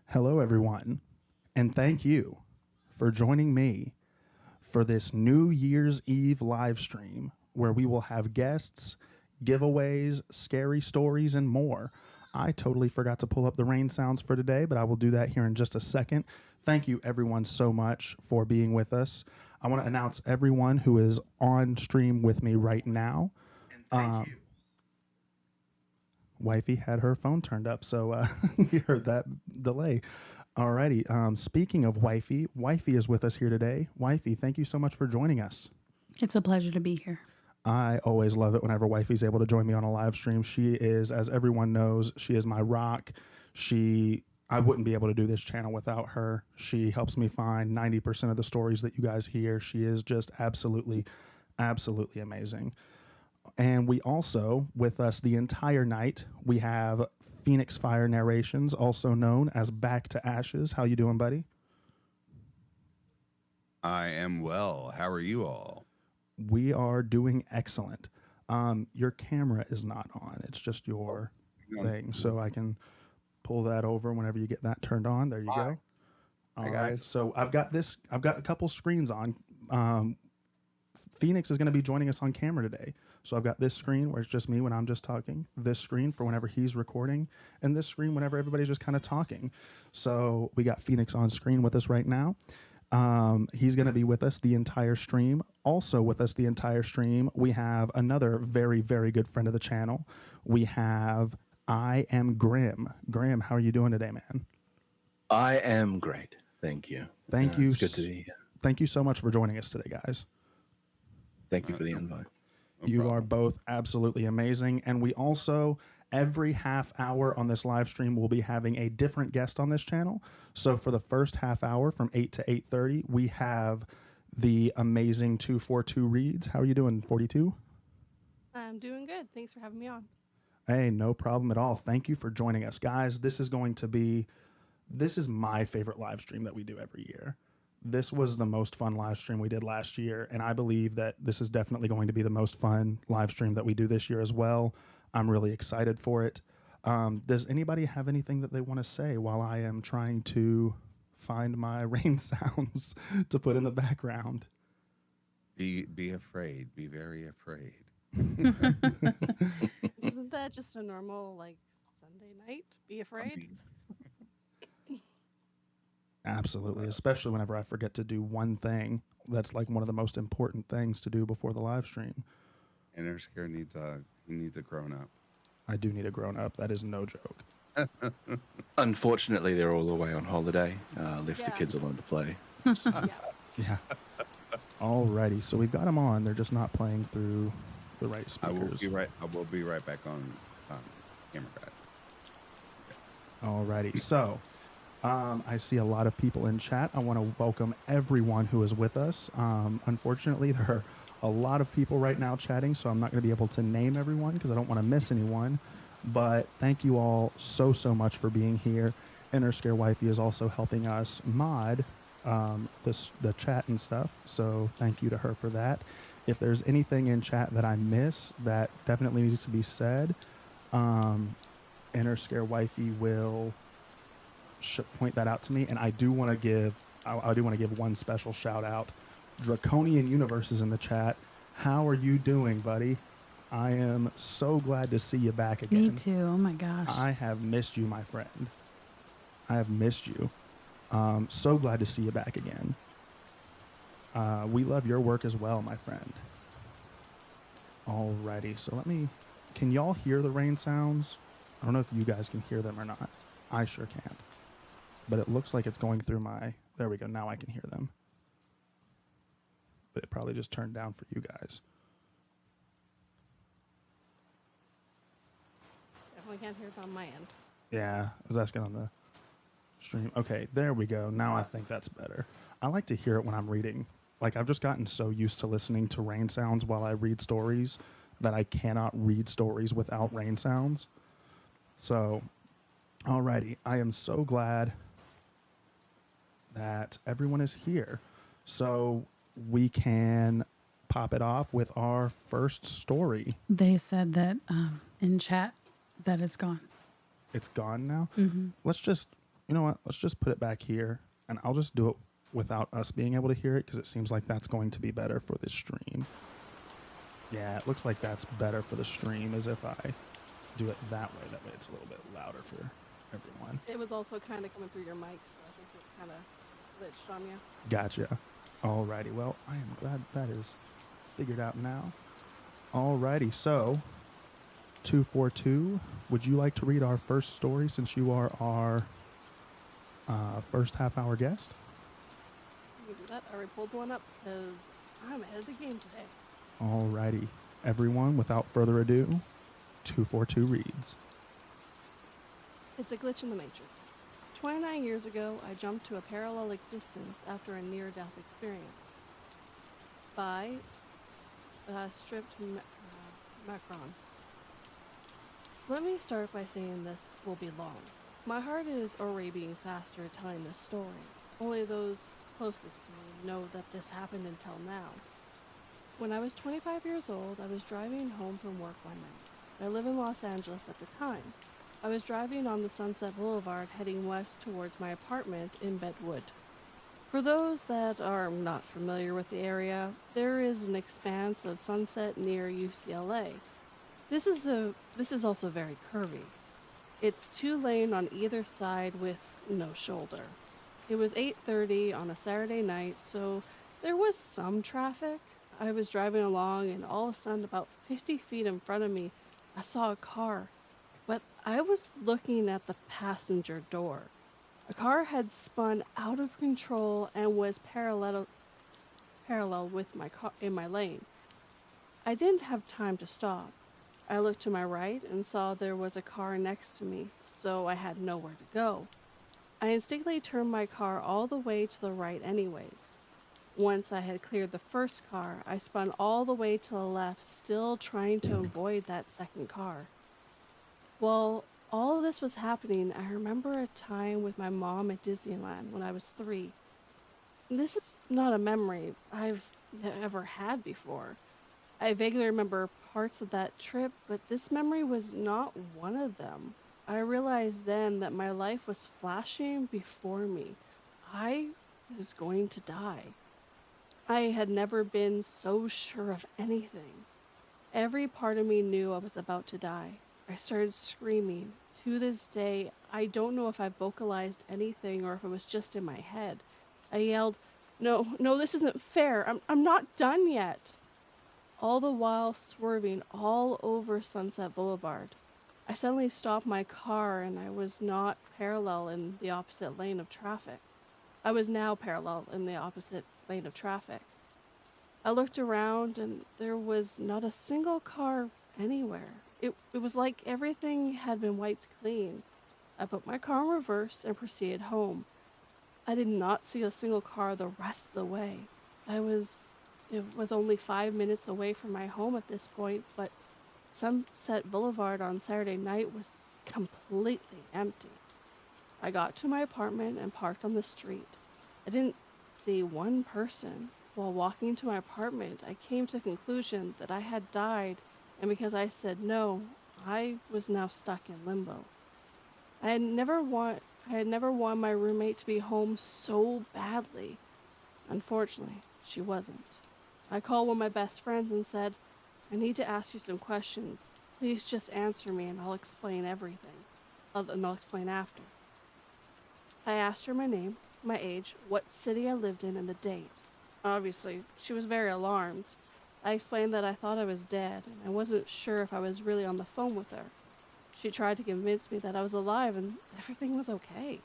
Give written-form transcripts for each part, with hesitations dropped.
Hello, everyone, and thank you for joining me for this New Year's Eve live stream where we will have guests, giveaways, scary stories, and more. I totally forgot to pull up the rain sounds for today, but I will do that here in just a second. Thank you, everyone, so much for being with us. I want to announce everyone who is on stream with me right now. And thank you. Wifey had her phone turned up, so you heard that delay. Alrighty. Speaking of Wifey, Wifey is with us here today. Wifey, thank you so much for joining us. It's a pleasure to be here. I always love it whenever Wifey's able to join me on a live stream. She is, as everyone knows, she is my rock. I wouldn't be able to do this channel without her. She helps me find 90% of the stories that you guys hear. She is just absolutely, absolutely amazing. And we also, with us the entire night, we have Phoenix Fire Narrations, also known as Back to Ashes. How you doing, buddy? I am well. How are you all? We are doing excellent. Your camera is not on. It's just your thing. So I can pull that over whenever you get that turned on. There you go. All right. So I've got a couple screens on. Phoenix is going to be joining us on camera today. So I've got this screen where it's just me when I'm just talking, this screen for whenever he's recording, and this screen whenever everybody's just kind of talking. So we got Phoenix on screen with us right now. He's going to be with us the entire stream. Also with us the entire stream, we have another very, very good friend of the channel. We have I Am Grim. Grim, how are you doing today, man? I am great. Thank you. Thank you. It's good to be here. Thank you so much for joining us today, guys. Thank you for the invite. You are both absolutely amazing. And we also, every half hour on this live stream, will be having a different guest on this channel. So for the first half hour from 8 to 8:30, we have the amazing 242 Reads. How are you doing, 42? I'm doing good. Thanks for having me on. Hey, no problem at all. Thank you for joining us, guys. This is my favorite live stream that we do every year. This was the most fun live stream we did last year, and I believe that this is definitely going to be the most fun live stream that we do this year as well. I'm really excited for it. Does anybody have anything that they want to say while I am trying to find my rain sounds to put in the background? Be afraid. Be very afraid. Isn't that just a normal, Sunday night? Be afraid? Absolutely, especially whenever I forget to do one thing. That's like one of the most important things to do before the live stream. Inner Scare needs a grown up. I do need a grown up. That is no joke. Unfortunately, they're all away on holiday. Left the kids alone to play. Yeah. Alrighty, so we've got them on. They're just not playing through the right speakers. I will be right back on camera, guys. Alrighty, so I see a lot of people in chat. I want to welcome everyone who is with us. Unfortunately, there are a lot of people right now chatting, so I'm not going to be able to name everyone because I don't want to miss anyone. But thank you all so much for being here. Inner Scare Wifey is also helping us mod the chat and stuff, so thank you to her for that. If there's anything in chat that I miss that definitely needs to be said, Inner Scare Wifey will point that out to me. And I do want to give one special shout out. Draconian Universe is in the chat. How are you doing, buddy? I am so glad to see you back again. Me too. Oh my gosh. I have missed you, my friend. I have missed you. So glad to see you back again. We love your work as well, my friend. Alrighty, so can y'all hear the rain sounds? I don't know if you guys can hear them or not. I sure can't. But it looks like it's going through there we go, now I can hear them. But it probably just turned down for you guys. Definitely can't hear it on my end. Yeah, I was asking on the stream. Okay, there we go. Now I think that's better. I like to hear it when I'm reading. Like, I've just gotten so used to listening to rain sounds while I read stories that I cannot read stories without rain sounds. So, alrighty. I am so glad that everyone is here. So we can pop it off with our first story. They said that in chat that it's gone. It's gone now? Mm-hmm. Let's just You know what? Let's just put it back here, and I'll just do it without us being able to hear it because it seems like that's going to be better for the stream. Yeah, it looks like that's better for the stream as if I do it that way. That way it's a little bit louder for everyone. It was also kind of coming through your mic, so I think it kind of glitched on you. Gotcha. Alrighty, well, I am glad that is figured out now. Alrighty, so 242, would you like to read our first story since you are our first half-hour guest? You can do that. I already pulled one up because I'm ahead of the game today. Alrighty, everyone, without further ado, 242 reads. It's a glitch in the Matrix. 29 years ago, I jumped to a parallel existence after a near-death experience. By Stripped Macron. Let me start by saying this will be long. My heart is already beating faster telling this story. Only those closest to me know that this happened until now. When I was 25 years old, I was driving home from work one night. I live in Los Angeles at the time. I was driving on the Sunset Boulevard heading west towards my apartment in Bedwood. For those that are not familiar with the area, there is an expanse of sunset near UCLA. This is also very curvy. It's 2-lane on either side with no shoulder. It was 8:30 on a Saturday night, so there was some traffic. I was driving along and all of a sudden about 50 feet in front of me, I saw a car, but I was looking at the passenger door. A car had spun out of control and was parallel with my car in my lane. I didn't have time to stop. I looked to my right and saw there was a car next to me, so I had nowhere to go. I instinctively turned my car all the way to the right anyways. Once I had cleared the first car, I spun all the way to the left, still trying to avoid that second car. While all of this was happening, I remember a time with my mom at Disneyland when I was 3. This is not a memory I've ever had before. I vaguely remember parts of that trip, but this memory was not one of them. I realized then that my life was flashing before me. I was going to die. I had never been so sure of anything. Every part of me knew I was about to die. I started screaming. To this day, I don't know if I vocalized anything or if it was just in my head. I yelled, "No, this isn't fair. I'm not done yet." All the while swerving all over Sunset Boulevard. I suddenly stopped my car and I was not parallel in the opposite lane of traffic. I was now parallel in the opposite lane of traffic. I looked around and there was not a single car anywhere. It was like everything had been wiped clean. I put my car in reverse and proceeded home. I did not see a single car the rest of the way. It was only 5 minutes away from my home at this point, but Sunset Boulevard on Saturday night was completely empty. I got to my apartment and parked on the street. I didn't see one person. While walking to my apartment, I came to the conclusion that I had died, and because I said no, I was now stuck in limbo. I had never wanted my roommate to be home so badly. Unfortunately, she wasn't. I called one of my best friends and said, "I need to ask you some questions. Please just answer me and I'll explain everything. And I'll explain after." I asked her my name, my age, what city I lived in, and the date. Obviously, she was very alarmed. I explained that I thought I was dead and I wasn't sure if I was really on the phone with her. She tried to convince me that I was alive and everything was okay.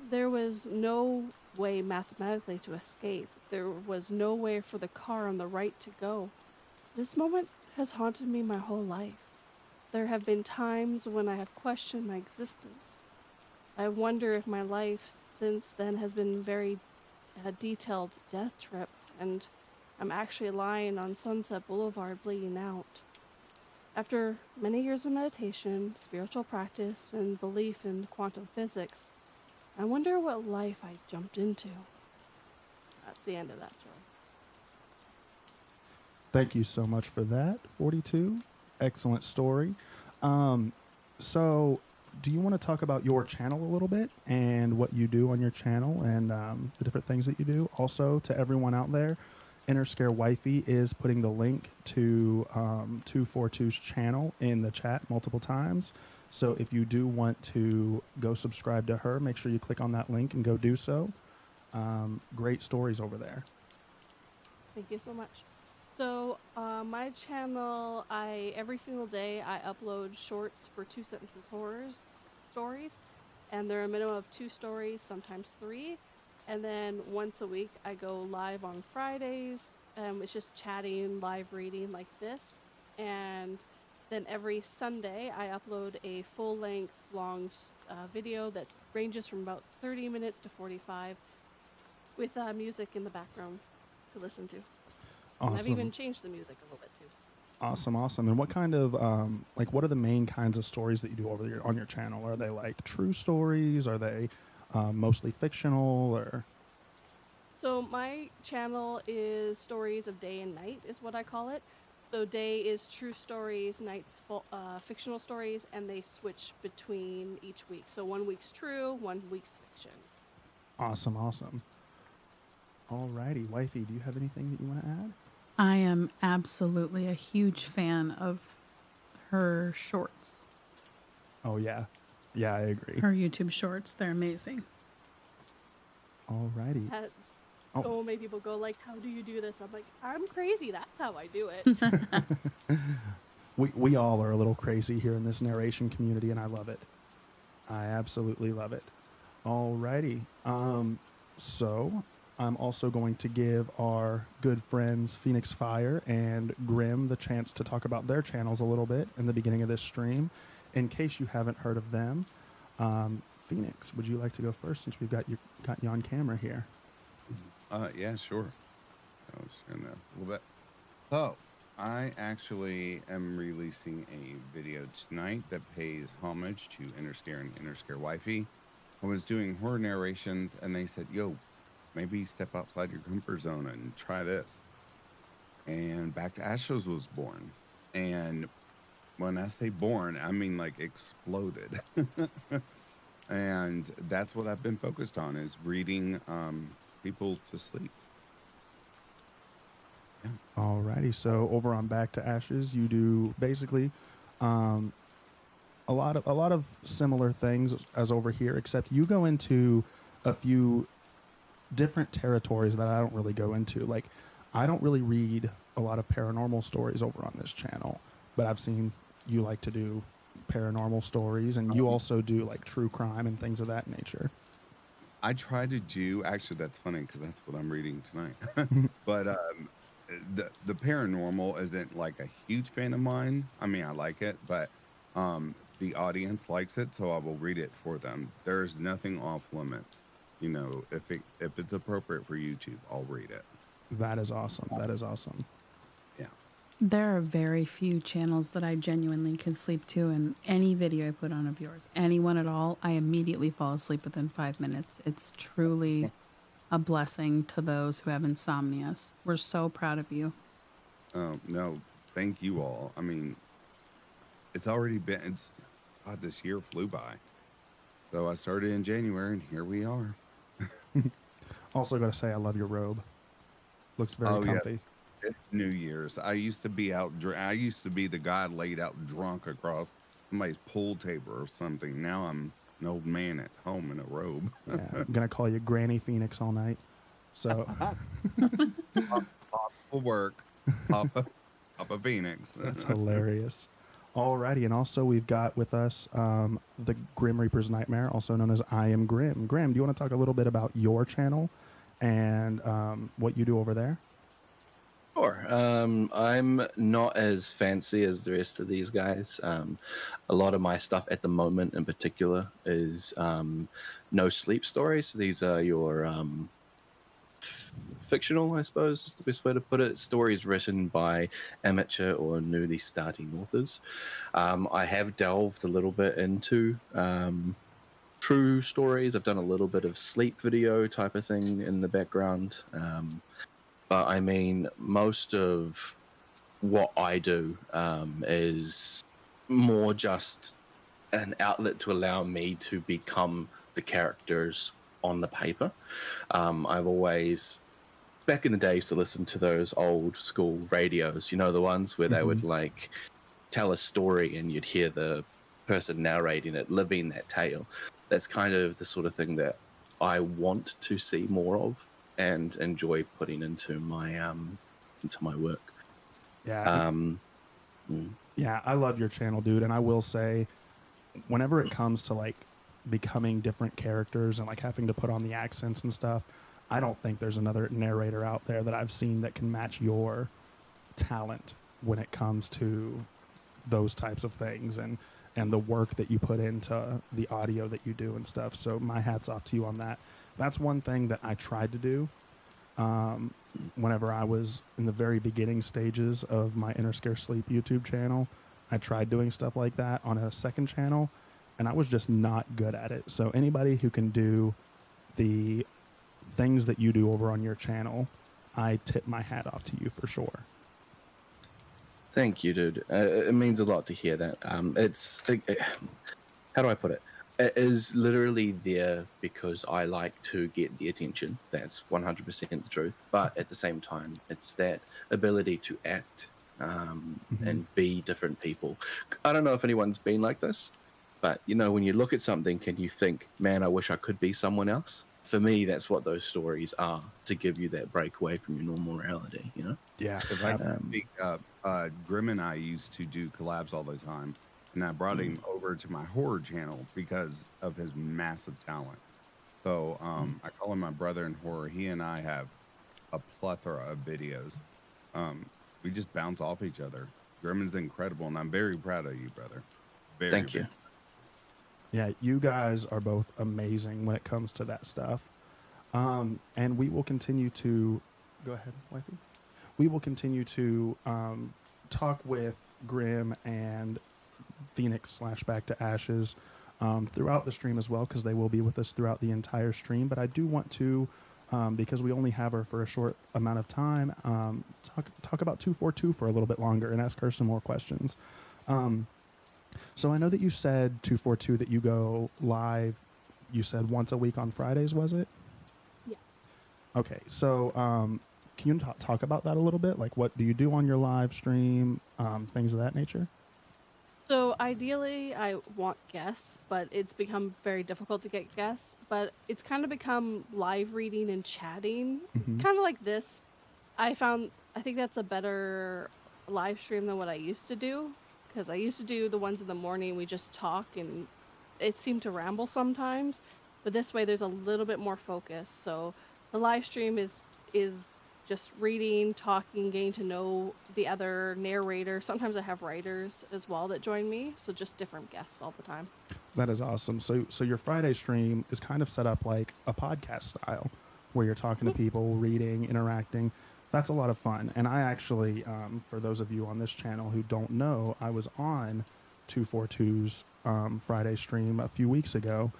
There was no way mathematically to escape. There was no way for the car on the right to go. This moment has haunted me my whole life. There have been times when I have questioned my existence. I wonder if my life since then has been very detailed death trip, and I'm actually lying on Sunset Boulevard bleeding out. After many years of meditation, spiritual practice, and belief in quantum physics, I wonder what life I jumped into. That's the end of that story. Thank you so much for that, 42. Excellent story. So do you want to talk about your channel a little bit and what you do on your channel and the different things that you do? Also, to everyone out there, Inner Scare Wifey is putting the link to 242's channel in the chat multiple times. So if you do want to go subscribe to her, make sure you click on that link and go do so. Great stories over there. Thank you so much. So, my channel, every single day I upload shorts for 2 sentences horrors stories, and they're a minimum of 2 stories, sometimes 3. And then once a week I go live on Fridays. It's just chatting, live reading like this, and then every Sunday I upload a full-length, long video that ranges from about 30 minutes to 45, with music in the background to listen to. Awesome. And I've even changed the music a little bit too. Awesome, awesome. And what kind of what are the main kinds of stories that you do on your channel? Are they like true stories? Are they mostly fictional? Or So my channel is stories of day and night, is what I call it. So day is true stories, night's fictional stories, and they switch between each week. So 1 week's true, 1 week's fiction. awesome, awesome. Alrighty, Wifey, do you have anything that you want to add? I am absolutely a huge fan of her shorts, Oh yeah, yeah, I agree. her YouTube shorts. They're amazing. Alrighty. Oh. So many people go like, "How do you do this?" I'm like, "I'm crazy. That's how I do it." We all are a little crazy here in this narration community, and I love it. I absolutely love it. Alrighty. So I'm also going to give our good friends Phoenix Fire and Grim the chance to talk about their channels a little bit in the beginning of this stream. In case you haven't heard of them, Phoenix, would you like to go first since we've got you on camera here? Yeah, sure. Let's turn that a little bit. So, I actually am releasing a video tonight that pays homage to Inner Scare and Inner Scare Wifey. I was doing horror narrations, and they said, "Yo, maybe step outside your comfort zone and try this." And Back to Ashes was born. And when I say born, I mean like exploded. And that's what I've been focused on, is reading people to sleep. Yeah. Alrighty, so over on Back to Ashes, you do basically a lot of similar things as over here, except you go into a few different territories that I don't really go into. Like, I don't really read a lot of paranormal stories over on this channel, but I've seen you like to do paranormal stories, and you also do like true crime and things of that nature. I try to do, actually, that's funny because that's what I'm reading tonight. But the paranormal isn't like a huge fan of mine. I mean, I like it, but the audience likes it, so I will read it for them. There's nothing off limits. You know, if it's appropriate for YouTube, I'll read it. That is awesome. That is awesome. Yeah. There are very few channels that I genuinely can sleep to, and any video I put on of yours, anyone at all, I immediately fall asleep within 5 minutes. It's truly a blessing to those who have insomnias. We're so proud of you. No, thank you all. I mean, it's already been, God, this year flew by. So I started in January, and here we are. Also, got to say, I love your robe. Looks very comfy. It's New Year's. I used to be I used to be the guy laid out drunk across somebody's pool table or something. Now I'm an old man at home in a robe. Yeah, I'm gonna call you Granny Phoenix all night. So Pop will work. Papa Phoenix. that's hilarious. Alrighty, and also we've got with us the Grim Reaper's Nightmare, also known as I Am Grim. Grim, do you want to talk a little bit about your channel and what you do over there? Sure. I'm not as fancy as the rest of these guys. A lot of my stuff at the moment in particular is no sleep stories. So these are your fictional, I suppose is the best way to put it. Stories written by amateur or newly starting authors. I have delved a little bit into true stories. I've done a little bit of sleep video type of thing in the background. But I mean, most of what I do is more just an outlet to allow me to become the characters on the paper. I've always, back in the day, used to listen to those old school radios, you know, the ones where they would like tell a story and you'd hear the person narrating it, living that tale. That's kind of the sort of thing that I want to see more of and enjoy putting into my work. Yeah. Yeah, I love your channel, dude. And I will say, whenever it comes to like becoming different characters and like having to put on the accents and stuff, I don't think there's another narrator out there that I've seen that can match your talent when it comes to those types of things and the work that you put into the audio that you do and stuff. So my hat's off to you on that. That's one thing that I tried to do whenever I was in the very beginning stages of my Inner Scare Sleep YouTube channel. I tried doing stuff like that on a second channel, and I was just not good at it. So anybody who can do the things that you do over on your channel, I tip my hat off to you for sure. Thank you, dude. It means a lot to hear that. How do I put it? It is literally there because I like to get the attention. That's 100% the truth. But at the same time, it's that ability to act and be different people. I don't know if anyone's been like this, but you know, when you look at something and you think, man, I wish I could be someone else. For me, that's what those stories are, to give you that break away from your normal reality, you know? Yeah. If I speak up, Grim and I used to do collabs all the time, and I brought him over to my horror channel because of his massive talent. So I call him my brother in horror. He and I have a plethora of videos. We just bounce off each other. Grim is incredible, and I'm very proud of you, brother. Thank you. Yeah, you guys are both amazing when it comes to that stuff. And we will continue to... Go ahead, wifey. We will continue to talk with Grim and Phoenix / Back to Ashes throughout the stream as well, because they will be with us throughout the entire stream. But I do want to, because we only have her for a short amount of time, talk about 242 for a little bit longer and ask her some more questions. So I know that you said 242 that you go live, you said once a week on Fridays, was it? Yeah. Okay, so can you talk about that a little bit? Like, what do you do on your live stream, things of that nature? So ideally, I want guests, but it's become very difficult to get guests. But it's kind of become live reading and chatting, kind of like this. I think that's a better live stream than what I used to do, because I used to do the ones in the morning. We just talk, and it seemed to ramble sometimes. But this way, there's a little bit more focus. So the live stream is just reading, talking, getting to know the other narrator. Sometimes I have writers as well that join me, so just different guests all the time. That is awesome. So your Friday stream is kind of set up like a podcast style, where you're talking to people, reading, interacting. That's a lot of fun. And I actually, for those of you on this channel who don't know, I was on 242's Friday stream a few weeks ago,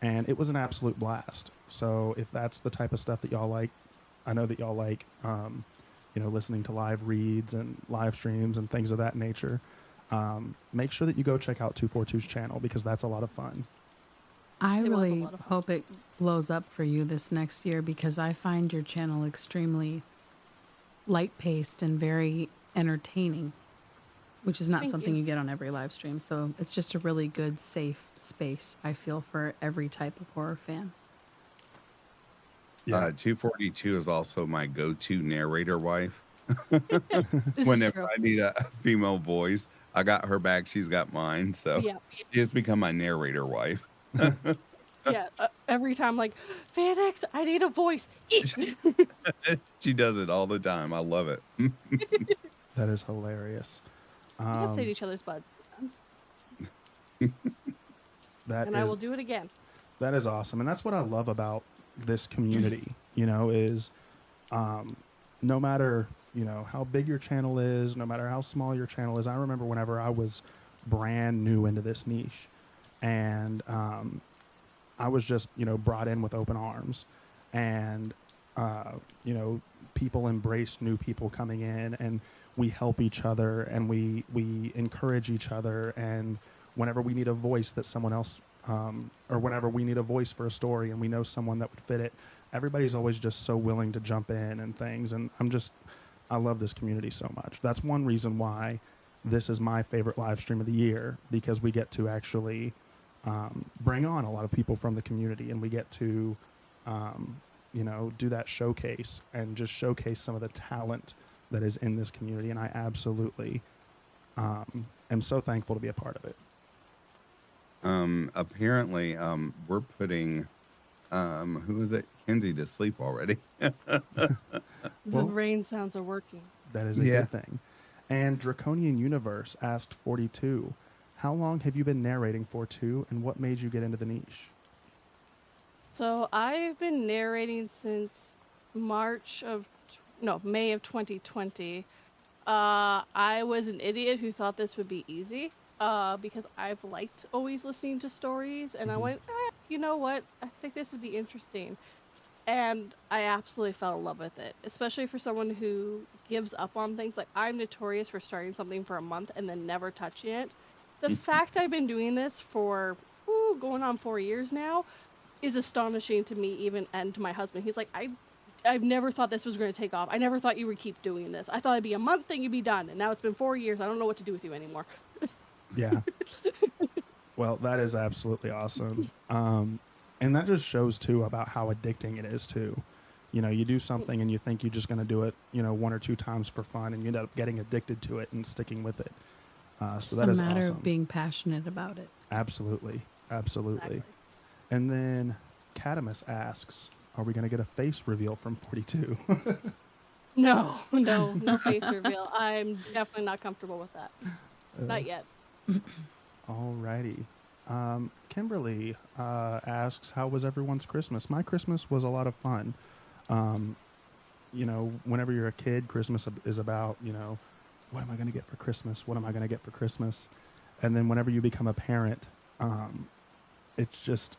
and it was an absolute blast. So if that's the type of stuff that y'all like, I know that y'all like, listening to live reads and live streams and things of that nature. Make sure that you go check out 242's channel, because that's a lot of fun. I It was a really lot of fun. hope it blows up for you this next year, because I find your channel extremely light-paced and very entertaining, which is not Thank something you. you get on every live stream. So it's just a really good, safe space, I feel, for every type of horror fan. Yeah. 242 is also my go-to narrator wife. This is Whenever true. I need a female voice, I got her back. She's got mine. So Yeah, she has become my narrator wife. yeah. Every time, like, Phoenix, I need a voice. She does it all the time. I love it. That is hilarious. We can say to each other's buds, That and I will do it again. That is awesome. And that's what I love about this community, is no matter, how big your channel is, no matter how small your channel is. I remember whenever I was brand new into this niche, and I was just, brought in with open arms, and, people embrace new people coming in, and we help each other, and we encourage each other, and whenever we need a voice that someone else, or whenever we need a voice for a story and we know someone that would fit it, everybody's always just so willing to jump in and things. And I love this community so much. That's one reason why this is my favorite live stream of the year, because we get to actually bring on a lot of people from the community, and we get to, do that showcase and just showcase some of the talent that is in this community. And I absolutely am so thankful to be a part of it. Apparently, we're putting, who is it? Kenzie to sleep already. The Well- rain sounds are working. That is a Yeah. good thing. And Draconian Universe asked 42, how long have you been narrating for, too, and what made you get into the niche? So I've been narrating since May of 2020. I was an idiot who thought this would be easy because I've liked always listening to stories, and I went, you know what? I think this would be interesting. And I absolutely fell in love with it, especially for someone who gives up on things. Like, I'm notorious for starting something for a month and then never touching it. The fact I've been doing this for going on 4 years now is astonishing to me, even, and to my husband. He's like, I've never thought this was going to take off. I never thought you would keep doing this. I thought it'd be a month and you'd be done. And now it's been 4 years. I don't know what to do with you anymore. Yeah. Well, that is absolutely awesome. And that just shows, too, about how addicting it is, too. You do something and you think you're just going to do it, 1 or 2 times for fun, and you end up getting addicted to it and sticking with it. So It's that a is matter awesome. of being passionate about it. Absolutely. Absolutely. Exactly. And then Catamus asks, are we going to get a face reveal from 42? No face reveal. I'm definitely not comfortable with that. Not yet. Alrighty. Kimberly asks, how was everyone's Christmas? My Christmas was a lot of fun. Whenever you're a kid, Christmas is about, what am I going to get for Christmas? What am I going to get for Christmas? And then whenever you become a parent, it's just,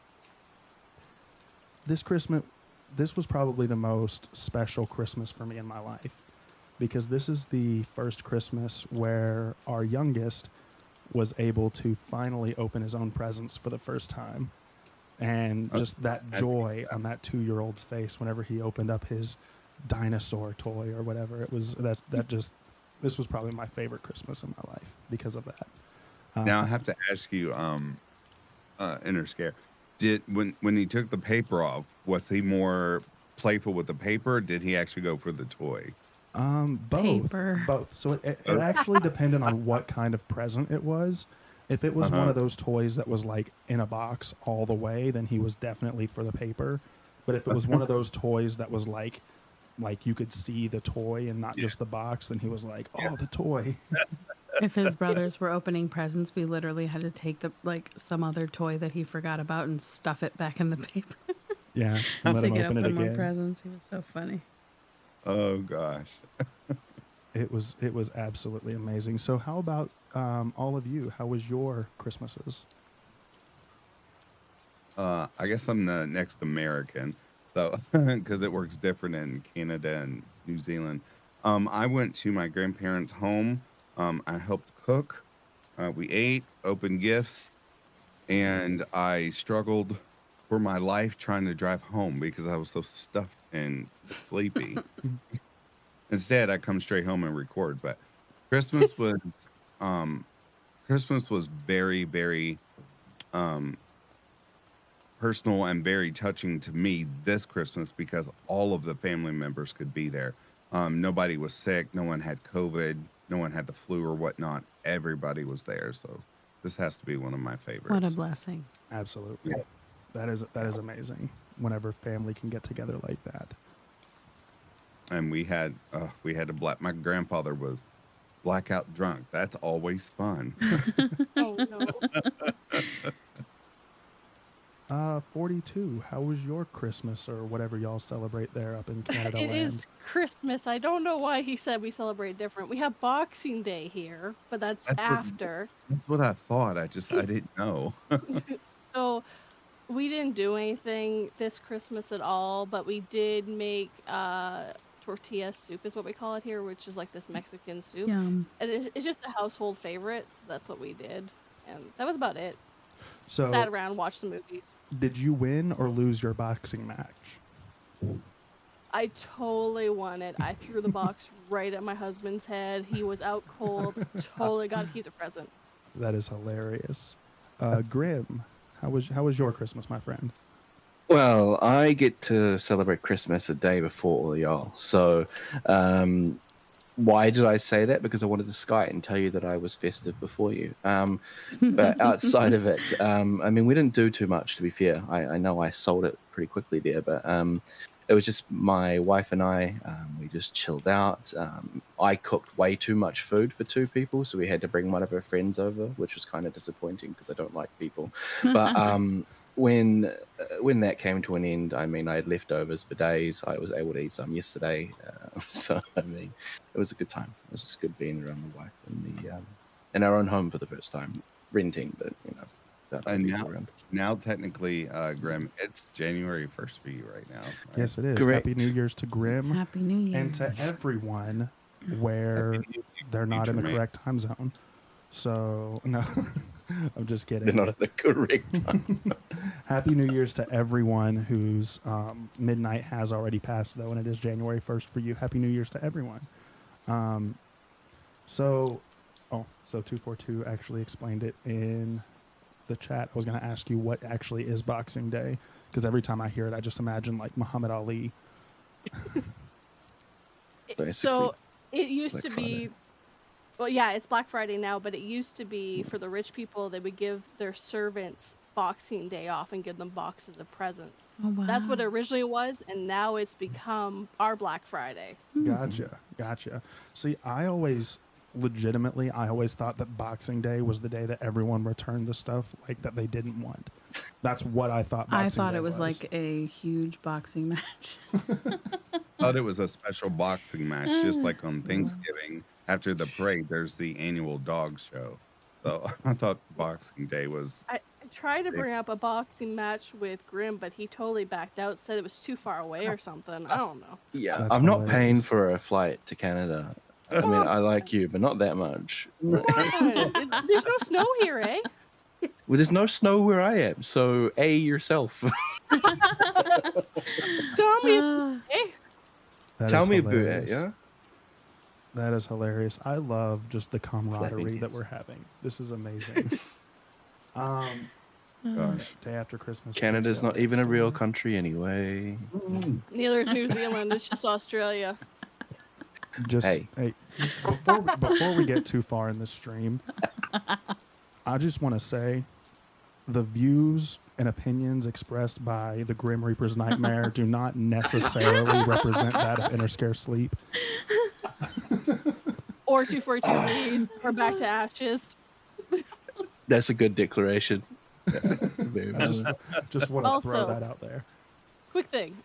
this was probably the most special Christmas for me in my life, because this is the first Christmas where our youngest was able to finally open his own presents for the first time. And just that joy on that 2-year-old's face whenever he opened up his dinosaur toy or whatever. It was this was probably my favorite Christmas in my life because of that. Now I have to ask you, Interscare, when he took the paper off, was he more playful with the paper? Or did he actually go for the toy? Both. Paper. Both. So it actually depended on what kind of present it was. If it was one of those toys that was like in a box all the way, then he was definitely for the paper. But if it was one of those toys that was like you could see the toy and not just the box, then he was like, oh, the toy. If his brothers were opening presents, we literally had to take some other toy that he forgot about and stuff it back in the paper Yeah. And so let he him could open open it more again. presents. He was so funny. Oh gosh. It was absolutely amazing. So how about all of you? How was your Christmases? I guess I'm the next American, so because it works different in Canada and New Zealand. I went to my grandparents' home. I helped cook. We ate, opened gifts, and I struggled for my life trying to drive home because I was so stuffed and sleepy. Instead, I come straight home and record. But Christmas was very, very personal and very touching to me this Christmas because all of the family members could be there. Nobody was sick. No one had COVID. No one had the flu or whatnot. Everybody was there. So this has to be one of my favorites. What a blessing. Absolutely. That is amazing whenever family can get together like that. And we had my grandfather was blackout drunk. That's always fun. Oh no. 42. How was your Christmas or whatever y'all celebrate there up in Canada It land? is Christmas. I don't know why he said we celebrate different. We have Boxing Day here, but that's That's what- after. That's what I thought. I didn't know. So we didn't do anything this Christmas at all, but we did make tortilla soup is what we call it here, which is like this Mexican soup. Yum. And it's just a household favorite, so that's what we did. and that was about it. So, Sat around, watched some movies. did you win or lose your boxing match? I totally won it. I threw the box right at my husband's head. He was out cold. Totally got to keep the present. That is hilarious. Grim, how was your Christmas, my friend? Well, I get to celebrate Christmas a day before all y'all. So, why did I say that? Because I wanted to Skype and tell you that I was festive before you. But outside of it, I mean, we didn't do too much, to be fair. I know I sold it pretty quickly there, but it was just my wife and I. We just chilled out. I cooked way too much food for 2 people, so we had to bring one of her friends over, which was kind of disappointing because I don't like people. But when that came to an end, I mean, I had leftovers for days. I was able to eat some yesterday, so I mean, it was a good time. It was just good being around the wife and in our own home for the first time, renting, but you know. And now technically, Grim, it's January 1st for you right now. Right? Yes, it is. Correct. Happy New Year's to Grim. Happy New Year. And to everyone where they're not in the Future correct time zone. So, no, I'm just kidding. They're not at the correct time. Happy New Year's to everyone whose midnight has already passed, though, and it is January 1st for you. Happy New Year's to everyone. So 242 actually explained it in the chat. I was going to ask you what actually is Boxing Day, because every time I hear it, I just imagine like Muhammad Ali. So it used Black to be, Friday. well, yeah, it's Black Friday now, but it used to be for the rich people, they would give their servants Boxing Day off and give them boxes of presents. Oh, wow. That's what it originally was, and now it's become our Black Friday. Gotcha. See, I always thought that Boxing Day was the day that everyone returned the stuff like that they didn't want. That's what I thought. I Boxing thought Day it was like a huge boxing match. Thought it was a special boxing match, just like on Thanksgiving after the parade. There's the annual dog show. So I thought Boxing Day was. I tried to bring up a boxing match with Grim, but he totally backed out, said it was too far away or something. I don't know. Yeah, That's I'm not paying hilarious. for a flight to Canada. I mean, I like you, but not that much. Come on. There's no snow here, eh? Well, there's no snow where I am, so A yourself. Tell me, eh? That Tell is me about it, hilarious. yeah? That is hilarious. I love just the camaraderie that hands. we're having. This is amazing. Gosh. Day after Christmas. Canada's not even a real country anyway. Neither is New Zealand. It's just Australia. Just Hey. before we get too far in this stream, I just want to say the views and opinions expressed by the Grim Reaper's Nightmare do not necessarily represent that of Interscare Sleep. Or 242 Reed, or Back to Ashes. That's a good declaration. Yeah, very much. Just want to throw Also- that out there. Quick thing.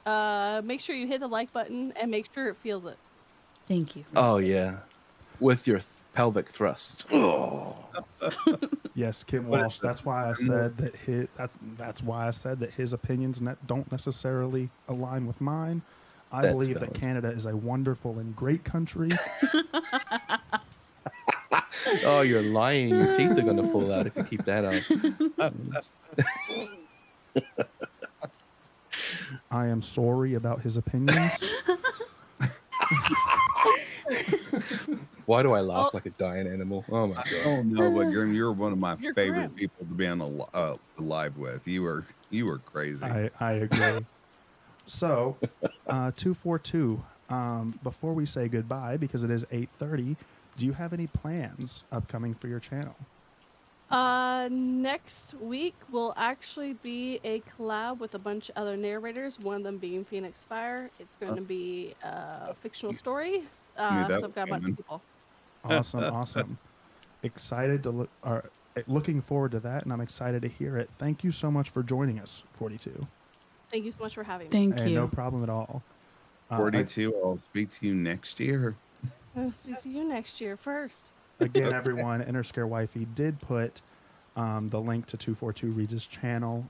Make sure you hit the like button and make sure it feels it. Thank you. Oh, yeah. With your pelvic thrust. Oh. Yes, Kim What Walsh. is that? That's why I said that that's why I said that his opinions don't necessarily align with mine. I That's believe that valid. Canada is a wonderful and great country. Oh, you're lying. Your teeth are going to fall out if you keep that up. I am sorry about his opinions. Why do I laugh like a dying animal? Oh, my God. Oh no, but Grim, you're one of my You're favorite Grim. people to be on live with. You were crazy. I agree. So, 242. Before we say goodbye, because it is 8:30, do you have any plans upcoming for your channel? Next week will actually be a collab with a bunch of other narrators, one of them being Phoenix Fire. It's going to be a fictional story. So that I've got a bunch coming. of people. Awesome. Excited to looking forward to that, and I'm excited to hear it. Thank you so much for joining us, 42. Thank you so much for having me. Thank Hey, you. no problem at all. 42. I'll speak to you next year. I'll speak to you next year first. Again, everyone, Interscare Wifey did put the link to 242 Reads' channel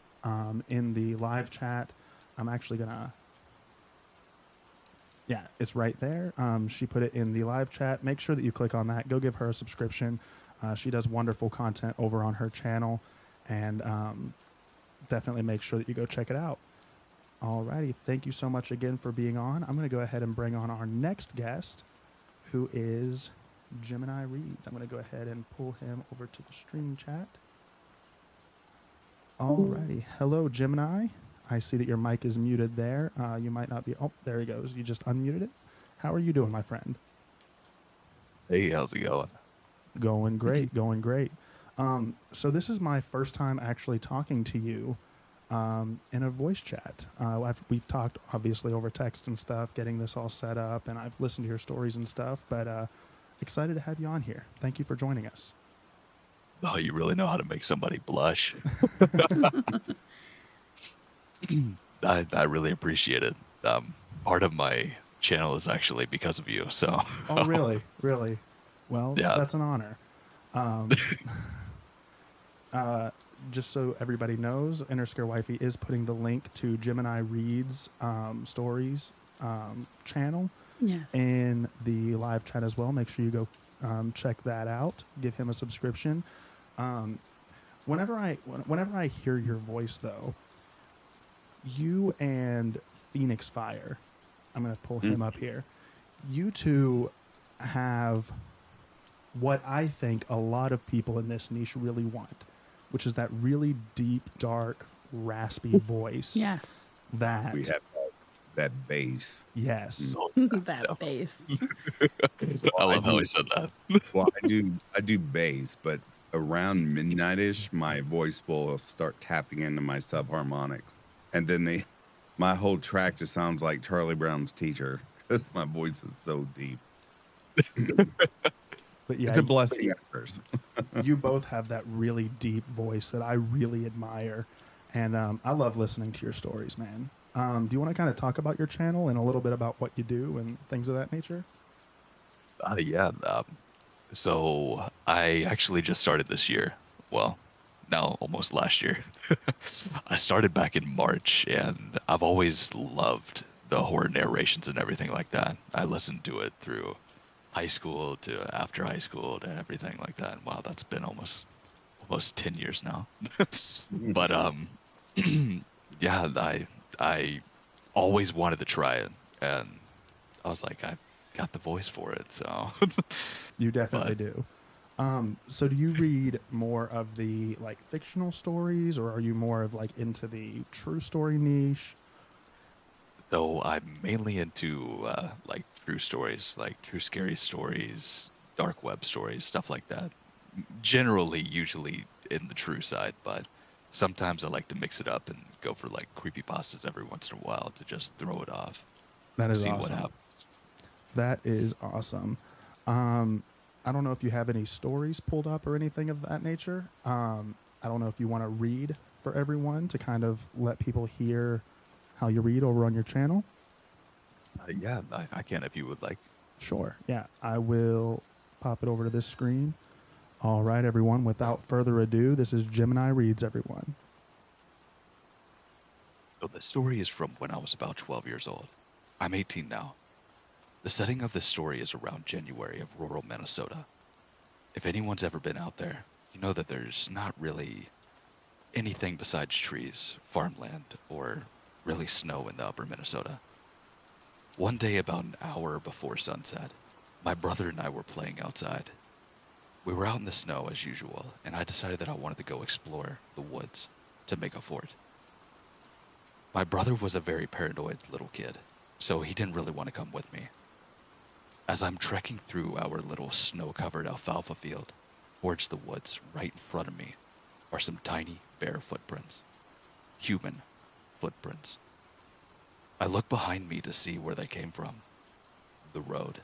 in the live chat. I'm actually gonna. Yeah, it's right there. She put it in the live chat. Make sure that you click on that. Go give her a subscription. She does wonderful content over on her channel, and definitely make sure that you go check it out. Alrighty, thank you so much again for being on. I'm going to go ahead and bring on our next guest, who is Gemini Reads. I'm going to go ahead and pull him over to the stream chat. Alrighty, hello Gemini. I see that your mic is muted there. You might not be. Oh, there he goes. You just unmuted it. How are you doing, my friend? Hey, how's it going? Going great, going great. So this is my first time actually talking to you in a voice chat. We've talked obviously over text and stuff, getting this all set up, and I've listened to your stories and stuff, but excited to have you on here. Thank you for joining us. Oh, you really know how to make somebody blush. I really appreciate it. Part of my channel is actually because of you. So. Oh, really? Really? Well, Yeah. That's an honor. Just so everybody knows, Interscare Wifey is putting the link to Gemini Reads stories channel Yes. in the live chat as well. Make sure you go check that out. Give him a subscription. Whenever I hear your voice, though, you and Phoenix Fire, I'm going to pull him up here. You two have what I think a lot of people in this niche really want, which is that really deep, dark, raspy voice. Yes. That We have that bass. yes. That bass. I love how he said that. Well, I do bass, but around midnight-ish, my voice will start tapping into my subharmonics, and then my whole track just sounds like Charlie Brown's teacher because my voice is so deep. But yeah, It's a blessing at first. you both have that really deep voice that I really admire, and I love listening to your stories, man. Do you want to kind of talk about your channel and a little bit about what you do and things of that nature? Yeah. So I actually just started this year. Well, now almost last year. I started back in March, and I've always loved the horror narrations and everything like that. I listened to it through high school to after high school to everything like that. Wow, that's been almost 10 years now. But yeah, I always wanted to try it, and I was like, I've got the voice for it, so. You definitely But- do. So do you read more of the like fictional stories, or are you more of like into the true story niche? So I'm mainly into like true stories, like true scary stories, dark web stories, stuff like that. Generally, usually in the true side, but sometimes I like to mix it up and go for like creepypastas every once in a while to just throw it off, That is see what awesome. happens. That is awesome. I don't know if you have any stories pulled up or anything of that nature. I don't know if you want to read for everyone to kind of let people hear how you read over on your channel. Yeah, I can if you would like. Sure. Yeah, I will pop it over to this screen. All right, everyone. Without further ado, this is Gemini Reads, everyone. So the story is from when I was about 12 years old. I'm 18 now. The setting of this story is around January of rural Minnesota. If anyone's ever been out there, you know that there's not really anything besides trees, farmland, or really snow in the upper Minnesota. One day about an hour before sunset, my brother and I were playing outside. We were out in the snow as usual, and I decided that I wanted to go explore the woods to make a fort. My brother was a very paranoid little kid, so he didn't really want to come with me. As I'm trekking through our little snow-covered alfalfa field towards the woods right in front of me are some tiny bare footprints. Human footprints. I look behind me to see where they came from. The road.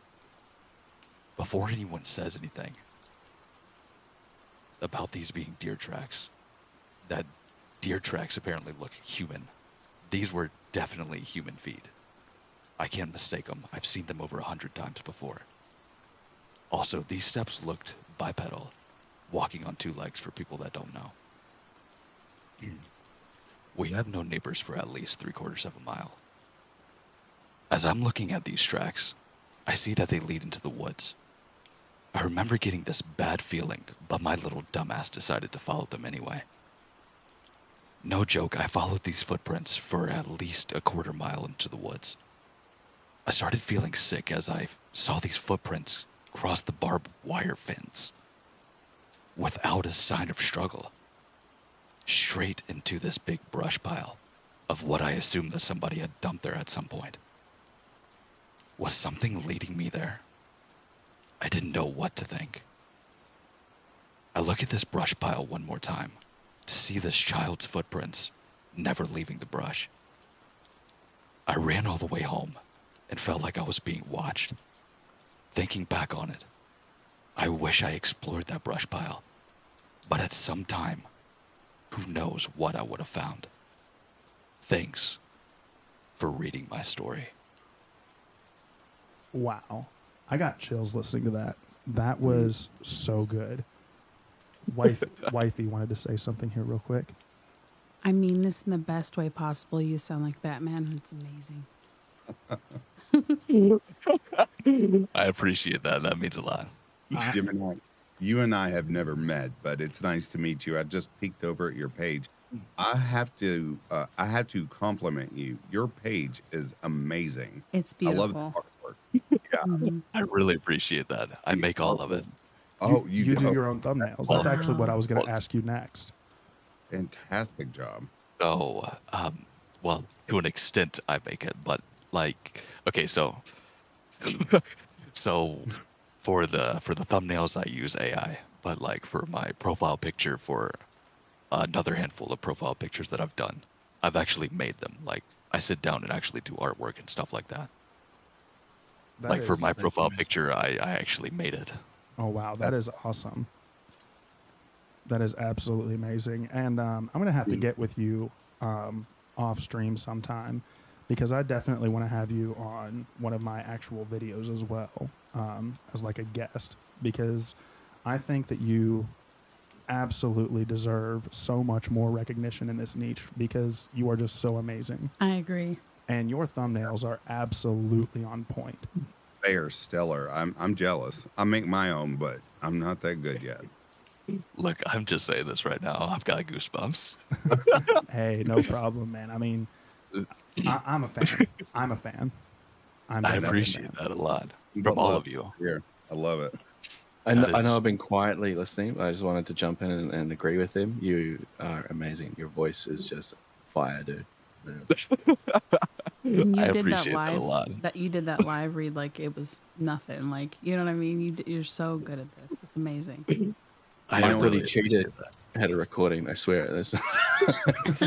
Before anyone says anything about these being deer tracks, that deer tracks apparently look human. These were definitely human feet. I can't mistake them. I've seen them over 100 times before. Also, these steps looked bipedal, walking on two legs for people that don't know. We have no neighbors for at least 3/4 of a mile. As I'm looking at these tracks, I see that they lead into the woods. I remember getting this bad feeling, but my little dumbass decided to follow them anyway. No joke, I followed these footprints for at least a quarter mile into the woods. I started feeling sick as I saw these footprints cross the barbed wire fence without a sign of struggle, straight into this big brush pile of what I assumed that somebody had dumped there at some point. Was something leading me there? I didn't know what to think. I look at this brush pile one more time to see this child's footprints never leaving the brush. I ran all the way home and felt like I was being watched. Thinking back on it, I wish I explored that brush pile, but at some time, who knows what I would have found. Thanks for reading my story. Wow. I got chills listening to that. That was so good. Wifey wanted to say something here real quick. I mean this in the best way possible. You sound like Batman, and it's amazing. I appreciate that. That means a lot. Gemini, you and I have never met, but it's nice to meet you. I just peeked over at your page. I have to compliment you. Your page is amazing. It's I love beautiful. the artwork. Yeah. Mhm. I really appreciate that. I make all of it. Oh, You do your own thumbnails. That's actually what I was going to ask you next. fantastic job. So, well, to an extent, I make it, but like, okay, so, so for the thumbnails, I use AI, but like for my profile picture, for another handful of profile pictures that I've done, I've actually made them. Like, I sit down and actually do artwork and stuff like that. Like for my profile picture, I actually made it. Oh, wow. That is awesome. That is absolutely amazing. And I'm going to have to get with you off stream sometime, because I definitely want to have you on one of my actual videos as well, as like a guest, because I think that you absolutely deserve so much more recognition in this niche, because you are just so amazing. I agree. And your thumbnails are absolutely on point. They are stellar. I'm jealous. I make my own, but I'm not that good yet. Look, I'm just saying this right now. I've got goosebumps. Hey, no problem, man. I mean, I'm a fan. I'm a fan. I definitely a appreciate fan. that a lot But from all look, of you. Here, I love it. I know, That I know is- I've been quietly listening. I just wanted to jump in and agree with him. You are amazing. Your voice is just fire, dude. And you I did that appreciate that a live. lot. That you did that live read like it was nothing. Like, you know what I mean? You're so good at this. It's amazing. I know thought what he it is. cheated. Had a recording. I swear. This.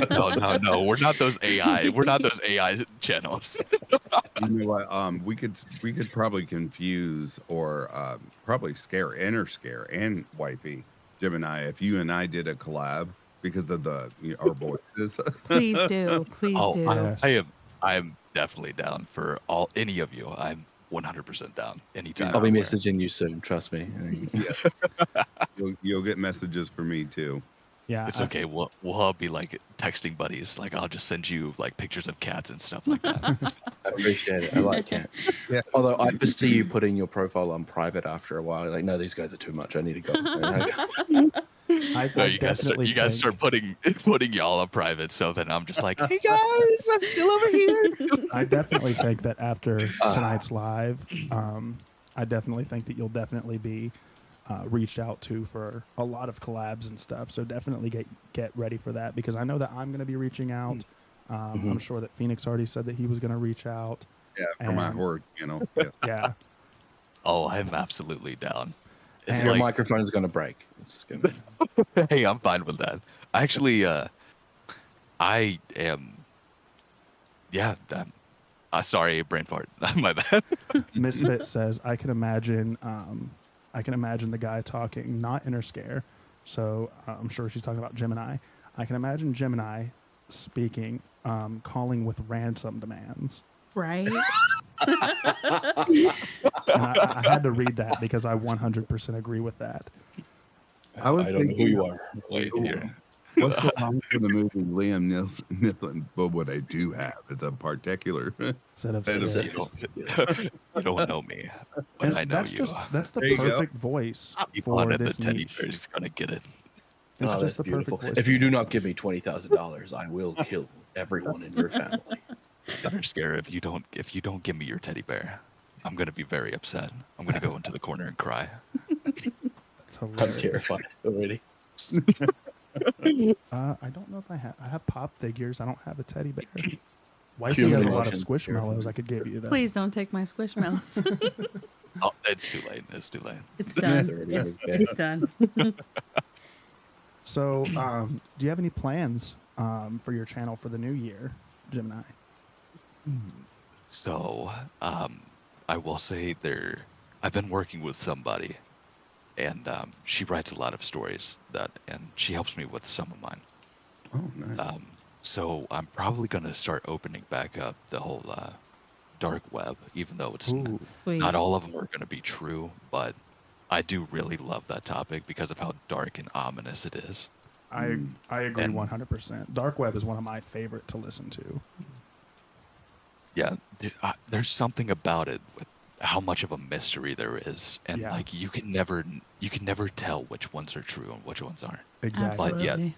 No. We're not those AI. We're not those AI channels. You know what? We could probably confuse or probably scare and wifey Gemini if you and I did a collab because of our voices. Please do. Please Oh, do. Yes. I'm definitely down for any of you. I'm 100% down anytime. I'll be anywhere. messaging you soon. Trust me. You'll get messages from me too. Yeah, It's okay. We'll all be like texting buddies. Like, I'll just send you like pictures of cats and stuff like that. I appreciate it. I like it. Yeah. Although I just see you putting your profile on private after a while. Like, no, these guys are too much. I need to go. I No, you guys definitely start putting y'all on private. So then I'm just like, hey guys, I'm still over here. I definitely think that after tonight's live, I definitely think that you'll definitely be reached out to for a lot of collabs and stuff. So definitely get ready for that, because I know that I'm going to be reaching out. I'm sure that Phoenix already said that he was going to reach out. Yeah, for my And- horror channel. Yes. Yeah. Oh, I'm absolutely down. It's Your like, microphone is going to break. It's gonna... hey, I'm fine with that. Actually, I am. Yeah. Sorry, brain fart. My bad. Misfit says, I can imagine the guy talking, not inner scare. So I'm sure she's talking about Gemini. I can imagine Gemini speaking, calling with ransom demands. Right? And I had to read that because I 100% agree with that. I was I don't know who thinking- you are. Wait here. What's the line from the movie Liam Neeson? But what I do have is a particular Instead of set of six. You don't know me, but And I know that's you. that's the There you go. perfect voice You for wanted the this teddy niche. bear. He's gonna get it. It's Oh, just that's the beautiful. perfect voice. If for you do this not niche. give me $20,000, I will kill everyone in your family. Scare if you don't give me your teddy bear, I'm gonna be very upset. I'm gonna go into the corner and cry. It's I'm hilarious. terrified already. I don't know if I have pop figures. I don't have a teddy bear. Wifey Human has a lot of emotions, squishmallows I could give you though. Please don't take my squishmallows. Oh, it's too late. It's too late. It's done. already It's, okay. it's done. So, do you have any plans for your channel for the new year, Gemini? So, I will say I've been working with somebody, and she writes a lot of stories and she helps me with some of mine. Oh, nice. So I'm probably gonna start opening back up the whole dark web, even though it's Ooh, Sweet. not all of them are gonna be true, but I do really love that topic because of how dark and ominous it is. I agree And- 100%. Dark web is one of my favorite to listen to. Yeah, there's something about it with how much of a mystery there is, and Yeah. like you can never tell which ones are true and which ones aren't. Exactly. But yet- Absolutely.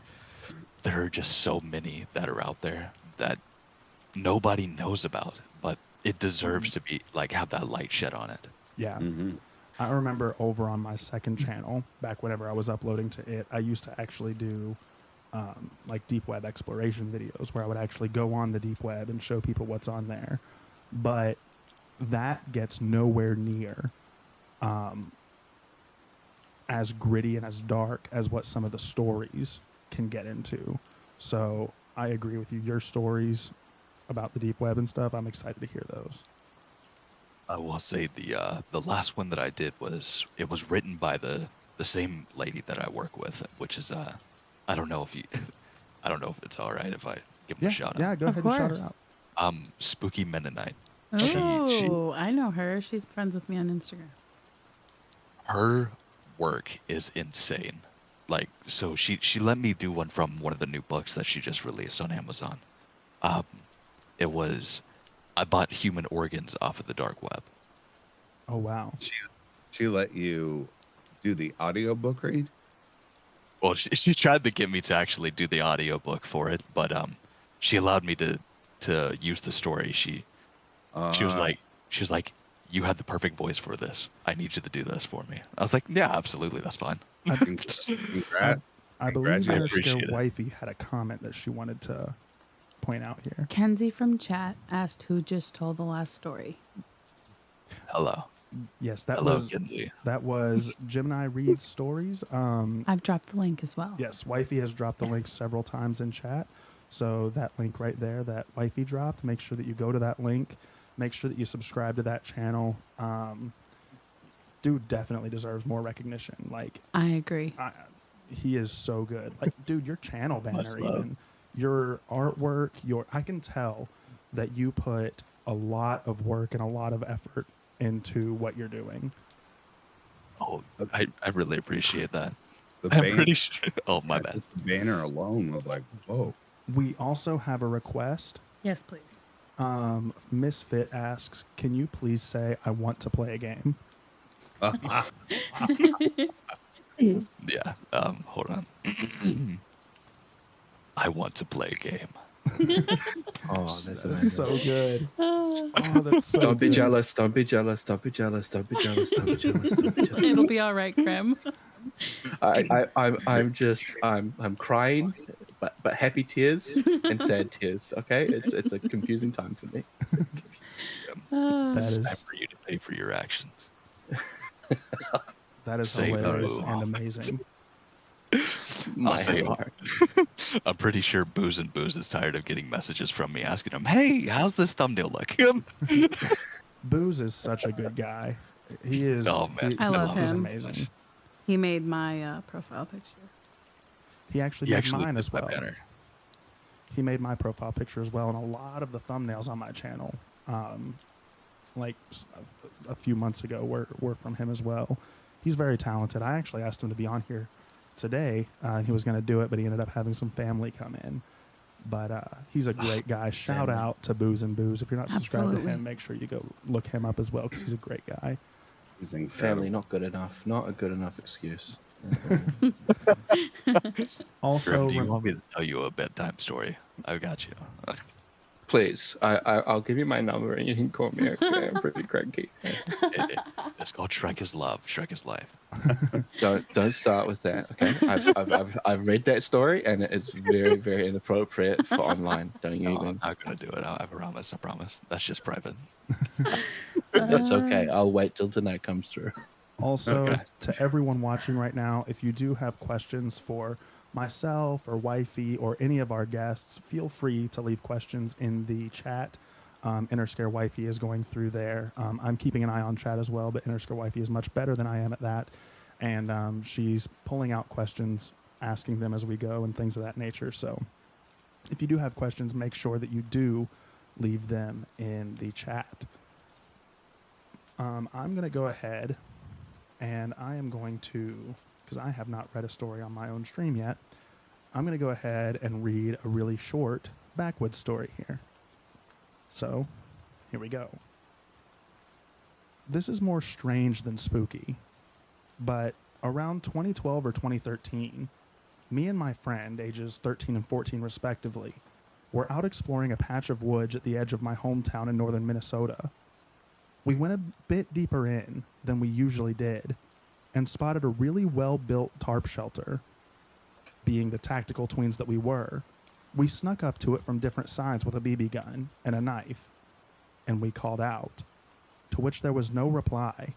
There are just so many that are out there that nobody knows about, but it deserves to be like have that light shed on it. Yeah. Mm-hmm. I remember over on my second channel, back whenever I was uploading to it, I used to actually do like deep web exploration videos where I would actually go on the deep web and show people what's on there. But that gets nowhere near as gritty and as dark as what some of the stories can get into. So I agree with you. Your stories about the deep web and stuff, I'm excited to hear those. I will say the last one that I did was written by the same lady that I work with, which is I don't know if it's all right if I give him Yeah, a shout yeah, out. go Of ahead and shout course. her out. Spooky Mennonite. Oh, I know her. She's friends with me on Instagram. Her work is insane. Like, so she let me do one from one of the new books that she just released on Amazon. It was I bought human organs off of the dark web. Oh, wow. She let you do the audiobook read? Well, she tried to get me to actually do the audiobook for it, but she allowed me to use the story. She was like, you had the perfect voice for this. I need you to do this for me. I was like, yeah, absolutely, that's fine. Congrats. I believe Congratulations. Underscore Appreciate it. Wifey had a comment that she wanted to point out here. Kenzie from chat asked who just told the last story. Hello. Yes, that Hello, was Kinsley. Gemini Reads Stories. I've dropped the link as well. Yes, Wifey has dropped the Yes. link several times in chat. So that link right there that Wifey dropped, make sure that you go to that link. Make sure that you subscribe to that channel. Dude definitely deserves more recognition. Like, I agree. he is so good. Like, dude, your channel banner, love. even your artwork, I can tell that you put a lot of work and a lot of effort into what you're doing. Oh, I really appreciate that. The I'm banner, pretty sure. Oh, my bad. the banner alone was like, whoa. We also have a request. Yes, please. Misfit asks, can you please say, I want to play a game? Yeah. Hold on. I want to play a game. Oh, that's That's amazing. so good. Oh, that's so Don't be good. jealous. Don't be jealous. Don't be jealous. Don't be jealous. Don't be jealous. Don't be jealous. It'll be all right, Krem. I'm crying, but happy tears and sad tears. Okay, it's a confusing time for me. That It's is time for you to pay for your actions. that is Say hilarious no. and amazing. My say- heart. I'm pretty sure Booze and Booze is tired of getting messages from me asking him, "Hey, how's this thumbnail look?" Booze is such a good guy. He is. Oh, man. he- I love he's him. amazing. He made my profile picture. He actually He made actually mine did as my well. banner. He made my profile picture as well, and a lot of the thumbnails on my channel, like a few months ago, were from him as well. He's very talented. I actually asked him to be on here today. He was going to do it, but he ended up having some family come in. But he's a great guy. Shout Family. out to Booze and Booze. If you're not subscribed to Absolutely. him, make sure you go look him up as well because he's a great guy. He's incredible. Family not good enough. Not a good enough excuse. Also, Grim, do you want me to tell you a bedtime story? I've got you. Please, I'll give you my number and you can call me. Okay, I'm pretty cranky. It's called Shrek is Love. Shrek is Life. Don't start with that. Okay, I've read that story and it's very very inappropriate for online. Don't you No, even? I'm not gonna do it. I promise. I promise. That's just private. That's okay. I'll wait till tonight comes through. Also, Okay. to everyone watching right now, if you do have questions for myself or Wifey or any of our guests, feel free to leave questions in the chat. Interscare Wifey is going through there. I'm keeping an eye on chat as well, but Interscare Wifey is much better than I am at that. And she's pulling out questions, asking them as we go and things of that nature. So if you do have questions, make sure that you do leave them in the chat. I'm going to go ahead and I am going to, because I have not read a story on my own stream yet, I'm going to go ahead and read a really short backwoods story here. So, here we go. This is more strange than spooky, but around 2012 or 2013, me and my friend, ages 13 and 14 respectively, were out exploring a patch of woods at the edge of my hometown in northern Minnesota. We went a bit deeper in than we usually did and spotted a really well-built tarp shelter. Being the tactical tweens that we were, we snuck up to it from different sides with a BB gun and a knife, and we called out, to which there was no reply.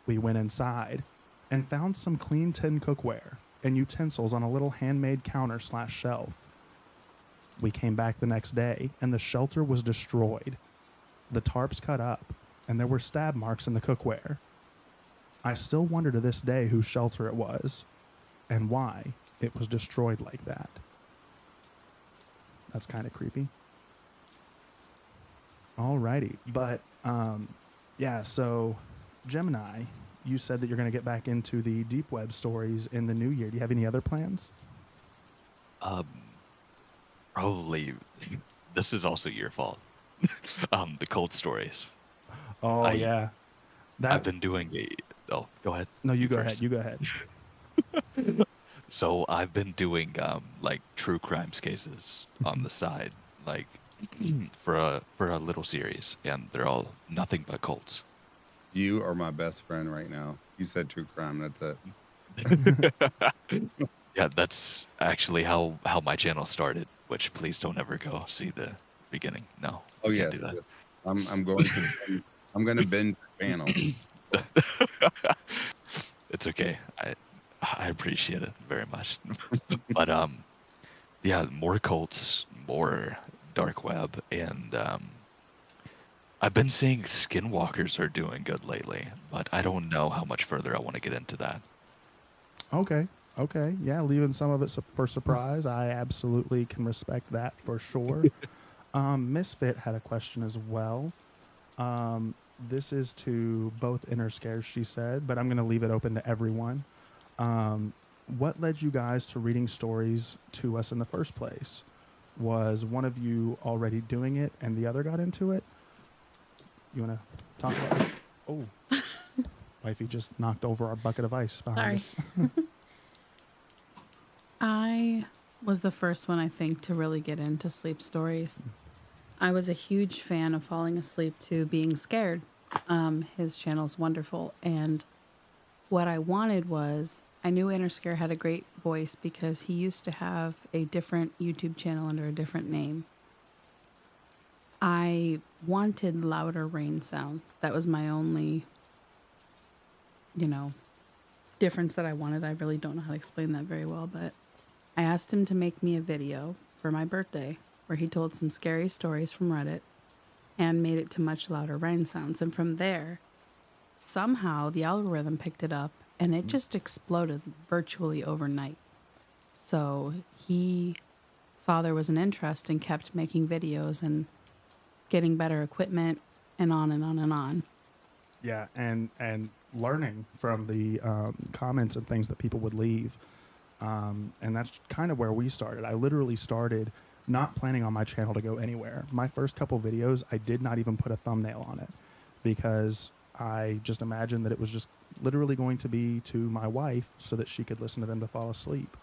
We went inside and found some clean tin cookware and utensils on a little handmade counter/shelf. We came back the next day and the shelter was destroyed. The tarps cut up, and there were stab marks in the cookware. I still wonder to this day whose shelter it was, and why it was destroyed like that. That's kind of creepy. Alrighty, but yeah, so Gemini, you said that you're going to get back into the deep web stories in the new year. Do you have any other plans? Probably. This is also your fault. The cold stories. Oh, I- yeah. I've been doing a. Oh, go ahead. No, you go first. ahead. You go ahead. So I've been doing like true crimes cases on the side, like for a little series, and they're all nothing but cults. You are my best friend right now. You said true crime. That's it. Yeah, that's actually how my channel started. Which please don't ever go see the beginning. No. Oh you yes, can't do that. I'm going to. I'm going to bend the channel. It's okay. I appreciate it very much. But yeah, more cults, more dark web, and I've been seeing skinwalkers are doing good lately, but I don't know how much further I want to get into that. Okay. Okay. Yeah, leaving some of it for surprise. I absolutely can respect that for sure. Misfit had a question as well. This is to both inner scares, she said, but I'm going to leave it open to everyone. What led you guys to reading stories to us in the first place? Was one of you already doing it and the other got into it? You want to talk about it? Oh, Wifey just knocked over our bucket of ice behind Sorry. us. I was the first one, I think, to really get into sleep stories. I was a huge fan of falling asleep to being scared. His channel's wonderful. And what I wanted was, I knew Interscare had a great voice because he used to have a different YouTube channel under a different name. I wanted louder rain sounds. That was my only, difference that I wanted. I really don't know how to explain that very well, but I asked him to make me a video for my birthday where he told some scary stories from Reddit and made it to much louder rain sounds. And from there, somehow the algorithm picked it up and it just exploded virtually overnight. So he saw there was an interest and kept making videos and getting better equipment and on and on and on. Yeah, and learning from the comments and things that people would leave. And that's kind of where we started. I literally started not planning on my channel to go anywhere. My first couple videos, I did not even put a thumbnail on it because I just imagined that it was just literally going to be to my wife so that she could listen to them to fall asleep.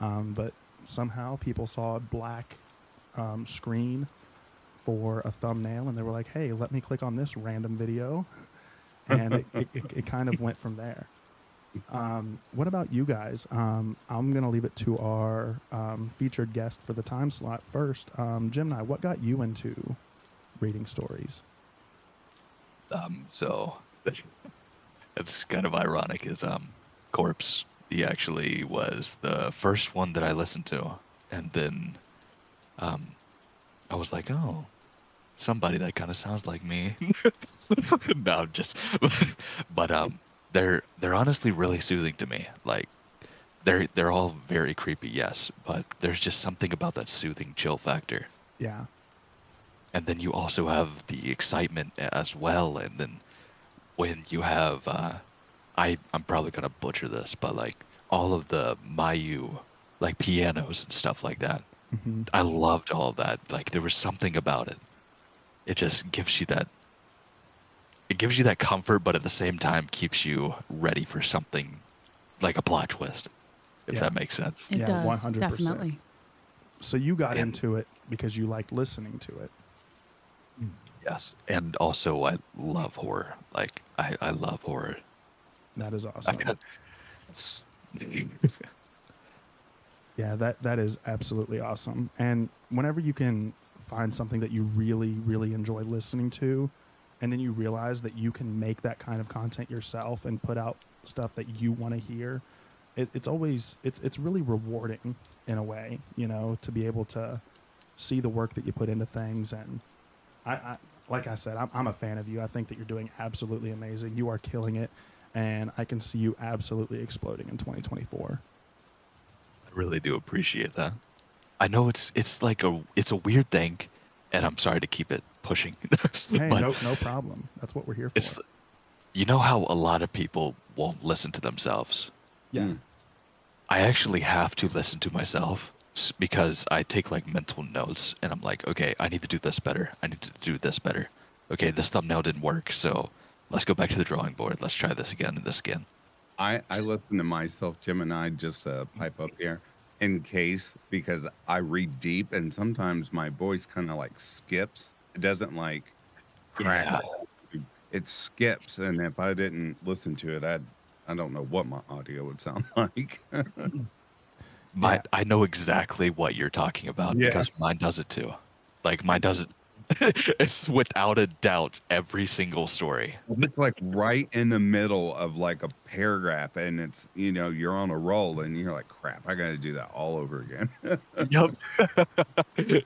But somehow people saw a black screen for a thumbnail and they were like, hey, let me click on this random video. And it kind of went from there. What about you guys? I'm going to leave it to our featured guest for the time slot first. Gemini, what got you into reading stories? So it's kind of ironic is Corpse, he actually was the first one that I listened to. And then I was like, oh, somebody that kind of sounds like me. No, I'm just but they're honestly really soothing to me. Like they're all very creepy, yes, but there's just something about that soothing chill factor. Yeah. And then you also have the excitement as well. And then when you have, I'm probably gonna butcher this, but like all of the Mayu, like pianos and stuff like that. Mm-hmm. I loved all of that. Like there was something about it. It just gives you that. It gives you that comfort, but at the same time keeps you ready for something like a plot twist, if Yeah. that makes sense. It Yeah, does 100%. definitely. So you got And- into it because you liked listening to it. Yes, and also I love horror. Like I love horror. That is I awesome. mean, it's Yeah, that is absolutely awesome. And whenever you can find something that you really, really enjoy listening to, and then you realize that you can make that kind of content yourself and put out stuff that you want to hear, it's always it's really rewarding in a way, you know, to be able to see the work that you put into things. And I like I said, I'm a fan of you. I think that you're doing absolutely amazing. You are killing it, and I can see you absolutely exploding in 2024. I really do appreciate that. I know it's like it's a weird thing, and I'm sorry to keep it pushing, Hey, but no problem. That's what we're here for. it's you know how a lot of people won't listen to themselves. Yeah. Mm. I actually have to listen to myself because I take like mental notes, and I'm like, okay, I need to do this better. I need to do this better. Okay, this thumbnail didn't work, so let's go back to the drawing board. Let's try this again and this again. I listen to myself, Gemini, just to pipe up here in case, because I read deep and sometimes my voice kind of like skips. It doesn't like crack. It skips. And if I didn't listen to it, I don't know what my audio would sound like. Yeah. I know exactly what you're talking about Yeah. because mine does it too. Like mine does it. It's without a doubt every single story. It's like right in the middle of like a paragraph and it's, you know, you're on a roll and you're like, crap, I got to do that all over again. Yep.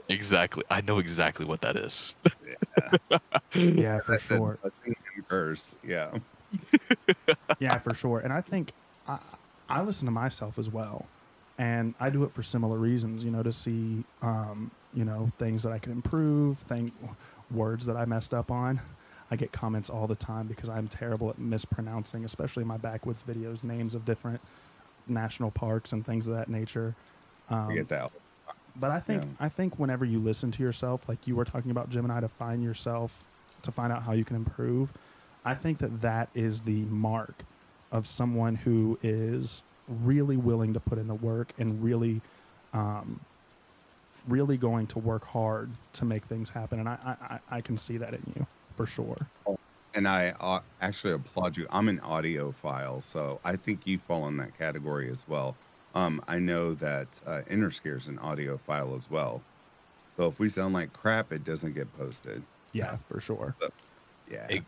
Exactly. I know exactly what that is. Yeah, for That's a sure. blessing and curse. Yeah. Yeah, for sure. And I think I listen to myself as well, and I do it for similar reasons. You know, to see you know, things that I can improve, words that I messed up on. I get comments all the time because I'm terrible at mispronouncing, especially my backwoods videos, names of different national parks and things of that nature. I get that. But I think whenever you listen to yourself, like you were talking about Gemini, to find yourself, to find out how you can improve, I think that is the mark of someone who is really willing to put in the work and really, really going to work hard to make things happen. And I can see that in you for sure. And I actually applaud you. I'm an audiophile, so I think you fall in that category as well. I know that Interscare is an audiophile as well. So if we sound like crap, it doesn't get posted. Yeah, for sure. Yeah.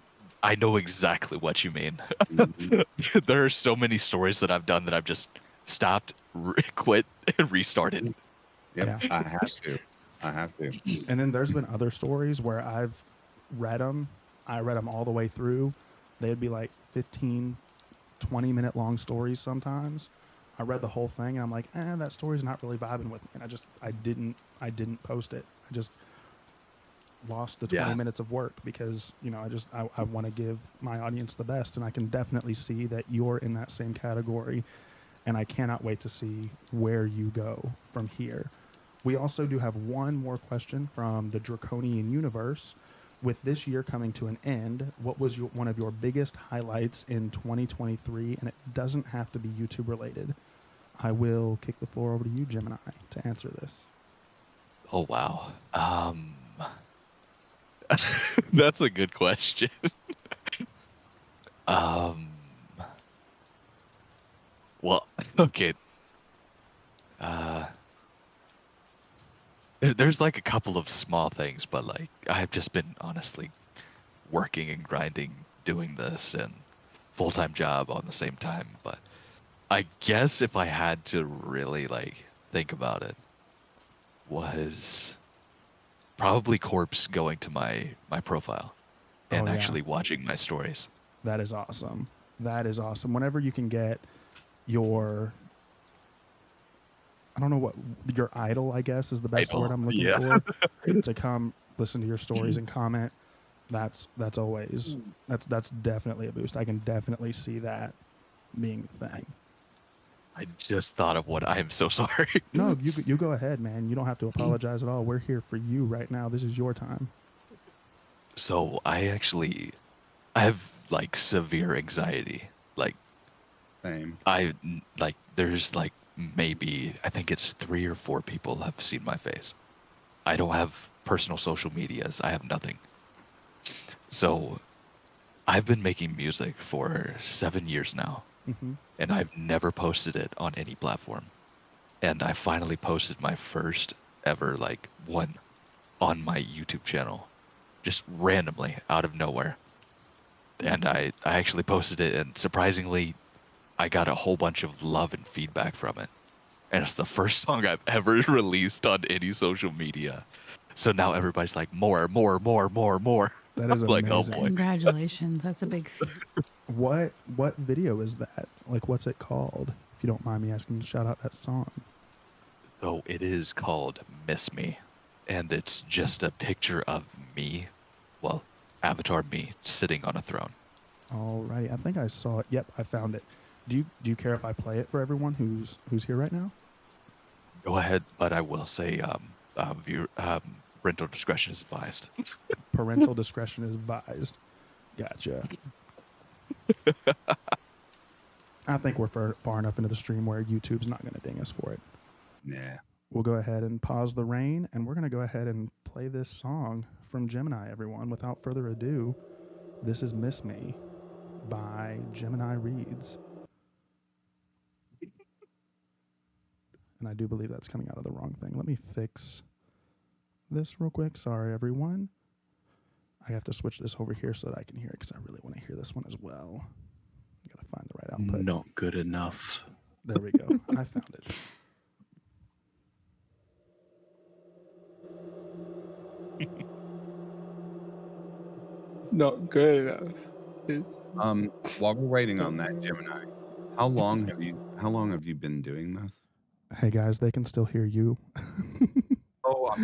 I know exactly what you mean. Mhm. There are so many stories that I've done that I've just stopped, quit, and restarted. Yep. Yeah. I have to. I have to. And then there's been other stories where I've read them. I read them all the way through. They'd be like 15, 20-minute long stories sometimes. I read the whole thing and I'm like, that story's not really vibing with me. And I didn't post it. lost the 20 Yeah. minutes of work because, you know, I want to give my audience the best, and I can definitely see that you're in that same category, and I cannot wait to see where you go from here. We also do have one more question from the Draconian universe. With this year coming to an end, what was one of your biggest highlights in 2023? And it doesn't have to be YouTube related. I will kick the floor over to you, Gemini, to answer this. Oh wow. That's a good question. um well, okay. There's like a couple of small things, but like I've just been honestly working and grinding, doing this and full-time job on the same time. But I guess if I had to really like think about it, was probably Corpse going to my profile and Oh, yeah. actually watching my stories. That is awesome. That is awesome. Whenever you can get your, I don't know what, your idol, I guess, is the best Idol, word I'm looking yeah. for, to come listen to your stories and comment. That's always, that's definitely a boost. I can definitely see that being the thing. I just thought of what I am so sorry. No, you go ahead, man. You don't have to apologize at all. We're here for you right now. This is your time. So I have like severe anxiety. Like Same. there's like maybe I think it's 3 or 4 people have seen my face. I don't have personal social medias. I have nothing. So I've been making music for 7 years now, Mm-hmm. and I've never posted it on any platform. And I finally posted my first ever like one on my YouTube channel, just randomly out of nowhere. And I actually posted it, and surprisingly, I got a whole bunch of love and feedback from it. And it's the first song I've ever released on any social media. So now everybody's like, more. That is I'm like, oh amazing. boy. Congratulations. That's a big feat. What video is that? Like, what's it called? If you don't mind me asking, shout out that song. So it is called Miss Me. And it's just a picture of me, well, avatar me, sitting on a throne. Alrighty, I think I saw it. Yep, I found it. Do you care if I play it for everyone who's here right now? Go ahead, but I will say, parental discretion is advised. Parental discretion is advised. Gotcha. I think we're far enough into the stream where YouTube's not going to ding us for it. Nah. We'll go ahead and pause the rain, and we're going to go ahead and play this song from Gemini, everyone. Without further ado, this is Miss Me by Gemini Reads. And I do believe that's coming out of the wrong thing. Let me fix this real quick. Sorry, everyone. I have to switch this over here so that I can hear it because I really want to hear this one as well. I got to find the right output. Not good enough. There we go. I found it. Not good enough. While we're waiting on that, Gemini, how long have you been doing this? Hey, guys, they can still hear you. Oh,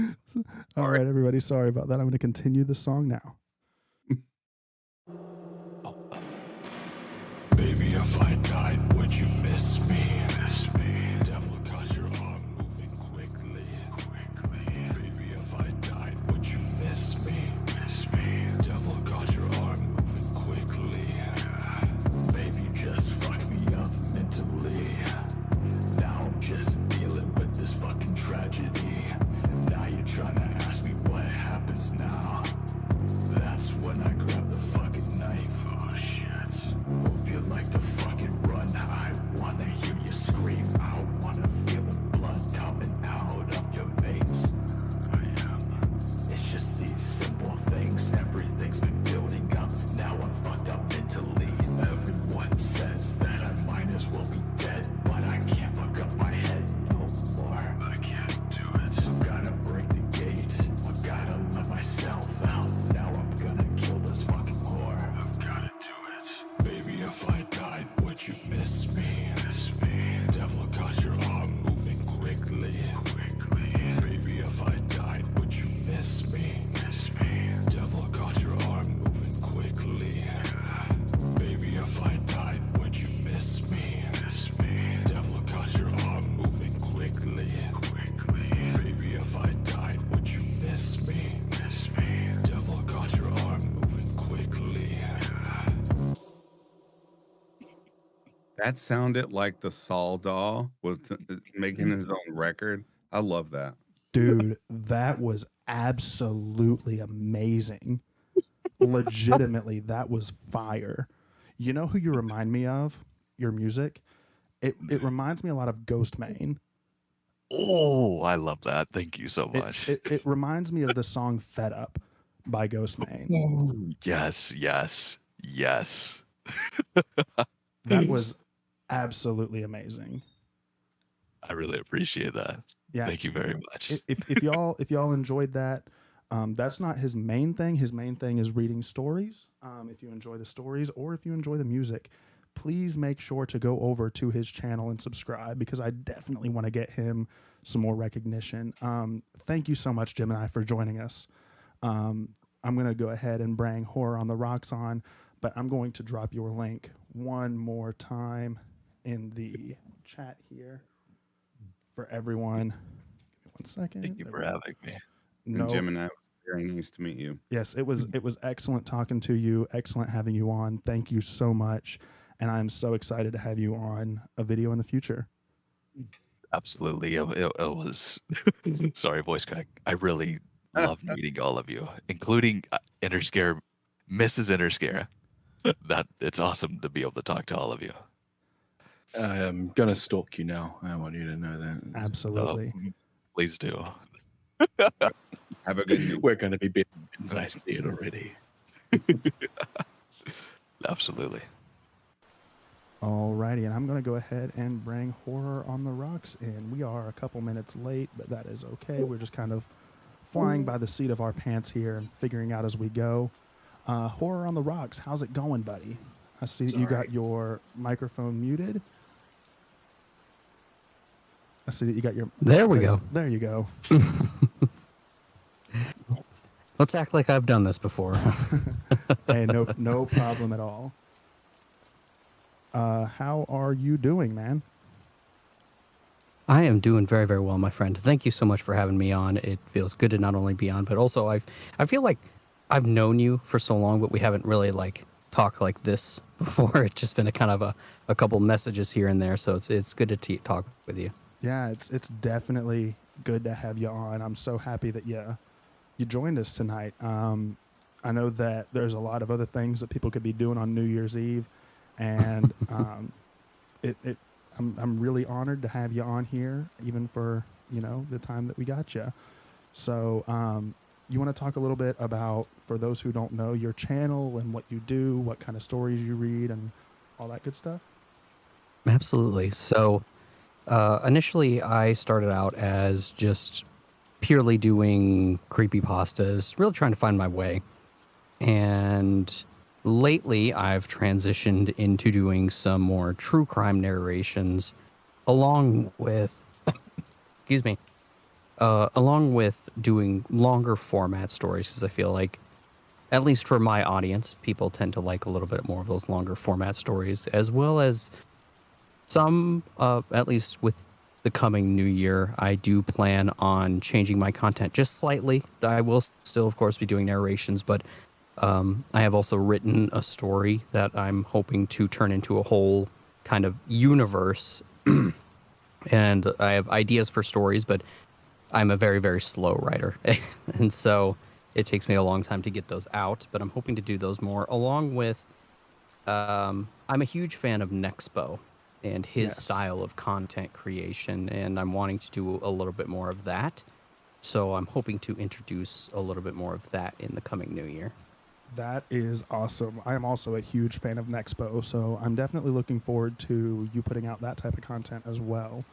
All right, everybody. Sorry about that. I'm going to continue the song now. Baby, if I died, would you miss me? Devil got your arm moving quickly. Baby, if I died, would you miss me? Devil got your arm moving quickly. Baby, just fuck me up mentally. Now I'm just dealing with this fucking tragedy. Now you're trying to ask me what happens now. That's when I grab the fucking knife. Oh shit. Hope you like to fucking run. I wanna hear That sounded like the Saul doll was making his own record. I love that. Dude, that was absolutely amazing. Legitimately, that was fire. You know who you remind me of? Your music? It reminds me a lot of Ghost Main. Oh, I love that. Thank you so It, much. it reminds me of the song Fed Up by Ghost Main. Ooh, yes, yes, yes. That was absolutely amazing. I really appreciate that. Yeah, Thank you very much. if y'all enjoyed that, that's not his main thing. His main thing is reading stories. If you enjoy the stories or if you enjoy the music, please make sure to go over to his channel and subscribe because I definitely want to get him some more recognition. Thank you so much, Gemini, for joining us. I'm going to go ahead and bring Horror on the Rocks on, but I'm going to drop your link one more time in the chat here for everyone. Give me 1 second. Thank you There for we go. having me. No, And Gemini, very nice to meet you. yes, it was excellent talking to you. Excellent having you on. Thank you so much, and I'm so excited to have you on a video in the future. Absolutely. It was sorry, voice crack. I really loved meeting all of you, including Interscare, Mrs. Interscare. That it's awesome to be able to talk to all of you. I'm gonna stalk you now. I want you to know that. Absolutely. Please do. Have a good night. We're gonna be big. I see it already. Absolutely. Alrighty, and I'm going to go ahead and bring Horror on the Rocks in. We are a couple minutes late, but that is okay. We're just kind of flying by the seat of our pants here and figuring out as we go. Horror on the Rocks, how's it going, buddy? I see that you got your microphone muted. I see that you got your... There we go. There you go. Let's act like I've done this before. Hey, no problem at all. How are you doing, man? I am doing very, very well, my friend. Thank you so much for having me on. It feels good to not only be on, but also I feel like I've known you for so long, but we haven't really like talked like this before. It's just been a kind of a couple messages here and there, so it's good to talk with you. Yeah, it's definitely good to have you on. I'm so happy that you joined us tonight. I know that there's a lot of other things that people could be doing on New Year's Eve, and I'm really honored to have you on here, even for the time that we got you. So you want to talk a little bit about, for those who don't know, your channel and what you do, what kind of stories you read, and all that good stuff? Absolutely. So initially, I started out as just purely doing creepypastas, really trying to find my way. And lately, I've transitioned into doing some more true crime narrations, along with, excuse me, along with doing longer format stories, because I feel like, at least for my audience, people tend to like a little bit more of those longer format stories, as well as some, at least with the coming new year, I do plan on changing my content just slightly. I will still, of course, be doing narrations, but I have also written a story that I'm hoping to turn into a whole kind of universe. And I have ideas for stories, but I'm a very, very slow writer. And so it takes me a long time to get those out, but I'm hoping to do those more, along with, I'm a huge fan of Nexpo and his style of content creation, and I'm wanting to do a little bit more of that. So I'm hoping to introduce a little bit more of that in the coming new year. That is awesome. I am also a huge fan of Nexpo, so I'm definitely looking forward to you putting out that type of content as well.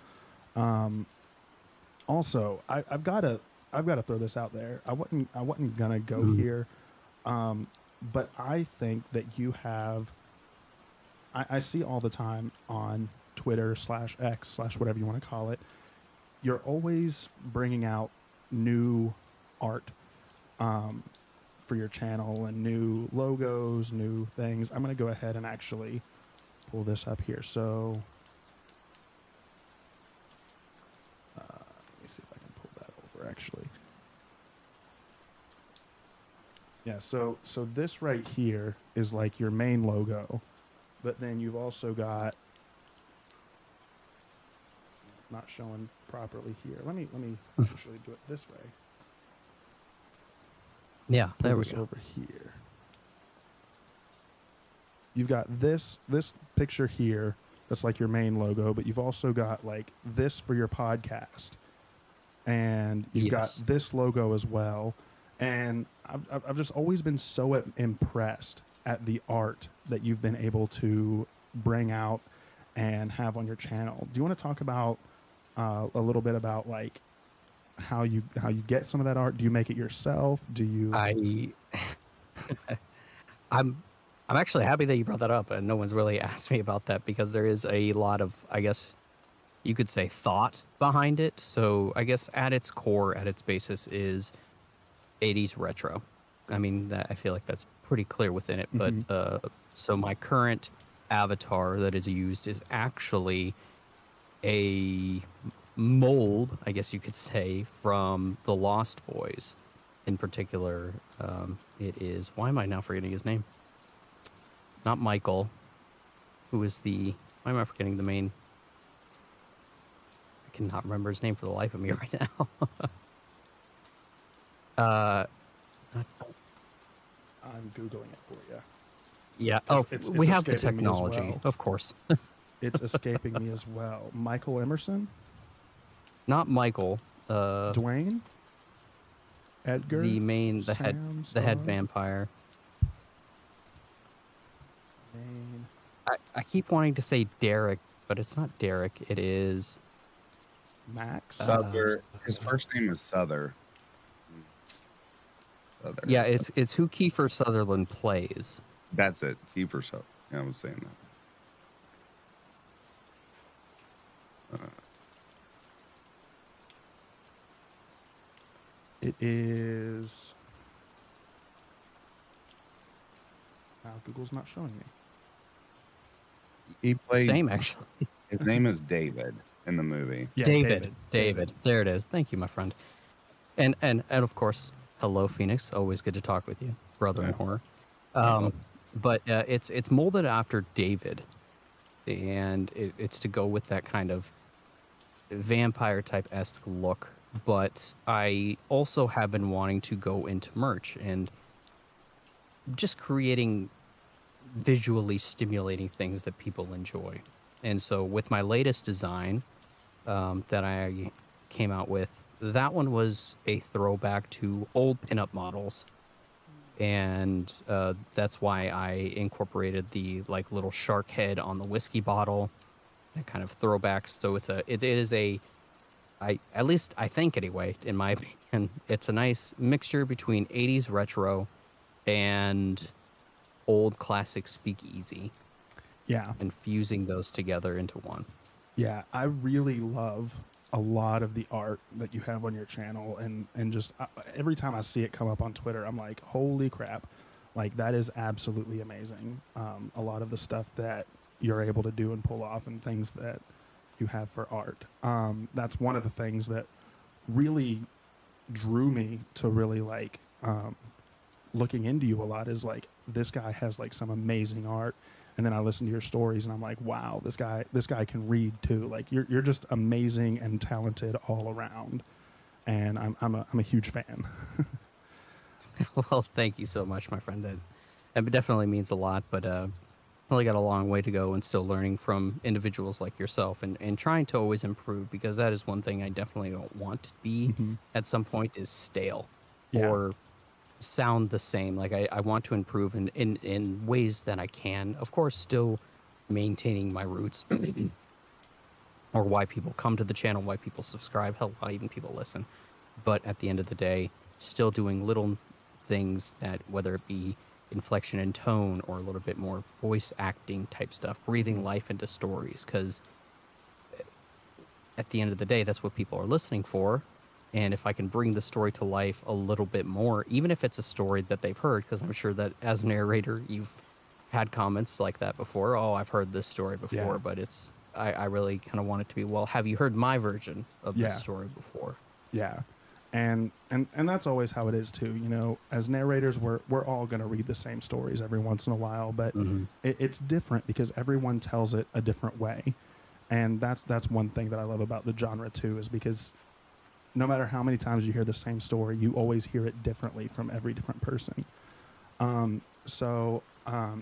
Also, I've got to throw this out there. I wasn't gonna go here, but I think that you have. I see all the time on Twitter /X /whatever you want to call it. You're always bringing out new art for your channel and new logos, new things. I'm going to go ahead and actually pull this up here. So let me see if I can pull that over actually. Yeah, so this right here is like your main logo, but then you've also got It's not showing properly here. Let me actually do it this way. Yeah, Pull there we this go. over here. You've got this picture here that's like your main logo, but you've also got like this for your podcast, and you've Yes. got this logo as well. And I've just always been so impressed at the art that you've been able to bring out and have on your channel. Do you want to talk about a little bit about like how you get some of that art? Do you make it yourself? Do you? I I'm I'm actually happy that you brought that up, and no one's really asked me about that because there is a lot of, I guess, you could say, thought behind it. So I guess at its core, at its basis, is 80s retro. I mean, I feel like that's pretty clear within it. But so my current avatar that is used is actually a mold, I guess you could say, from the Lost Boys. In particular, it is, why am I now forgetting his name? Not Michael, who is why am I forgetting the main? I cannot remember his name for the life of me right now. I'm Googling it for you. Yeah. It's We have the escaping me as technology, well. of course. It's escaping me as well. Michael Emerson? Not Michael. Dwayne? Edgar? The head Star? vampire. Main. I keep wanting to say Derek, but it's not Derek. It is. Max? Souther. His first name is Souther. Souther. Yeah, it's who Kiefer Sutherland plays. That's it. Kiefer Souther. Yeah, I was saying that. It is. Wow, Google's not showing me. He plays. Same, actually. His name is David in the movie. Yeah, David. There it is. Thank you, my friend. And of course, hello, Phoenix. Always good to talk with you, brother in Yeah. horror. But it's molded after David, and it's to go with that kind of vampire type esque look. But I also have been wanting to go into merch and just creating visually stimulating things that people enjoy. And so with my latest design that I came out with, that one was a throwback to old pinup models. And that's why I incorporated the like little shark head on the whiskey bottle, that kind of throwback. So it is a, at least I think anyway, in my opinion, it's a nice mixture between 80s retro and old classic speakeasy, Yeah. and fusing those together into one. Yeah, I really love a lot of the art that you have on your channel, and just every time I see it come up on Twitter, I'm like, holy crap, like that is absolutely amazing. A lot of the stuff that you're able to do and pull off, and things that you have for art. That's one of the things that really drew me to really like looking into you a lot, is like, this guy has like some amazing art. And then I listen to your stories and I'm like, wow, this guy can read too. Like you're just amazing and talented all around. And I'm a huge fan. Well, thank you so much, my friend. That definitely means a lot, but really got a long way to go and still learning from individuals like yourself, and trying to always improve, because that is one thing I definitely don't want to be at some point, is stale Yeah. or sound the same. Like I want to improve in ways that I can, of course, still maintaining my roots or why people come to the channel, why people subscribe, hell, why even people listen. But at the end of the day, still doing little things that, whether it be inflection and tone or a little bit more voice acting type stuff, breathing life into stories, because at the end of the day, that's what people are listening for. And if I can bring the story to life a little bit more, even if it's a story that they've heard, because I'm sure that as a narrator, you've had comments like that before. Oh, I've heard this story before, Yeah. but I really kind of want it to be, well, have you heard my version of Yeah. this story before? Yeah. And that's always how it is too. You know, as narrators, we're all going to read the same stories every once in a while, but it's different because everyone tells it a different way. And that's one thing that I love about the genre too, is because no matter how many times you hear the same story, you always hear it differently from every different person.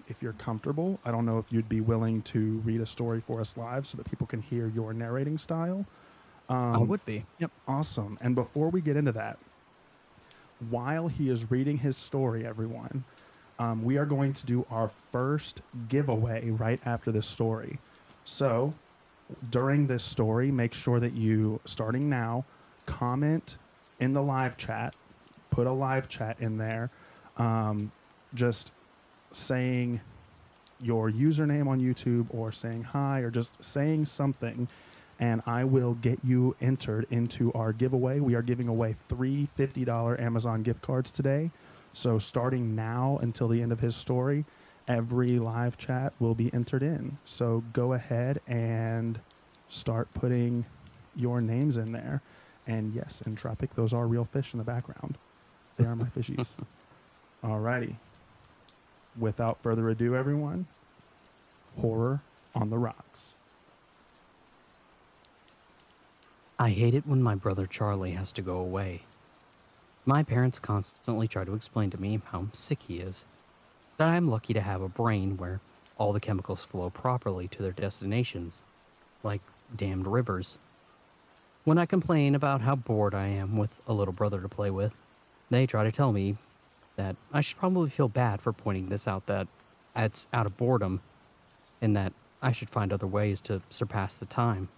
If you're comfortable, I don't know if you'd be willing to read a story for us live so that people can hear your narrating style. I would be. Yep. Awesome. And before we get into that, while he is reading his story, everyone, we are going to do our first giveaway right after this story. So during this story, make sure that you, starting now, comment in the live chat, put a live chat in there, just saying your username on YouTube or saying hi or just saying something, and I will get you entered into our giveaway. We are giving away 3 $50 Amazon gift cards today. So starting now until the end of his story, every live chat will be entered in. So go ahead and start putting your names in there. And yes, Entropic, those are real fish in the background. They are my fishies. Alrighty. Without further ado, everyone, Horror on the Rocks. I hate it when my brother Charlie has to go away. My parents constantly try to explain to me how sick he is, that I am lucky to have a brain where all the chemicals flow properly to their destinations, like dammed rivers. When I complain about how bored I am with a little brother to play with, they try to tell me that I should probably feel bad for pointing this out, that it's out of boredom, and that I should find other ways to surpass the time,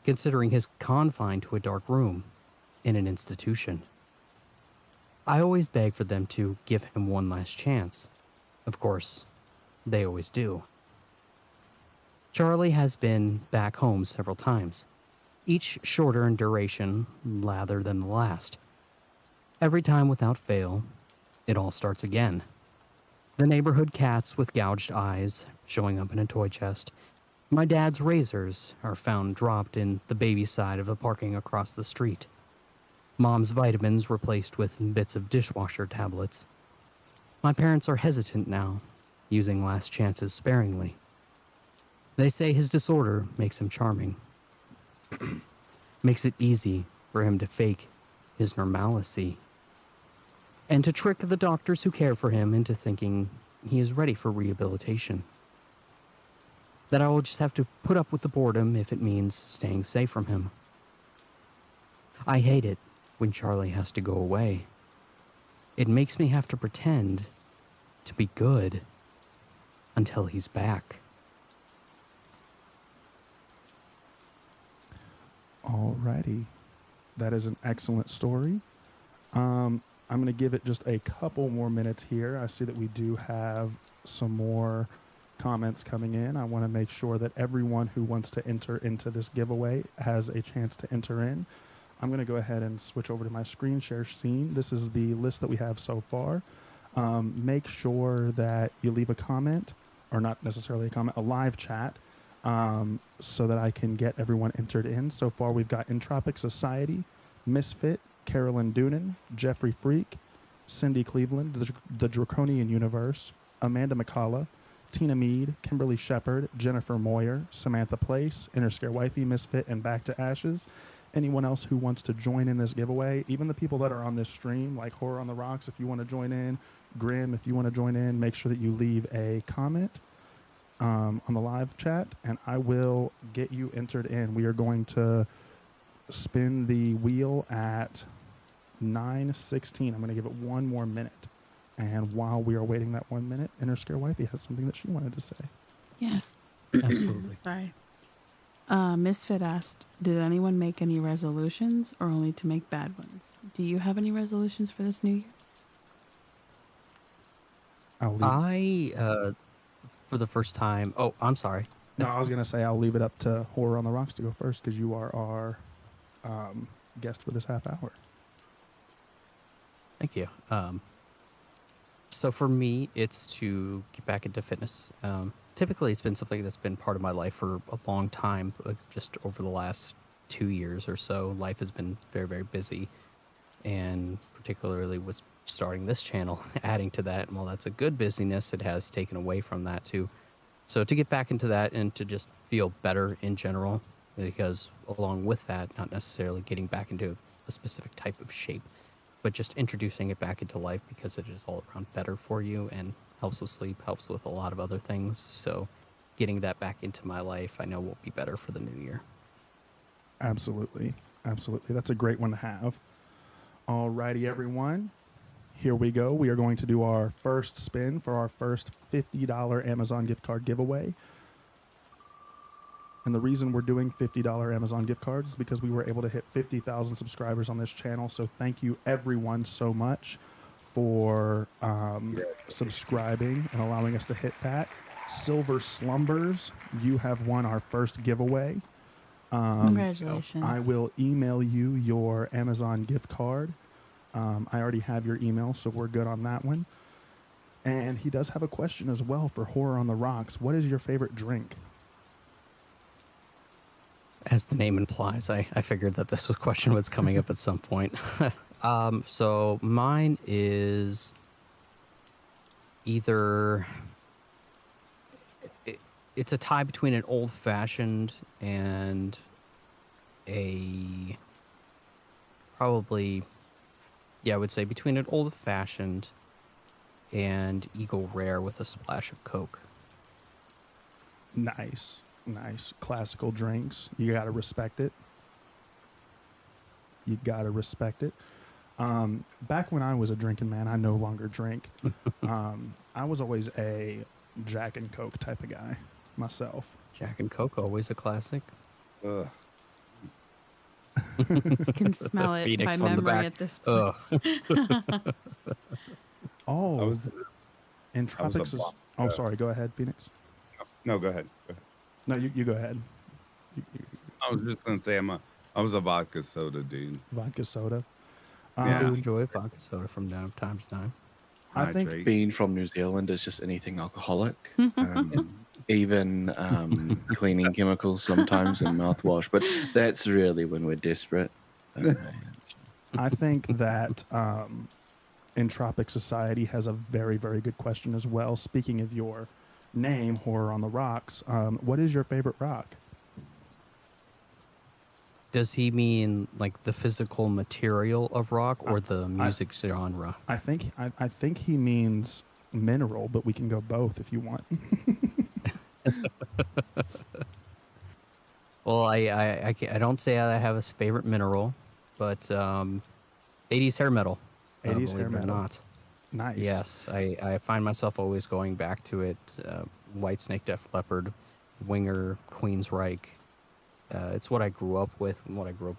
considering his confined to a dark room in an institution. I always beg for them to give him one last chance. Of course, they always do. Charlie has been back home several times, each shorter in duration rather than the last. Every time without fail, it all starts again. The neighborhood cats with gouged eyes showing up in a toy chest. My dad's razors are found dropped in the baby side of the parking across the street. Mom's vitamins replaced with bits of dishwasher tablets. My parents are hesitant now, using last chances sparingly. They say his disorder makes him charming. Makes it easy for him to fake his normalcy. And to trick the doctors who care for him into thinking he is ready for rehabilitation. That I will just have to put up with the boredom if it means staying safe from him. I hate it when Charlie has to go away. It makes me have to pretend to be good until he's back. Alrighty. That is an excellent story. I'm going to give it just a couple more minutes here. I see that we do have some more comments coming in. I want to make sure that everyone who wants to enter into this giveaway has a chance to enter in. I'm going to go ahead and switch over to my screen share scene. This is the list that we have so far. Make sure that you leave a comment, or not necessarily a comment, a live chat, so that I can get everyone entered in. So far, we've got Entropic Society, Misfit, Carolyn Doonan, Jeffrey Freak, Cindy Cleveland, The Draconian Universe, Amanda McCullough, Tina Mead, Kimberly Shepard, Jennifer Moyer, Samantha Place, Interscare Wifey, Misfit, and Back to Ashes. Anyone else who wants to join in this giveaway, even the people that are on this stream, like Horror on the Rocks, if you want to join in, Grim, if you want to join in, make sure that you leave a comment on the live chat, and I will get you entered in. We are going to spin the wheel at 9:16. I'm going to give it one more minute. And while we are waiting that 1 minute, Interscare Wifey has something that she wanted to say. Yes. Absolutely. Sorry. Misfit asked, did anyone make any resolutions or only to make bad ones? Do you have any resolutions for this new year? I'll leave. For the first time... Oh, I'm sorry. No, I was going to say I'll leave it up to Horror on the Rocks to go first because you are our guest for this half hour. Thank you. So for me, it's to get back into fitness. Typically, it's been something that's been part of my life for a long time. Just over the last 2 years or so, life has been very, very busy. And particularly with starting this channel, adding to that, and while that's a good busyness, it has taken away from that to So to get back into that and to just feel better in general, because along with that, not necessarily getting back into a specific type of shape, but just introducing it back into life because it is all around better for you and helps with sleep, helps with a lot of other things. So getting that back into my life, I know will be better for the new year. Absolutely. Absolutely. That's a great one to have. Alrighty, everyone. Here we go. We are going to do our first spin for our first $50 Amazon gift card giveaway. And the reason we're doing $50 Amazon gift cards is because we were able to hit 50,000 subscribers on this channel. So thank you everyone so much for subscribing and allowing us to hit that. Silver Slumbers, you have won our first giveaway. Congratulations. I will email you your Amazon gift card. I already have your email, so we're good on that one. And he does have a question as well for Horror on the Rocks. What is your favorite drink? As the name implies, I figured that this question was coming up at some point. So mine is either... It's a tie between an old-fashioned and a... Probably... Yeah, I would say between an old-fashioned and Eagle Rare with a splash of Coke. Nice. Nice. Classical drinks. You got to respect it. You got to respect it. Back when I was a drinking man, I no longer drink. I was always a Jack and Coke type of guy myself. Jack and Coke, always a classic. Ugh. I can smell it Phoenix by from the memory back. at this point. Oh, I was Entropics is... Oh, sorry. Go ahead, Phoenix. no. Go ahead. Go ahead. No, you go ahead. I was just gonna say I was a vodka soda dude. Vodka soda. Yeah. I do enjoy vodka soda from time to time. I think Hydrate. Being from New Zealand is just anything alcoholic. Even cleaning chemicals sometimes in mouthwash, but that's really when we're desperate. I think that Entropic Society has a very, very good question as well. Speaking of your name, Horror on the Rocks, what is your favorite rock? Does he mean like the physical material of rock or the music genre? I think he means mineral, but we can go both if you want. Well, I don't say I have a favorite mineral, but 80s hair metal. 80s believe hair it or metal. not. Nice. Yes, I find myself always going back to it. Whitesnake, Def Leppard, Winger, Queensryche. It's what I grew up with and what I grew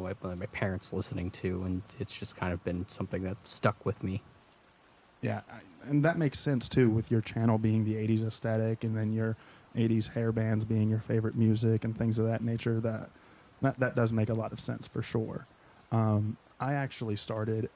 up my parents listening to, and it's just kind of been something that stuck with me. Yeah, and that makes sense too with your channel being the 80s aesthetic and then your 80s hair bands being your favorite music and things of that nature. That does make a lot of sense for sure. I actually started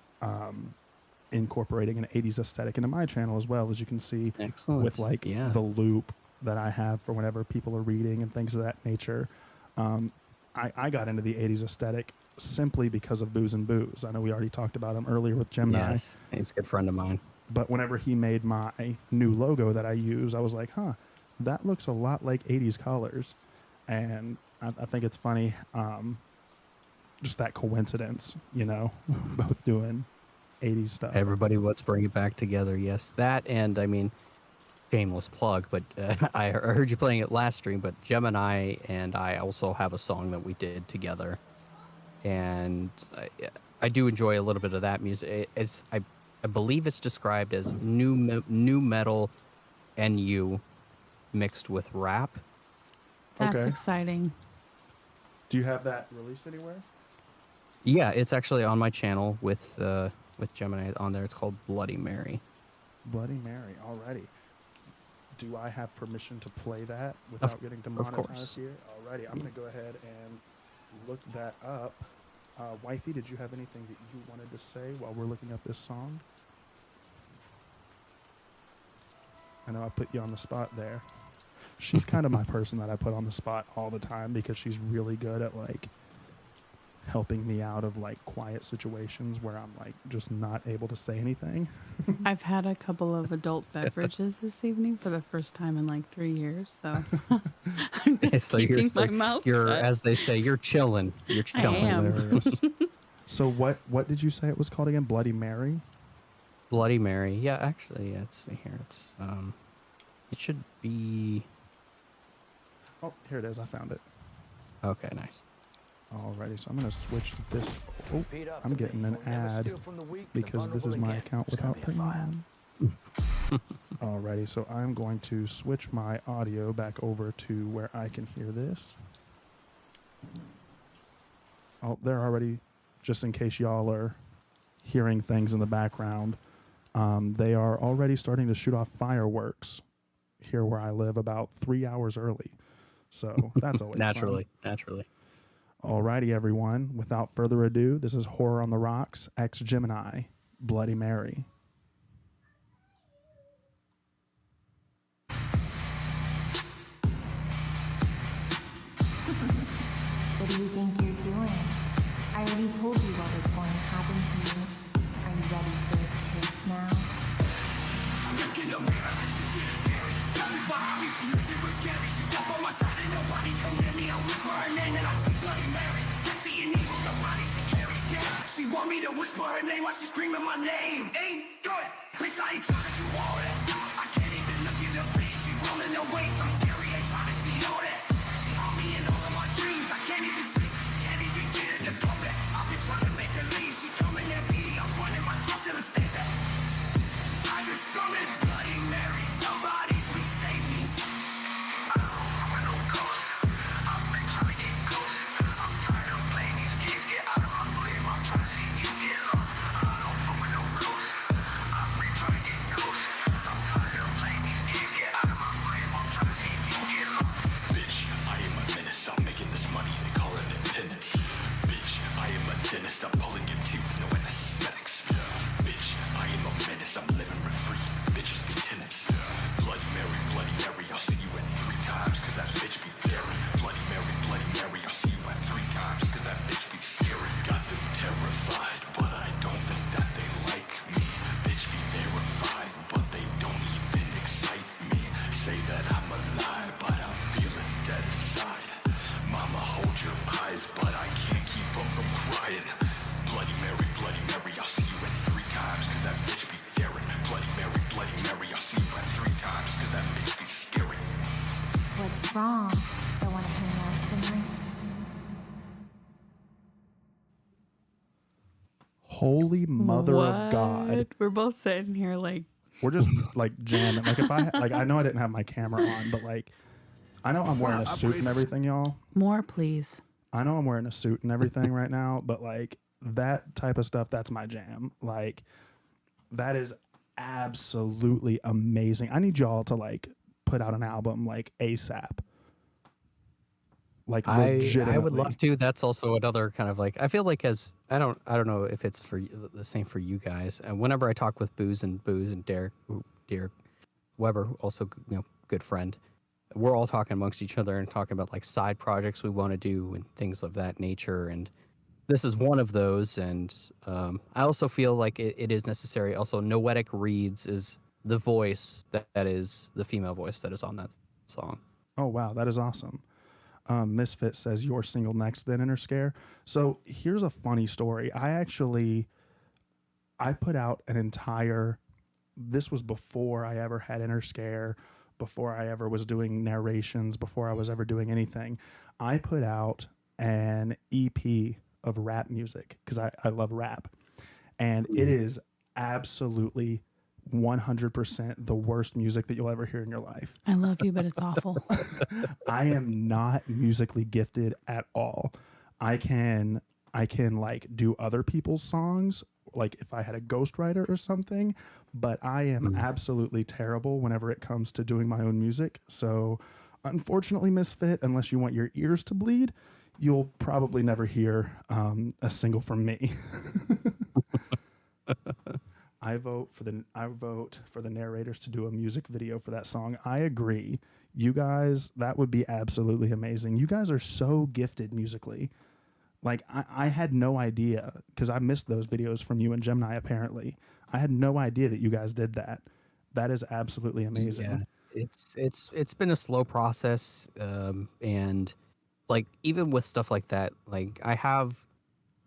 incorporating an 80s aesthetic into my channel as well, as you can see. Excellent. With like Yeah. the loop that I have for whenever people are reading and things of that nature. I got into the 80s aesthetic simply because of Booze and Booze. I know we already talked about him earlier with Gemini. Yes, he's a good friend of mine. But whenever he made my new logo that I use, I was like, that looks a lot like 80s colors. And I think it's funny, just that coincidence, both doing 80s stuff. Everybody, let's bring it back together. Yes, that, and I mean, shameless plug, but I heard you playing it last stream, but Gemini and I also have a song that we did together. And I do enjoy a little bit of that music. I believe it's described as new metal NU mixed with rap. That's Okay. exciting. Do you have that released anywhere? Yeah, it's actually on my channel with Gemini on there. It's called Bloody Mary. Bloody Mary, already. Do I have permission to play that without getting demonetized course. here? Alrighty, I'm going to go ahead and look that up. Wifey, did you have anything that you wanted to say while we're looking up this song? I know I put you on the spot there. She's kind of my person that I put on the spot all the time because she's really good at like helping me out of like quiet situations where I'm like just not able to say anything. I've had a couple of adult beverages this evening for the first time in like 3 years, so I'm just So keeping my mouth you're shut. as they say, you're chilling. You're I chilling. am. Hilarious. So what did you say it was called again? Bloody Mary? Bloody Mary. Yeah, actually, let's see here. It's it should be. Oh, here it is. I found it. Okay, nice. Alrighty, so I'm gonna switch this. Oh, I'm getting an ad because this is my account without premium. Alrighty, so I'm going to switch my audio back over to where I can hear this. Oh, they're already, just in case y'all are hearing things in the background, they are already starting to shoot off fireworks here where I live about 3 hours early. So that's always Naturally. Alrighty, everyone. Without further ado, this is Horror on the Rocks x Gemini, Bloody Mary. What do you think you're doing? I already told you what was going to happen to you. Are you ready for a kiss now? She want me to whisper her name while she's screaming my name. Ain't good, bitch, I ain't trying to do all that. I can't even look in her face. She rolling her waist, I'm scary, ain't trying to see all that. She haunt me in all of my dreams. I can't even sleep, can't even get her to come back. I've been trying to make her leave. She coming at me, I'm running my trust and stay back. I just summoned Bloody Mary. Somebody please save me. I don't know no ghost. I've been trying to get close. I'm tired of playing these games. Get out of my way. I'm trying to see you get lost. I don't know no ghost. I've been trying to get close. I'm tired of playing these games. Get out of my way. I'm trying to see you get lost. Bitch, I am a menace. I'm making this money. They call it independence. Bitch, I am a dentist. I'm pulling your teeth with no anesthetics. Bitch, I am a menace. I'm living rent free. Bitches be tenants. Bloody Mary, I'll see you at 3 times. Cause that bitch be daring. Bloody Mary, I'll see you at 3 times. Cause that bitch be scary. Got them terrified, but I don't think that they like me. Bitch be verified, but they don't even excite me. Say that I'm alive, but I'm feeling dead inside. Mama, hold your eyes, but I can't keep them from crying. Bloody Mary, I'll see you at 3 times. Cause that bitch be daring. Bloody Mary, I'll see you at 3 times. Cause that bitch be scary. What's wrong? Don't want to hang out tonight? Holy Mother of God. What? We're both sitting here like, We're just like jamming. Like if I like, I know I didn't have my camera on, but like, I know I'm wearing a suit and everything, y'all. more, please. I know I'm wearing a suit and everything right now, but like that type of stuff, that's my jam. Like that is absolutely amazing. I need y'all to like put out an album like ASAP. Like I legitimately. would love to. That's also another kind of like I feel like as I don't know if it's for the same for you guys. And whenever I talk with Booze and Derek Weber, also good friend, we're all talking amongst each other and talking about like side projects we want to do and things of that nature. And this is one of those. And I also feel like it is necessary. Also, Noetic Reads is the voice that is the female voice that is on that song. Oh wow, that is awesome. Misfit says you're single next, then Inner Scare. So here's a funny story. I put out an entire, this was before I ever had Inner Scare, before I ever was doing narrations, before I was ever doing anything. I put out an EP of rap music because I love rap. And it is absolutely 100% the worst music that you'll ever hear in your life. I love you, but it's awful. I am not musically gifted at all. I can like do other people's songs, like if I had a ghostwriter or something, but I am absolutely terrible whenever it comes to doing my own music. So unfortunately, Misfit, unless you want your ears to bleed, you'll probably never hear a single from me. I vote for the narrators to do a music video for that song. I agree. You guys, that would be absolutely amazing. You guys are so gifted musically. Like I had no idea, because I missed those videos from you and Gemini. Apparently, I had no idea that you guys did that. That is absolutely amazing. Yeah, it's been a slow process, and like even with stuff like that, like I have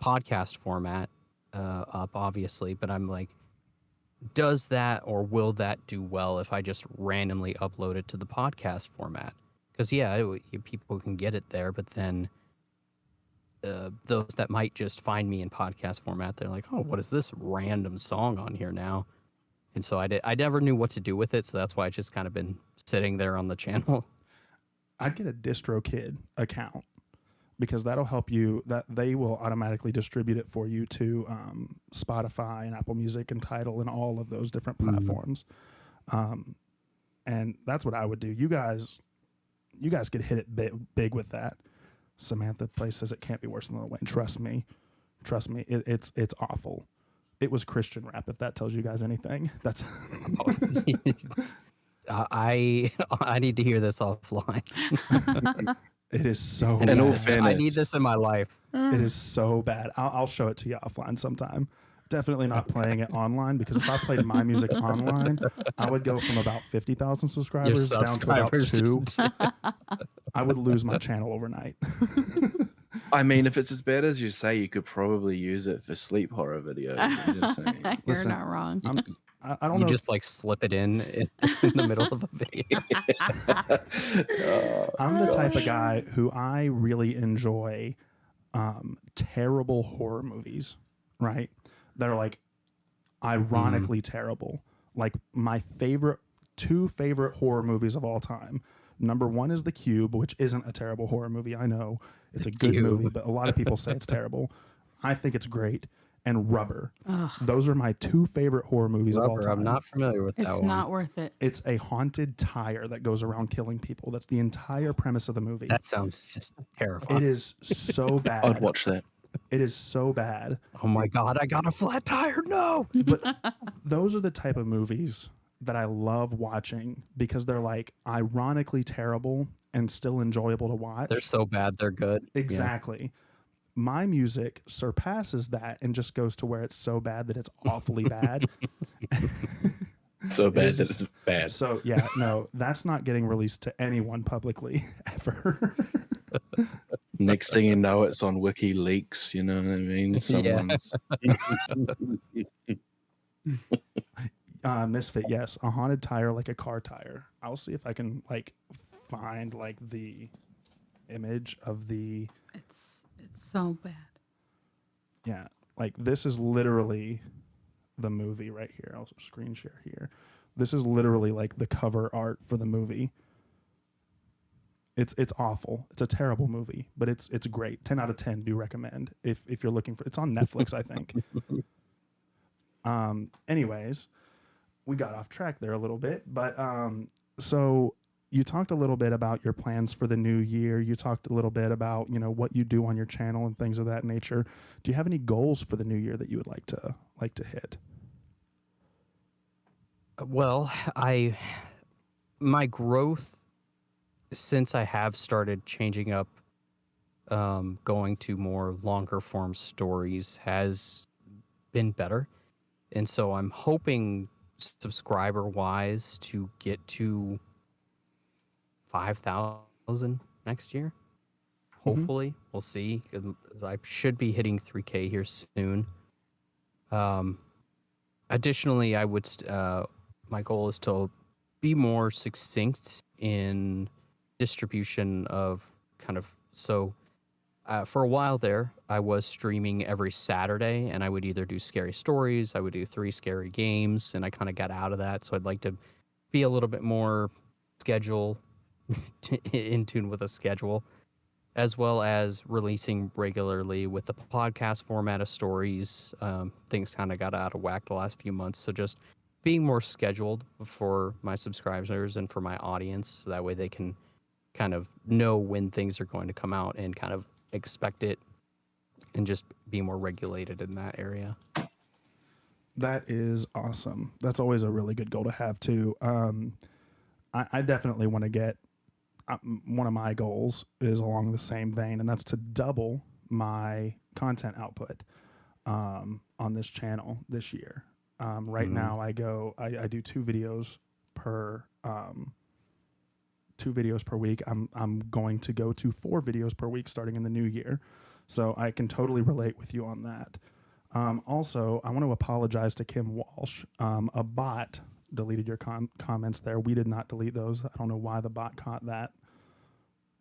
podcast format up obviously, but I'm like, does that or will that do well if I just randomly upload it to the podcast format? Because people can get it there, but then those that might just find me in podcast format, they're like, oh, what is this random song on here now? And so I never knew what to do with it, so that's why it's just kind of been sitting there on the channel. I'd get a DistroKid account, because that'll help you. That they will automatically distribute it for you to Spotify and Apple Music and Tidal and all of those different platforms. And that's what I would do. You guys could hit it big with that. Samantha Place says it can't be worse than Lil Wayne. Trust me, it's awful. It was Christian rap, if that tells you guys anything. That's I need to hear this offline. it is so In all bad. fairness, I need this in my life. It is so bad. I'll show it to you offline sometime. Definitely not playing it online, because if I played my music online, I would go from about 50,000 subscribers down to about subscribers 2. I would lose my channel overnight. I mean, if it's as bad as you say, you could probably use it for sleep horror videos. I'm just saying. You're Listen, not wrong. I don't You know. just like slip it in the middle of a video. I'm the type of guy who I really enjoy terrible horror movies, right? That are like ironically terrible. Like my two favorite horror movies of all time. Number 1 is The Cube, which isn't a terrible horror movie. I know it's a good movie, but a lot of people say it's terrible. I think it's great. And Rubber. Ugh. Those are my 2 favorite horror movies of all Rubber, time. I'm not familiar with that It's one. not worth it. It's a haunted tire that goes around killing people. That's the entire premise of the movie. That sounds just terrifying. It is so bad. I'd watch that. It is so bad. Oh my god, I got a flat tire. No. But those are the type of movies that I love watching, because they're like ironically terrible and still enjoyable to watch. They're so bad, they're good. Yeah. Exactly. My music surpasses that and just goes to where it's so bad that it's awfully bad. So bad It's that just- it's bad. So yeah, no, that's not getting released to anyone publicly ever. Next thing you know, it's on WikiLeaks. You know what I mean? Someone's Misfit, yes, a haunted tire, like a car tire. I'll see if I can like find like the image of the. It's so bad. Yeah, like this is literally the movie right here. I'll screen share here. This is literally like the cover art for the movie. It's awful. It's a terrible movie, but it's great. 10 out of 10 do recommend if you're looking for. It's on Netflix, I think. Anyways, we got off track there a little bit, but so you talked a little bit about your plans for the new year. You talked a little bit about, you know, what you do on your channel and things of that nature. Do you have any goals for the new year that you would like to hit? Well, my growth since I have started changing up, going to more longer form stories has been better. And so I'm hoping subscriber wise to get to 5,000 next year. Hopefully, we'll see. 'Cause I should be hitting 3K here soon. Additionally, I would my goal is to be more succinct in distribution of kind of for a while there, I was streaming every Saturday, and I would either do scary stories, I would do 3 scary games, and I kind of got out of that. So I'd like to be a little bit more in tune with a schedule, as well as releasing regularly with the podcast format of stories. Things kind of got out of whack the last few months, so just being more scheduled for my subscribers and for my audience, so that way they can kind of know when things are going to come out and kind of expect it, and just be more regulated in that area. That is awesome. That's always a really good goal to have too. I definitely want to get one of my goals is along the same vein, and that's to double my content output on this channel this year. Right now, I do 2 videos per 2 videos per week. I'm going to go to 4 videos per week starting in the new year, so I can totally relate with you on that. Also, I want to apologize to Kim Walsh. A bot deleted your comments there. We did not delete those. I don't know why the bot caught that.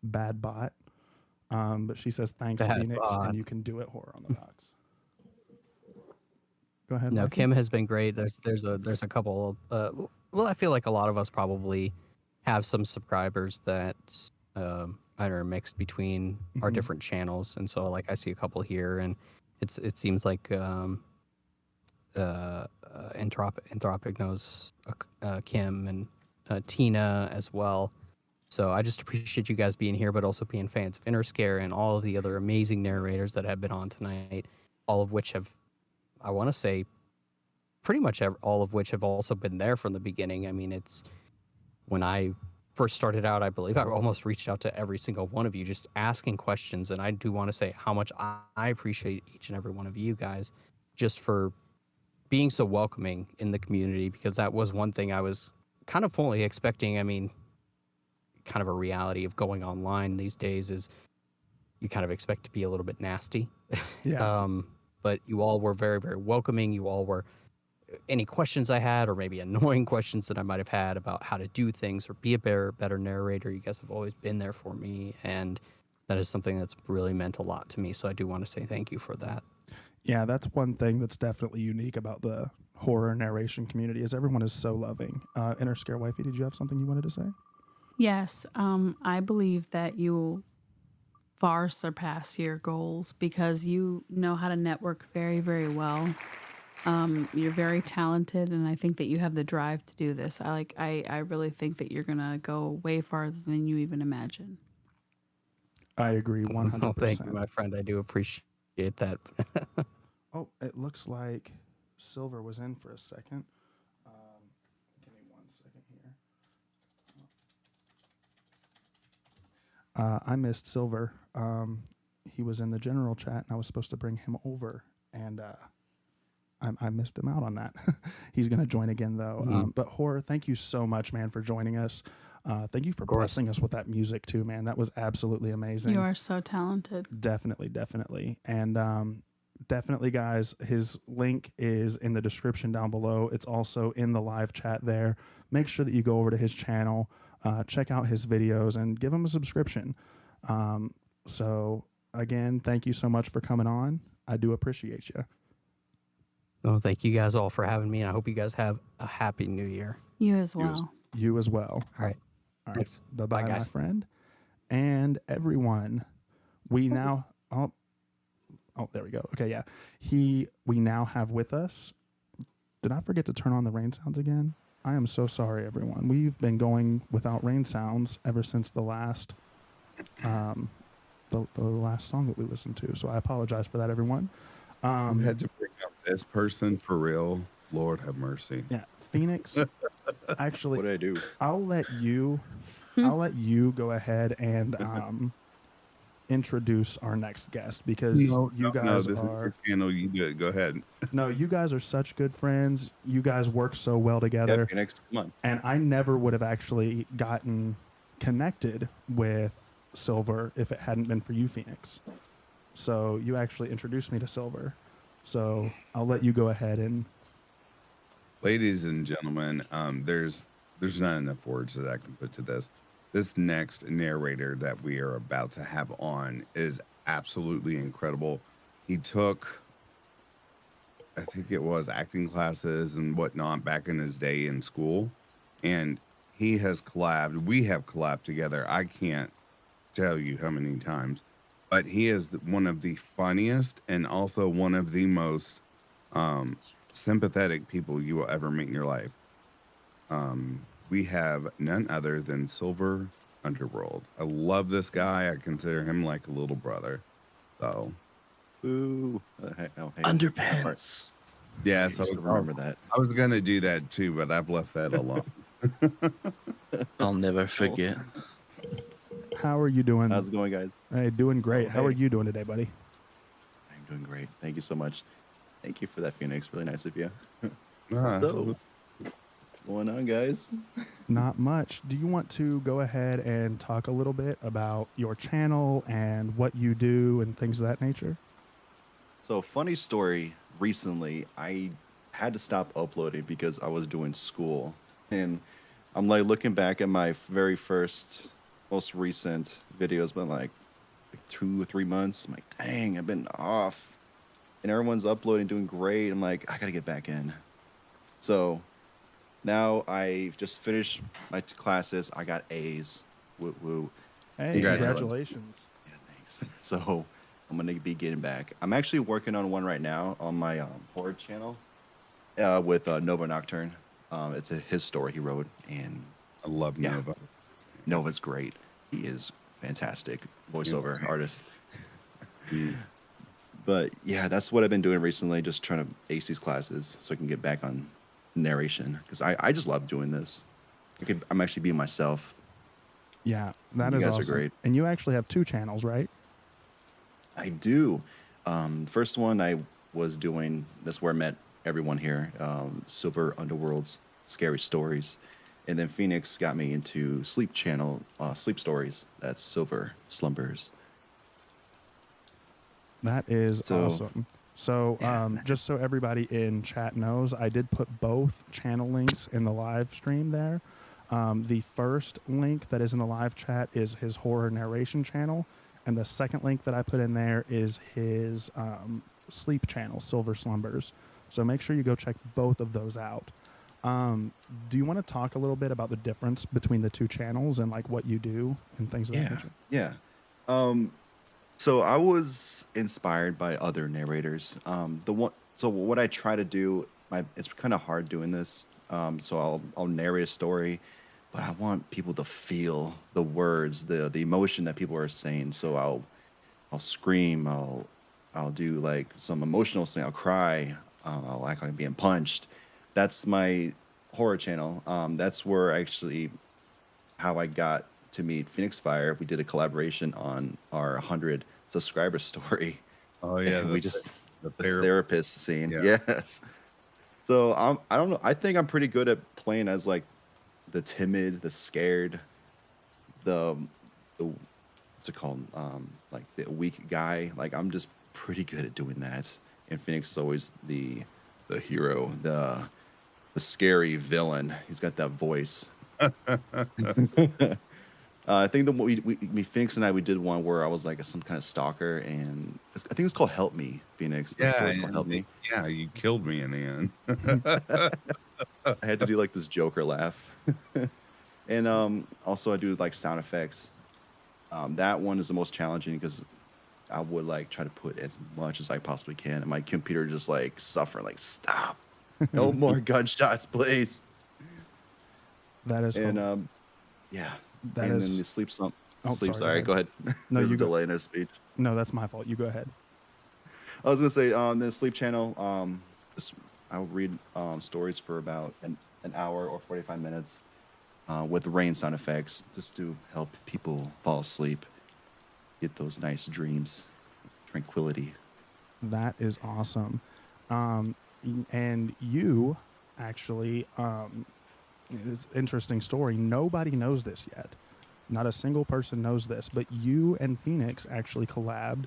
Bad bot. But she says, thanks, Bad Phoenix, bot. and you can do it, Horror on the Rocks. Go ahead. No, Mikey. Kim has been great. There's a couple. Well, I feel like a lot of us probably have some subscribers that are mixed between our different channels, and so like I see a couple here, and it seems like Anthropic knows Kim and Tina as well. So I just appreciate you guys being here, but also being fans of Interscare and all of the other amazing narrators that have been on tonight, all of which have, I want to say, pretty much all of which have also been there from the beginning. I mean, it's when I first started out, I believe I almost reached out to every single one of you just asking questions. And I do want to say how much I appreciate each and every one of you guys just for being so welcoming in the community, because that was one thing I was kind of fully expecting. I mean, kind of a reality of going online these days is you kind of expect to be a little bit nasty. Yeah. But you all were very, very welcoming. You all were, any questions I had, or maybe annoying questions that I might have had about how to do things or be a better narrator, you guys have always been there for me. And that is something that's really meant a lot to me. So I do want to say thank you for that. Yeah, that's one thing that's definitely unique about the horror narration community is everyone is so loving. Interscare Wifey, did you have something you wanted to say? Yes, I believe that you will far surpass your goals because you know how to network very, very well. You're very talented, and I think that you have the drive to do this. I really think that you're gonna go way farther than you even imagine. I agree 100%. Oh, thank you, my friend. I do appreciate that. Oh, it looks like Silver was in for a second. Give me 1 second here. I missed Silver. He was in the general chat, and I was supposed to bring him over, and I missed him out on that. He's going to join again, though. But Horror, thank you so much, man, for joining us. Thank you for blessing us with that music, too, man. That was absolutely amazing. You are so talented. Definitely, definitely. And definitely, guys, his link is in the description down below. It's also in the live chat there. Make sure that you go over to his channel, check out his videos, and give him a subscription. So, again, thank you so much for coming on. I do appreciate you. Oh, thank you guys all for having me, and I hope you guys have a happy new year. You as well. You as well. All right. All right. Thanks. Bye-bye, Bye, my guys. friend. And everyone, we now... Oh, there we go. Okay, yeah. We now have with us... Did I forget to turn on the rain sounds again? I am so sorry, everyone. We've been going without rain sounds ever since the last... the last song that we listened to. So I apologize for that, everyone. You had to bring up this person for real. Lord have mercy. Yeah, Phoenix. Actually, What did I do? I'll let you go ahead and introduce our next guest because you guys No, this is are your channel. You do it. Go ahead. no, you guys are such good friends. You guys work so well Yeah, together, Phoenix, come on. and I never would have actually gotten connected with Silver if it hadn't been for you, Phoenix. So you actually introduced me to Silver. So I'll let you go ahead and... Ladies and gentlemen, there's not enough words that I can put to this. This next narrator that we are about to have on is absolutely incredible. He took, I think it was acting classes and whatnot back in his day in school, and he has collabed. We have collabed together. I can't tell you how many times, but he is one of the funniest and also one of the most sympathetic people you will ever meet in your life. We have none other than Silver Underworld. I love this guy. I consider him like a little brother. So, Ooh. Underpants. yeah, I so used to remember that. I was going to do that too, but I've left that alone. I'll never forget. How are you doing? How's it going, guys? Hey, doing great. Oh, How are hey. you doing today, buddy? I'm doing great. Thank you so much. Thank you for that, Phoenix. Really nice of you. Ah, What's going on, guys? Not much. Do you want to go ahead and talk a little bit about your channel and what you do and things of that nature? So, funny story. Recently, I had to stop uploading because I was doing school, and I'm like looking back at my very first, most recent videos, been like 2 or 3 months. I'm like, dang, I've been off, and everyone's uploading, doing great. I'm like, I gotta get back in. So now I've just finished my classes. I got A's. Woo woo. Hey, Congratulations. congratulations. Yeah, thanks. So I'm gonna be getting back. I'm actually working on one right now on my horror channel with Nova Nocturne. It's his story he wrote, and I love yeah, Nova. Nova's great. He is fantastic voiceover artist. But yeah, that's what I've been doing recently, just trying to ace these classes so I can get back on narration, because I just love doing this. I'm actually being myself. Yeah, that You is guys are awesome. great. And you actually have 2 channels, right? I do. First one I was doing, that's where I met everyone here, Silver Underworld's Scary Stories. And then Phoenix got me into Sleep Channel, Sleep Stories. That's Silver Slumbers. That is So- awesome. So, just so everybody in chat knows, I did put both channel links in the live stream there. The first link that is in the live chat is his horror narration channel, and the second link that I put in there is his sleep channel, Silver Slumbers. So make sure you go check both of those out. Do you want to talk a little bit about the difference between the 2 channels and like what you do and things of that nature? Yeah. So I was inspired by other narrators. So what I try to do, it's kind of hard doing this. So I'll narrate a story, but I want people to feel the words, the emotion that people are saying. So I'll scream, I'll do like some emotional thing, I'll cry, I'll act like I'm being punched. That's my horror channel. That's where actually how I got to meet Phoenix Fire. We did a collaboration on our 100 subscriber story. Oh yeah, And we just the the therapy. therapist scene. Yeah. Yes. So I don't know. I think I'm pretty good at playing as like the timid, the scared, the what's it called? Like the weak guy. Like I'm just pretty good at doing that. And Phoenix is always the hero, the scary villain. He's got that voice. I think we Phoenix and I, we did one where I was like some kind of stalker, and I think it was called Help Me, Phoenix. The Yeah, story's called Help Me. yeah, you killed me in the end. I had to do like this Joker laugh. And also I do like sound effects. That one is the most challenging because I would like try to put as much as I possibly can, and my computer just like suffer, like stop, no more gunshots, please. That is And yeah, That and is- then you sleep some. Oh, Sleep. sorry, Sorry, go go ahead. No, There's you a go. delay in her speech. No, that's my fault. You go ahead. I was gonna say the Sleep Channel. I'll read stories for about an hour or 45 minutes with rain sound effects, just to help people fall asleep, get those nice dreams, tranquility. That is awesome. And you actually, it's an interesting story. Nobody knows this yet. Not a single person knows this, but you and Phoenix actually collabed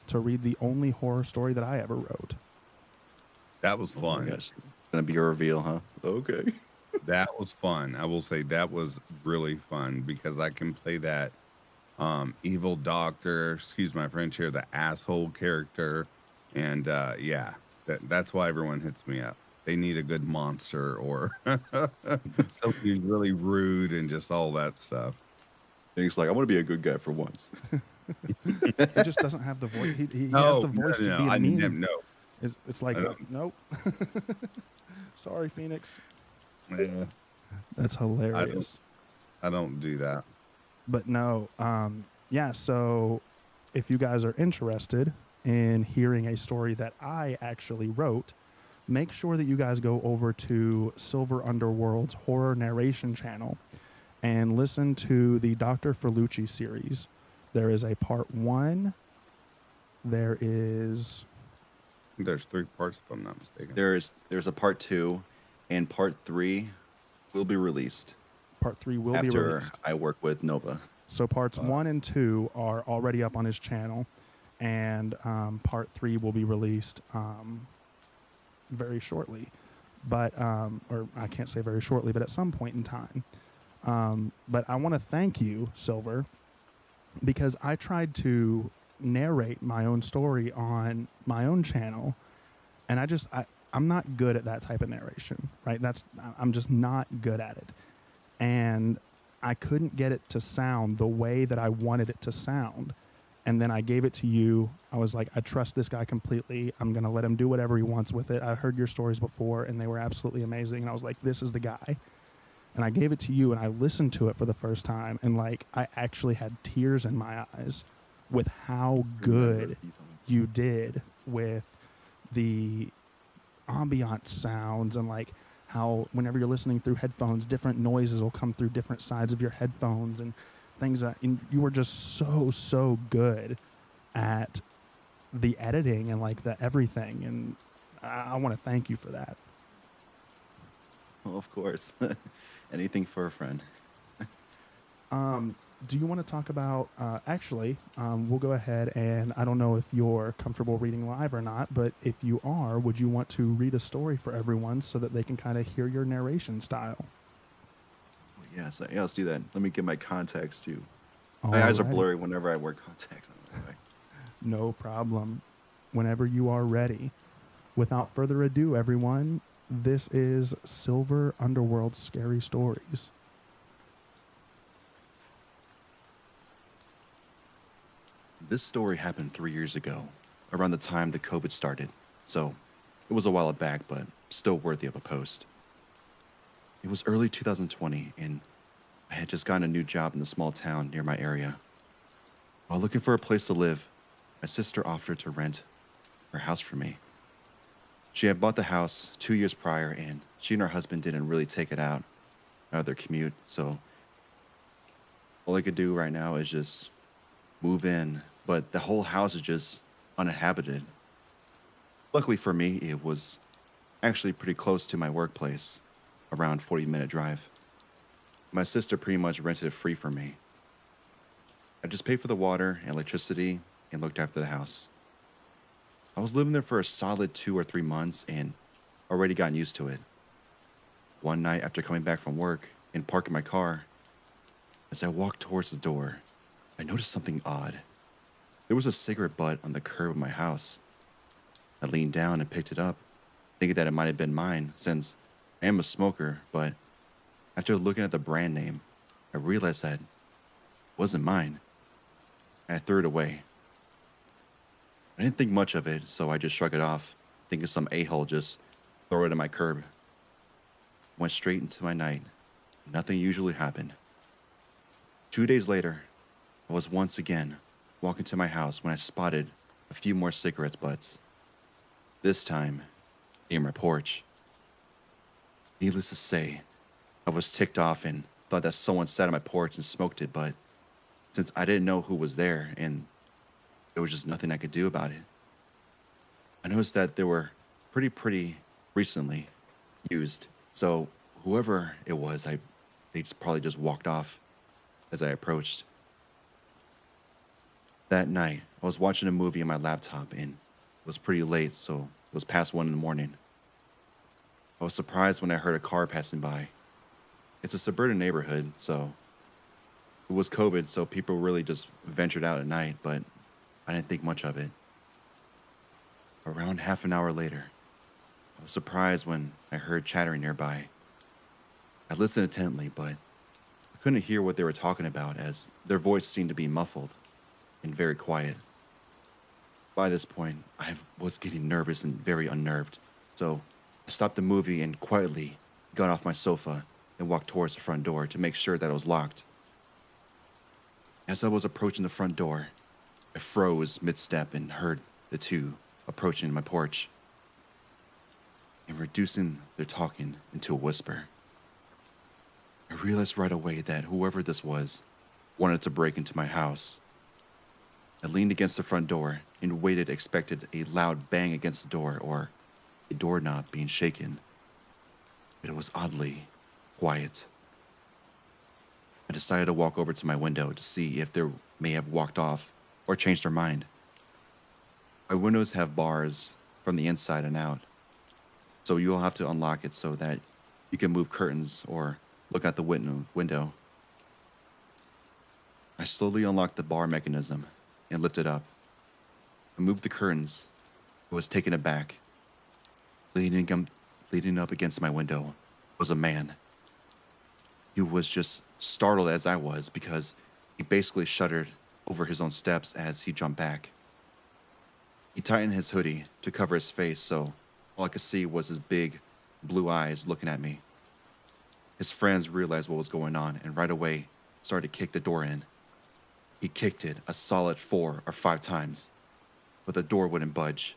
to read the only horror story that I ever wrote. That was Oh my fun. gosh, it's gonna be a reveal, huh? Okay. That was fun. I will say that was really fun because I can play that evil doctor, excuse my French here, the asshole character. And yeah, that's why everyone hits me up. They need a good monster or somebody who's really rude and just all that stuff. And he's like, I want to be a good guy for once. He just doesn't have the voice. He has the voice to be a I mean. didn't know. It's like, I don't- nope. Sorry, Phoenix. Yeah, That's hilarious. I don't do that. But no, yeah, so if you guys are interested in hearing a story that I actually wrote, make sure that you guys go over to Silver Underworld's horror narration channel and listen to the Dr. Ferlucci series. There is a part 1. There is There's 3 parts, if I'm not mistaken. There's a part 2, and part 3 will be released Part 3 will be after released. I work with Nova. So parts 1 and 2 are already up on his channel, and part 3 will be released very shortly. But or I can't say very shortly, but at some point in time. But I want to thank you, Silver, because I tried to narrate my own story on my own channel, and I'm not good at that type of narration, right? I'm just not good at it. And I couldn't get it to sound the way that I wanted it to sound. And then I gave it to you. I was like, I trust this guy completely. I'm going to let him do whatever he wants with it. I heard your stories before, and they were absolutely amazing. And I was like, this is the guy. And I gave it to you, and I listened to it for the first time. And, like, I actually had tears in my eyes with how good you did with the ambient sounds, and, like, how whenever you're listening through headphones, different noises will come through different sides of your headphones and things and you were just so good at the editing and like the everything, and I want to thank you for that. Well, of course. Anything for a friend. Do you want to talk about actually we'll go ahead, and I don't know if you're comfortable reading live or not, but if you are, would you want to read a story for everyone so that they can kind of hear your narration style? Yes, yeah, let's do that. Let me get my contacts too. My eyes are Alrighty. blurry whenever I wear contacts. No problem. Whenever you are ready. Without further ado, everyone, this is Silver Underworld Scary Stories. This story happened 3 years ago, around the time the COVID started, so it was a while back, but still worthy of a post. It was early 2020, and I had just gotten a new job in the small town near my area. While looking for a place to live, my sister offered to rent her house for me. She had bought the house 2 years prior, and she and her husband didn't really take it out of their commute, so all I could do right now is just move in, but the whole house is just uninhabited. Luckily for me, it was actually pretty close to my workplace, around 40-minute drive. My sister pretty much rented it free for me. I just paid for the water and electricity and looked after the house. I was living there for a solid 2 or 3 months and already gotten used to it. One night after coming back from work and parking my car, as I walked towards the door, I noticed something odd. There was a cigarette butt on the curb of my house. I leaned down and picked it up, thinking that it might have been mine since I am a smoker, but after looking at the brand name, I realized that it wasn't mine, and I threw it away. I didn't think much of it, so I just shrugged it off, thinking some a-hole just throw it at my curb. Went straight into my night. Nothing usually happened. 2 days later, I was once again walking to my house when I spotted a few more cigarette butts. This time, near my porch. Needless to say, I was ticked off and thought that someone sat on my porch and smoked it, but since I didn't know who was there and there was just nothing I could do about it, I noticed that they were pretty recently used, so whoever it was, they probably just walked off as I approached. That night, I was watching a movie on my laptop and it was pretty late, so it was past 1 in the morning. I was surprised when I heard a car passing by. It's a suburban neighborhood, so it was COVID, so people really just ventured out at night, but I didn't think much of it. Around half an hour later, I was surprised when I heard chattering nearby. I listened intently, but I couldn't hear what they were talking about as their voice seemed to be muffled and very quiet. By this point, I was getting nervous and very unnerved, so I stopped the movie and quietly got off my sofa and walked towards the front door to make sure that it was locked. As I was approaching the front door, I froze mid-step and heard the two approaching my porch and reducing their talking into a whisper. I realized right away that whoever this was wanted to break into my house. I leaned against the front door and waited, expected a loud bang against the door or a doorknob being shaken. But it was oddly quiet. I decided to walk over to my window to see if they may have walked off or changed their mind. My windows have bars from the inside and out, so you'll have to unlock it so that you can move curtains or look out the window. I slowly unlocked the bar mechanism and lifted up. I moved the curtains. I was taken aback. Leaning up against my window was a man. He was just startled as I was because he basically shuddered over his own steps as he jumped back. He tightened his hoodie to cover his face, so all I could see was his big blue eyes looking at me. His friends realized what was going on and right away started to kick the door in. He kicked it a solid 4 or 5 times, but the door wouldn't budge.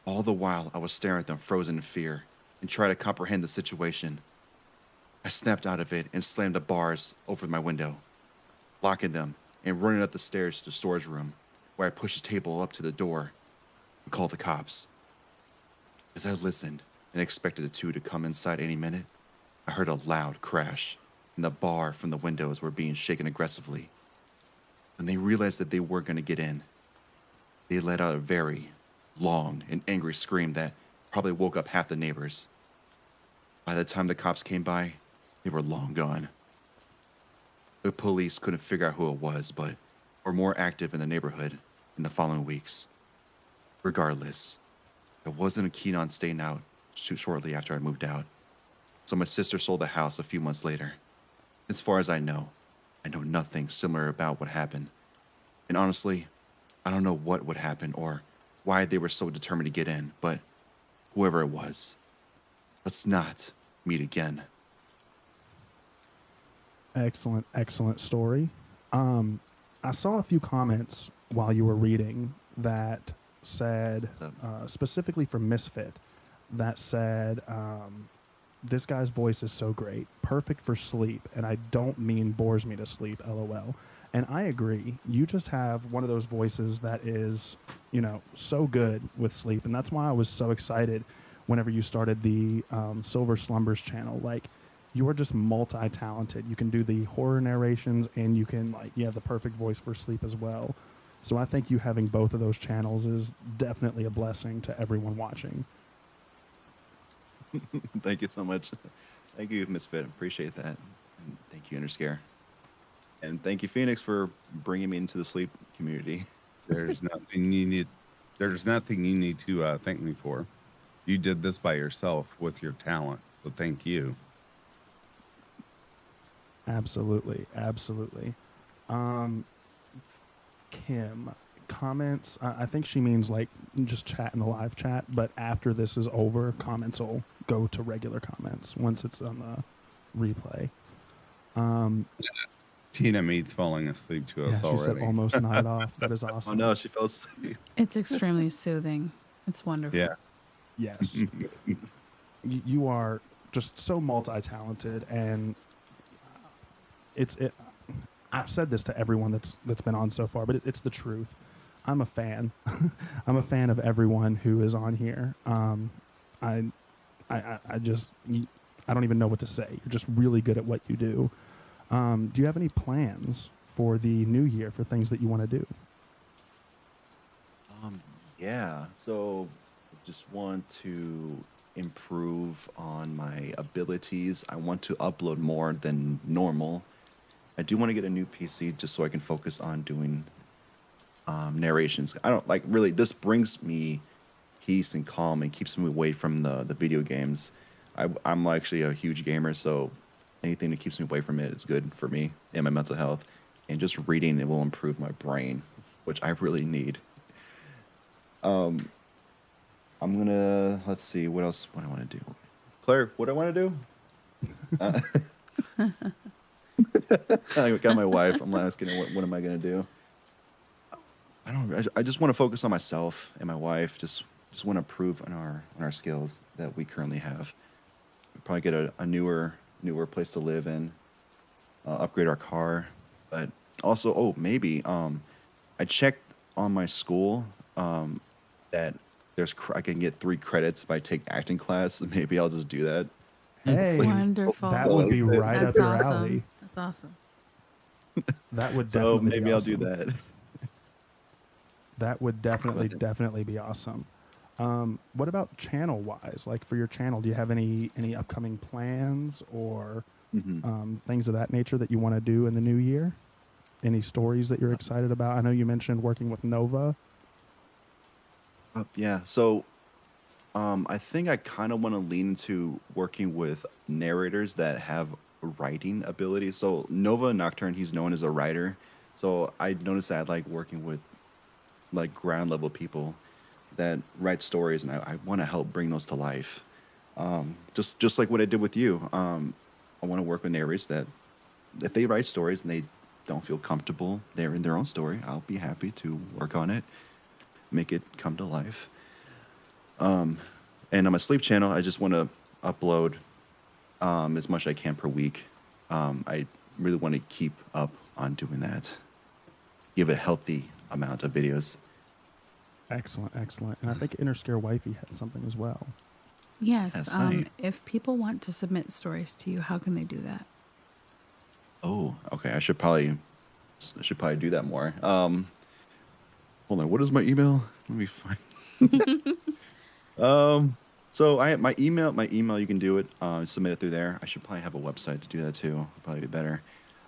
All the while, I was staring at them frozen in fear and trying to comprehend the situation. I snapped out of it and slammed the bars over my window, locking them and running up the stairs to the storage room, where I pushed the table up to the door and called the cops. As I listened and expected the two to come inside any minute, I heard a loud crash, and the bar from the windows were being shaken aggressively. When they realized that they weren't going to get in, they let out a very long and angry scream that probably woke up half the neighbors. By the time the cops came by, they were long gone. The police couldn't figure out who it was, but were more active in the neighborhood in the following weeks. Regardless, I wasn't keen on staying out shortly after I moved out, so my sister sold the house a few months later. As far as I know nothing similar about what happened. And honestly, I don't know what would happen or why they were so determined to get in, but whoever it was, let's not meet again. Excellent, excellent story. I saw a few comments while you were reading that said, specifically from Misfit, that said, this guy's voice is so great, perfect for sleep, and I don't mean bores me to sleep, LOL. And I agree. You just have one of those voices that is, so good with sleep, and that's why I was so excited whenever you started the Silver Slumbers channel. Like, you are just multi-talented. You can do the horror narrations, and you have the perfect voice for sleep as well. So I think you having both of those channels is definitely a blessing to everyone watching. Thank you so much. Thank you, Misfit. Appreciate that. And thank you, Underscare. And thank you, Phoenix, for bringing me into the sleep community. There's nothing you need. There's nothing you need to thank me for. You did this by yourself with your talent, so thank you. Absolutely, absolutely. Kim, comments. I think she means like just chat in the live chat, but after this is over, comments will go to regular comments once it's on the replay. Tina Mead's falling asleep to us She already. said almost night off. That is awesome. Oh no, she fell asleep. It's extremely soothing. It's wonderful. Yeah. Yes. You are just so multi-talented, and I've said this to everyone that's been on so far, but it's the truth. I'm a fan. I'm a fan of everyone who is on here. I don't even know what to say. You're just really good at what you do. Do you have any plans for the new year for things that you want to do? Yeah. So just want to improve on my abilities. I want to upload more than normal. I do want to get a new PC just so I can focus on doing narrations. I don't like really, this brings me peace and calm and keeps me away from the video games. I'm actually a huge gamer, so anything that keeps me away from it is good for me and my mental health. And just reading, it will improve my brain, which I really need. I'm gonna, let's see, what else, what I want to do. Claire, what I want to do? I got my wife. I'm asking her, what am I gonna do? I just want to focus on myself and my wife. Just want to improve on our skills that we currently have. Probably get a newer place to live in. Upgrade our car, but also maybe I checked on my school that I can get 3 credits if I take acting class. Maybe I'll just do that. Hey, Wonderful. that would be right up That's your awesome. alley. That's awesome. That would So definitely maybe be I'll awesome. do that. That would definitely be awesome. What about channel wise? Like for your channel, do you have any upcoming plans or things of that nature that you want to do in the new year? Any stories that you're excited about? I know you mentioned working with Nova. Yeah. So I think I kind of want to lean into working with narrators that have writing ability. So Nova Nocturne, he's known as a writer. So I noticed that I like working with like ground level people that write stories, and I want to help bring those to life. Just like what I did with you. I want to work with narrators that if they write stories and they don't feel comfortable there in their own story, I'll be happy to work on it, make it come to life. And on my sleep channel, I just want to upload as much as I can per week. I really want to keep up on doing that. Give it a healthy amount of videos. Excellent. And I think Interscare Wifey had something as well. Yes. That's right. If people want to submit stories to you, how can they do that? Oh, okay. I should probably do that more. Hold on. What is my email? Let me find. So my email. You can do it. Submit it through there. I should probably have a website to do that too. Probably be better.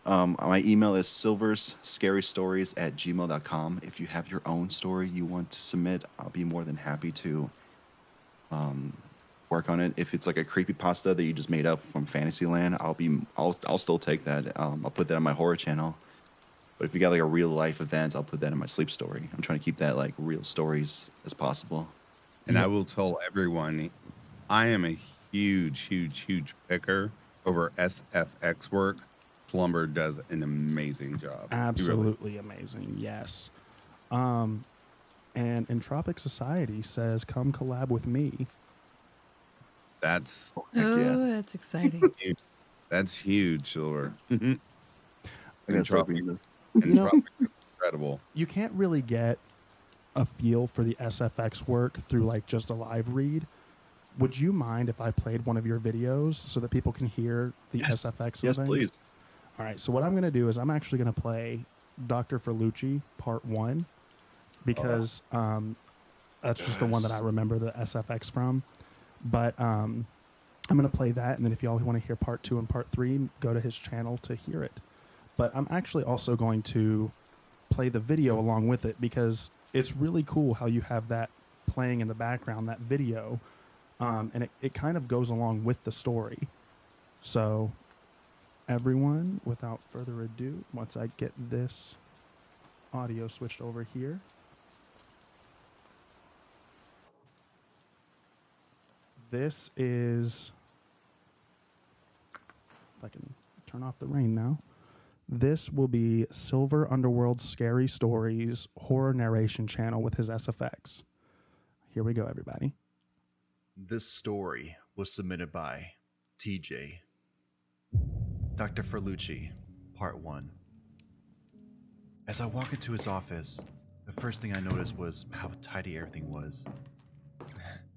My email is silversscarystories@gmail.com. If you have your own story you want to submit, I'll be more than happy to work on it. If it's like a creepypasta that you just made up from Fantasyland, I'll still take that. I'll put that on my horror channel. But if you got like a real life event, I'll put that in my sleep story. I'm trying to keep that like real stories as possible. And I will tell everyone, I am a huge picker over SFX work. Slumber does an amazing job. Absolutely amazing. Yes. And Entropic Society says, come collab with me. That's That's exciting. huge. That's huge, Silver. I gotta start reading this. Entropic is incredible. You can't really get a feel for the SFX work through like just a live read. Would you mind if I played one of your videos so that people can hear the SFX? Yes, things? please. All right. So what I'm going to do is I'm actually going to play Dr. Ferlucci Part 1 because that's just the one that I remember the SFX from. But I'm going to play that, and then if y'all want to hear Part 2 and Part 3, go to his channel to hear it. But I'm actually also going to play the video along with it because it's really cool how you have that playing in the background, that video, and it kind of goes along with the story. So everyone, without further ado, once I get this audio switched over here. This is, if I can turn off the rain now. This will be Silver Underworld Scary Stories horror narration channel with his SFX. Here we go, everybody. This story was submitted by TJ. Dr. Ferlucci, Part 1. As I walk into his office, the first thing I noticed was how tidy everything was.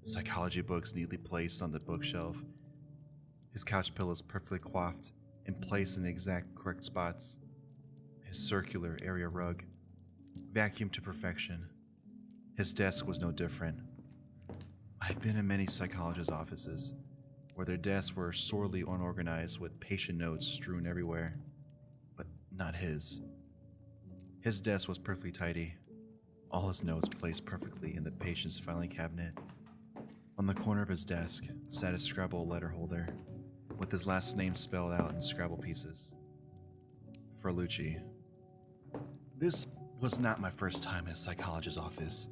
Psychology books neatly placed on the bookshelf. His couch pillows perfectly coiffed and placed in the exact correct spots. His circular area rug, vacuumed to perfection. His desk was no different. I've been in many psychologists' offices, where their desks were sorely unorganized with patient notes strewn everywhere, but not his. His desk was perfectly tidy, all his notes placed perfectly in the patient's filing cabinet. On the corner of his desk sat a Scrabble letter holder, with his last name spelled out in Scrabble pieces. Ferlucci. This was not my first time in a psychologist's office.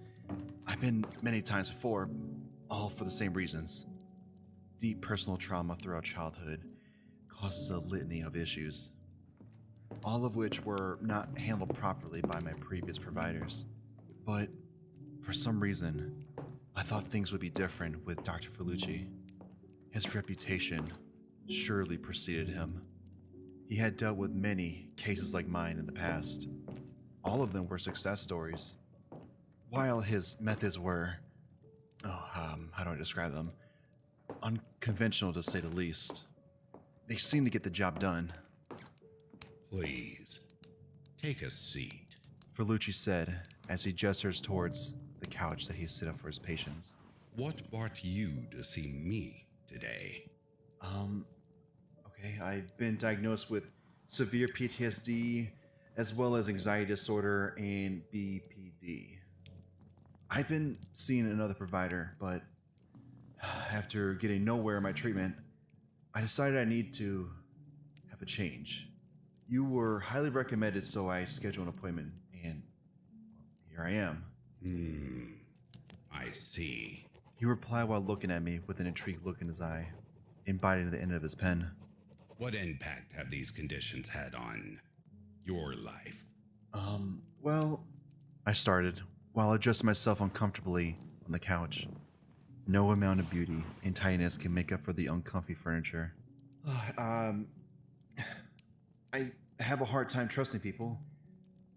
I've been many times before, all for the same reasons. Deep personal trauma throughout childhood causes a litany of issues, all of which were not handled properly by my previous providers. But for some reason, I thought things would be different with Dr. Ferlucci. His reputation surely preceded him. He had dealt with many cases like mine in the past. All of them were success stories. while his methods were, how do I describe them? Unconventional to say the least. They seemed to get the job done. Please, take a seat. Ferlucci said as he gestures towards the couch that he set up for his patients. What brought you to see me today? Okay, I've been diagnosed with severe PTSD as well as anxiety disorder and BPD. I've been seeing another provider, but after getting nowhere in my treatment, I decided I need to have a change. You were highly recommended, so I scheduled an appointment, and here I am. I see. He replied while looking at me with an intrigued look in his eye and biting the end of his pen. What impact have these conditions had on your life? Well, I started while adjusting myself uncomfortably on the couch. No amount of beauty and tidiness can make up for the uncomfy furniture. I have a hard time trusting people.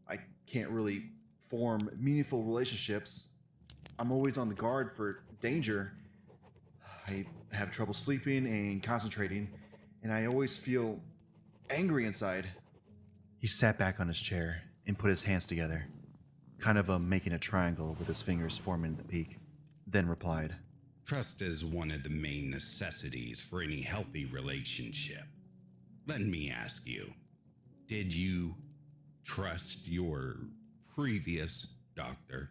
I can't really form meaningful relationships. I'm always on the guard for danger. I have trouble sleeping and concentrating, and I always feel angry inside. He sat back on his chair and put his hands together, kind of making a triangle with his fingers forming the peak, then replied, Trust is one of the main necessities for any healthy relationship. Let me ask you, did you trust your previous doctor?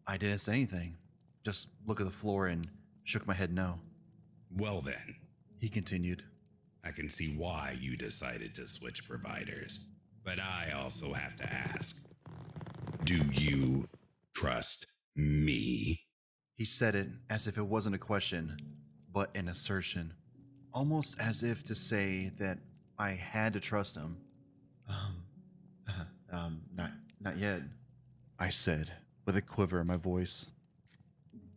I didn't say anything. Just looked at the floor and shook my head no. Well then, He continued, I can see why you decided to switch providers. But I also have to ask, do you trust me? He said it as if it wasn't a question, but an assertion, almost as if to say that I had to trust him. Not yet, I said, with a quiver in my voice.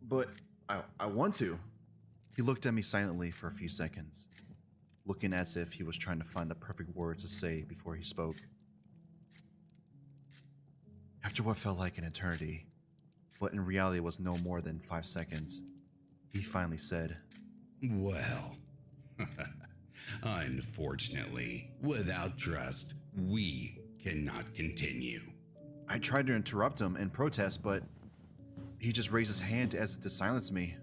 But I want to. He looked at me silently for a few seconds, looking as if he was trying to find the perfect words to say before he spoke. After what felt like an eternity, but in reality was no more than 5 seconds, he finally said, Well, unfortunately, without trust, we cannot continue. I tried to interrupt him and protest, but he just raised his hand as if to silence me.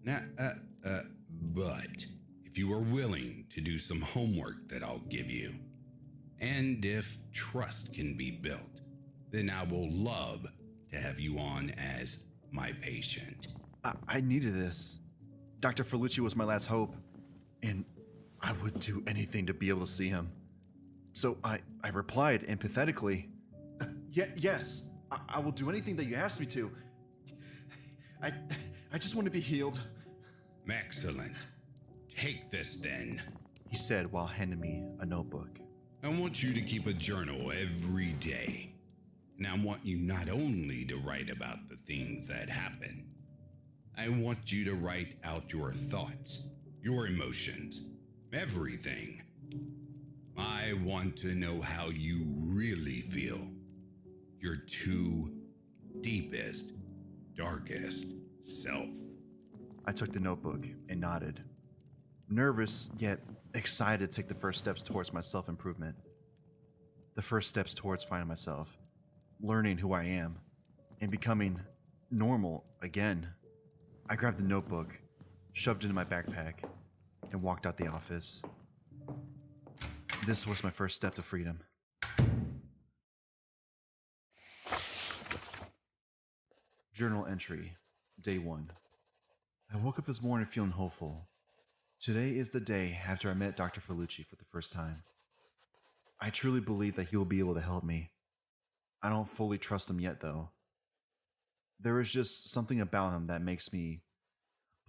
But if you are willing to do some homework that I'll give you, and if trust can be built, then I will love to have you on as my patient. I needed this. Dr. Ferlucci was my last hope, and I would do anything to be able to see him. So I replied empathetically, yes, I will do anything that you ask me to. I just want to be healed. Excellent. Take this then. He said while handing me a notebook. I want you to keep a journal every day. And I want you not only to write about the things that happen, I want you to write out your thoughts, your emotions, everything. I want to know how you really feel. Your true, deepest, darkest self. I took the notebook and nodded, nervous yet excited to take the first steps towards my self-improvement. The first steps towards finding myself, learning who I am, and becoming normal again. I grabbed the notebook, shoved it in my backpack, and walked out the office. This was my first step to freedom. Journal entry, day 1. I woke up this morning feeling hopeful. Today is the day after I met Dr. Ferlucci for the first time. I truly believe that he will be able to help me. I don't fully trust him yet, though. There is just something about him that makes me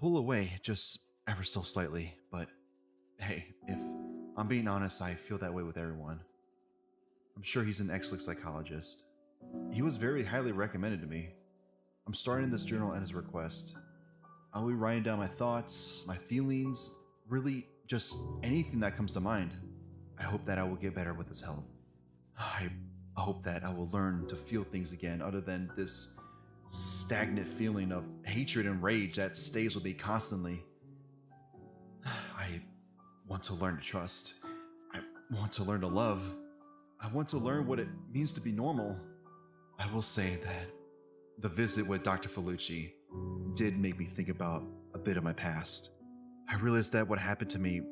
pull away just ever so slightly, but hey, if I'm being honest, I feel that way with everyone. I'm sure he's an excellent psychologist. He was very highly recommended to me. I'm starting this journal at his request. I'll be writing down my thoughts, my feelings, really just anything that comes to mind. I hope that I will get better with his help. I hope that I will learn to feel things again other than this stagnant feeling of hatred and rage that stays with me constantly. I want to learn to trust. I want to learn to love. I want to learn what it means to be normal. I will say that the visit with Dr. Felucci did make me think about a bit of my past. I realized that what happened to me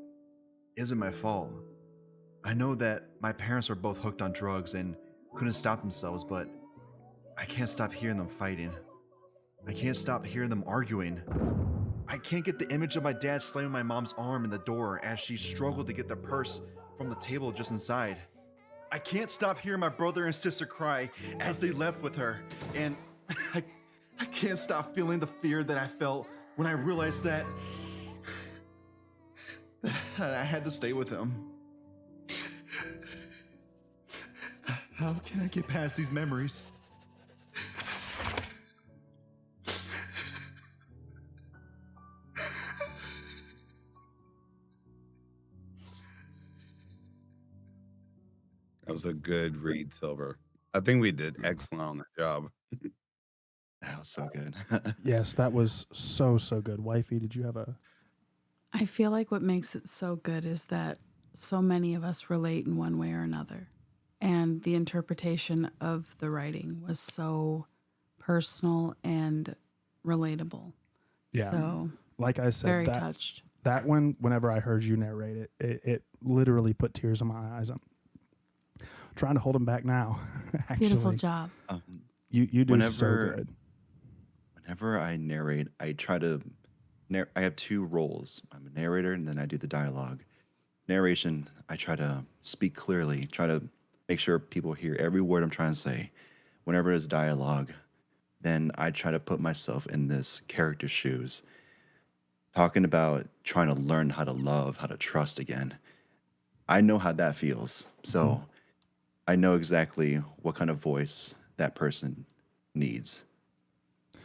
isn't my fault. I know that my parents were both hooked on drugs and couldn't stop themselves, but I can't stop hearing them fighting. I can't stop hearing them arguing. I can't get the image of my dad slamming my mom's arm in the door as she struggled to get the purse from the table just inside. I can't stop hearing my brother and sister cry as they left with her. And I can't stop feeling the fear that I felt when I realized that I had to stay with him. How can I get past these memories? That was a good read, Silver. I think we did excellent on the job. That was so good. Yes, that was so good. Wifey, did you have a? I feel like what makes it so good is that so many of us relate in one way or another. And the interpretation of the writing was so personal and relatable. Yeah. So Like I said, very touched. that one, whenever I heard you narrate it, it literally put tears in my eyes. I'm trying to hold them back now. Actually. Beautiful job. You do so good. Whenever I narrate, I try to. I have two roles. I'm a narrator, and then I do the dialogue. Narration, I try to speak clearly, try to make sure people hear every word I'm trying to say. Whenever it's dialogue, then I try to put myself in this character's shoes, talking about trying to learn how to love, how to trust again. I know how that feels, so I know exactly what kind of voice that person needs.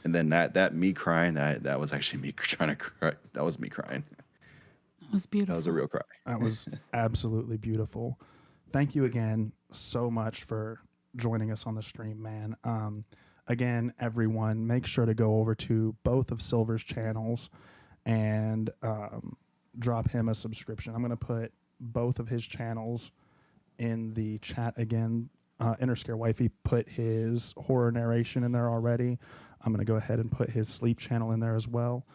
And then that me crying, that was actually me trying to cry. That was me crying. That was beautiful. That was a real cry. That was absolutely beautiful. Thank you again so much for joining us on the stream, man. Again, everyone, make sure to go over to both of Silver's channels and drop him a subscription. I'm going to put both of his channels in the chat again. Interscare Wifey put his horror narration in there already. I'm going to go ahead and put his sleep channel in there as well.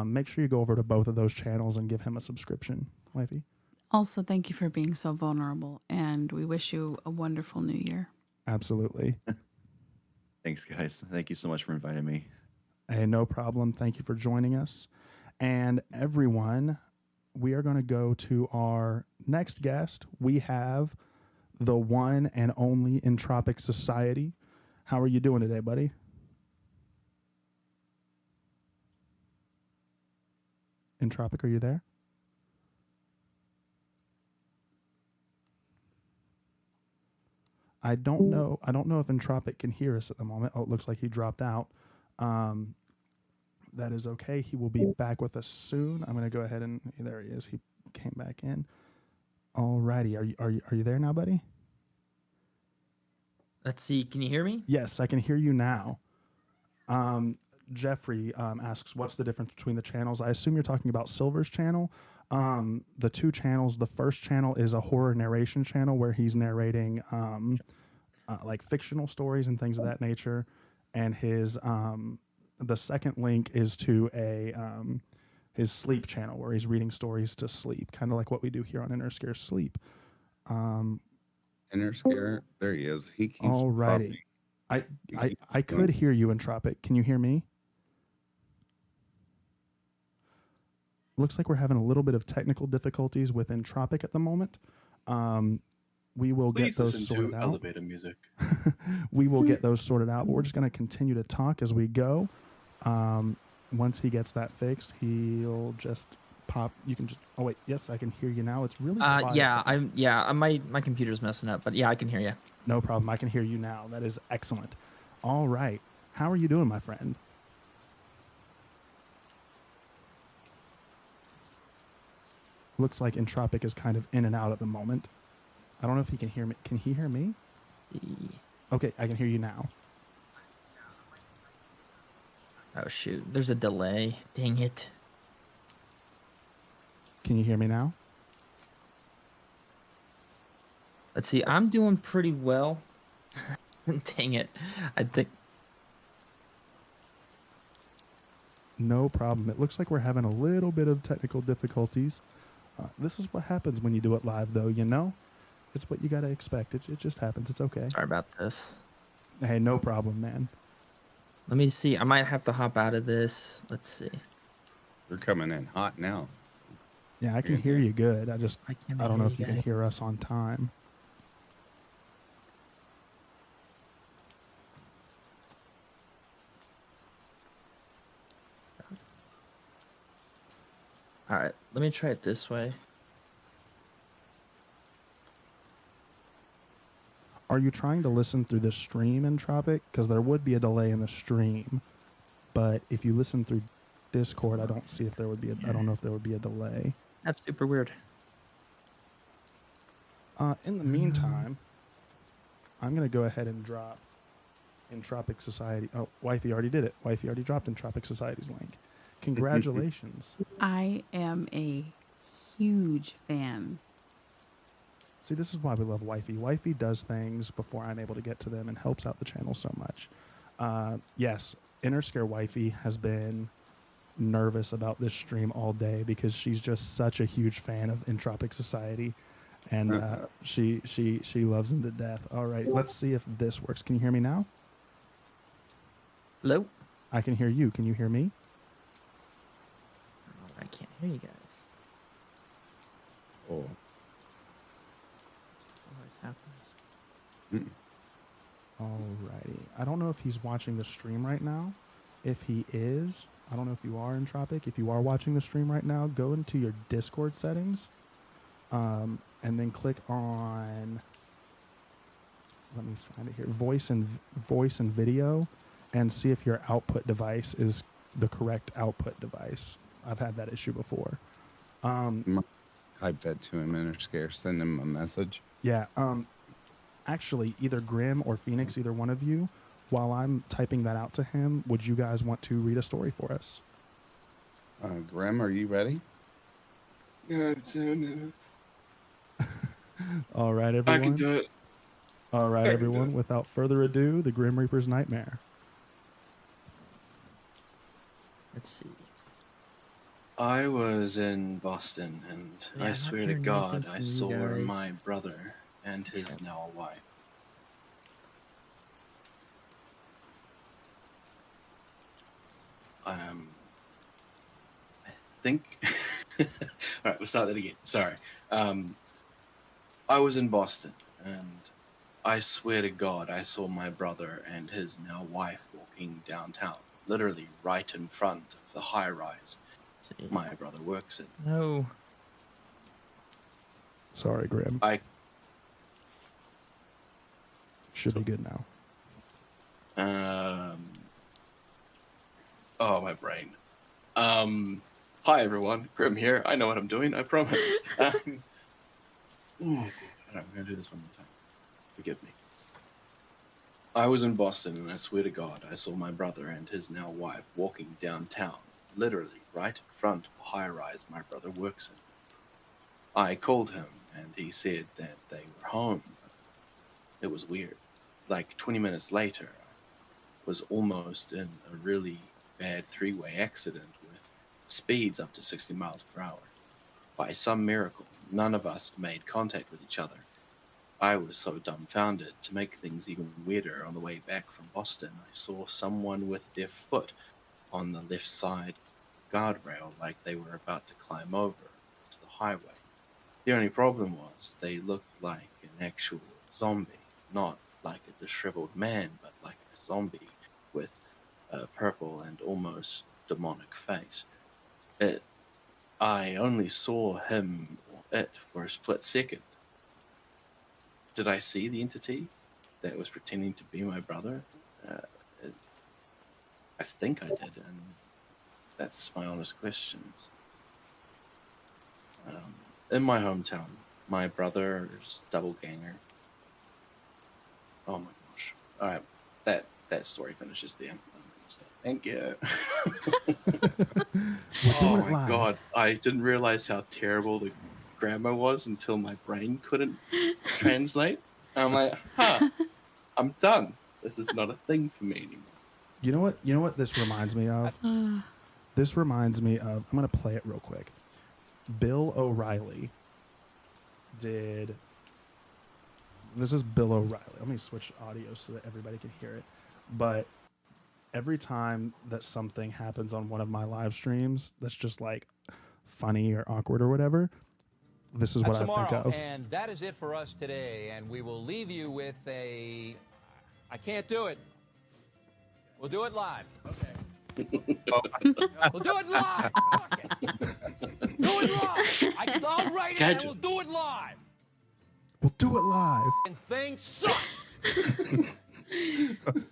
Make sure you go over to both of those channels and give him a subscription, Wifey. Also, thank you for being so vulnerable, and we wish you a wonderful new year. Absolutely. Thanks, guys. Thank you so much for inviting me. Hey, no problem. Thank you for joining us. And everyone, we are going to go to our next guest. We have the one and only Entropic Society. How are you doing today, buddy? Entropic, are you there? I don't know if Entropic can hear us at the moment. Oh, it looks like he dropped out. That is okay. He will be back with us soon. I'm going to go ahead and there he is. He came back in. Alrighty. Are you there now, buddy? Let's see. Can you hear me? Yes, I can hear you now. Jeffrey asks, what's the difference between the channels? I assume you're talking about Silver's channel. The two channels, the first channel is a horror narration channel where he's narrating like fictional stories and things of that nature. And his the second link is to a his sleep channel where he's reading stories to sleep, kind of like what we do here on Interscare Sleep. Interscare, there he is. He keeps Alrighty. I could hear you, Entropic. Can you hear me? Looks like we're having a little bit of technical difficulties with Entropic at the moment. We will get those sorted out. Elevator music. We will get those sorted out, but we're just going to continue to talk as we go. Once he gets that fixed, he'll just pop. You can just. Oh wait, yes, I can hear you now. It's really quiet. My computer's messing up, but yeah, I can hear you. No problem. I can hear you now. That is excellent. All right. How are you doing, my friend? Looks like Entropic is kind of in and out at the moment. I don't know if he can hear me. Can he hear me? Okay, I can hear you now. Oh shoot, there's a delay. Dang it. Can you hear me now? Let's see. I'm doing pretty well. Dang it. I think. No problem. It looks like we're having a little bit of technical difficulties. This is what happens when you do it live, though, you know? It's what you got to expect. It just happens. It's okay. Sorry about this. Hey, no problem, man. Let me see. I might have to hop out of this. Let's see. You're coming in hot now. Yeah, I can hear you good. I can't don't know hear if you you can guys. hear us on time. All right. Let me try it this way. Are you trying to listen through the stream in Tropic? Because there would be a delay in the stream. But if you listen through Discord, I don't see if there would be I don't know if there would be a delay. That's super weird. In the meantime, I'm going to go ahead and drop Entropic Society. Oh, Wifey already did it. Wifey already dropped Entropic Society's link. Congratulations. I am a huge fan. See, this is why we love Wifey. Wifey does things before I'm able to get to them and helps out the channel so much. Yes, Inner Scare Wifey has been nervous about this stream all day because she's just such a huge fan of Entropic Society. And she loves him to death. All right, let's see if this works. Can you hear me now? Hello? I can hear you. Can you hear me? I can't hear you guys. Oh. What happens? Alrighty. I don't know if he's watching the stream right now. If he is, I don't know if you are in Tropic. If you are watching the stream right now, go into your Discord settings, and then click on. Let me find it here. Voice and video, and see if your output device is the correct output device. I've had that issue before. Type that to him, Inner Scare. Send him a message. Yeah. Actually, either Grim or Phoenix, either one of you, while I'm typing that out to him, would you guys want to read a story for us? Grim, are you ready? Yeah, soon. All right, everyone. I can do it. All right, I can everyone. do it. Without further ado, the Grim Reaper's Nightmare. Let's see. I was in Boston, and Yeah, I I'm swear to hearing God, anything I from you saw guys. my brother and his now wife. I think. All right, we'll start that again. Sorry. I was in Boston, and I swear to God, I saw my brother and his now wife walking downtown, literally right in front of the high rise my brother works in. No. Sorry, Grim. I Should be good now. Oh, my brain. Hi everyone, Grim here. I know what I'm doing, I promise. Alright, I'm gonna do this one more time. Forgive me. I was in Boston, and I swear to God, I saw my brother and his now wife walking downtown, literally right in front of the high-rise my brother works in. I called him, and he said that they were home. It was weird. Like 20 minutes later, I was almost in a really bad three-way accident with speeds up to 60 miles per hour. By some miracle, none of us made contact with each other. I was so dumbfounded. To make things even weirder, on the way back from Boston, I saw someone with their foot on the left side guardrail like they were about to climb over to the highway. The only problem was they looked like an actual zombie, not like a disheveled man, but like a zombie with a purple and almost demonic face. I only saw him or it for a split second. Did I see the entity that was pretending to be my brother? I think I did, and that's my honest questions. In my hometown, my brother's double ganger. Oh my gosh! All right, that story finishes there. Thank you. We're doing Oh it my live. god, I didn't realize how terrible the grammar was until my brain couldn't translate. I'm like, I'm done. This is not a thing for me anymore. You know what? You know what this reminds me of? This reminds me of. I'm gonna play it real quick. Bill O'Reilly did. This is Bill O'Reilly. Let me switch audio so that everybody can hear it. But every time that something happens on one of my live streams that's just like funny or awkward or whatever, this is what I think of. And that is it for us today. And we will leave you with a. I can't do it. We'll do it live. Okay. We'll do it live. Fuck it. Do it live. I'll write it and we'll do it live. We'll do it live. And thing sucks.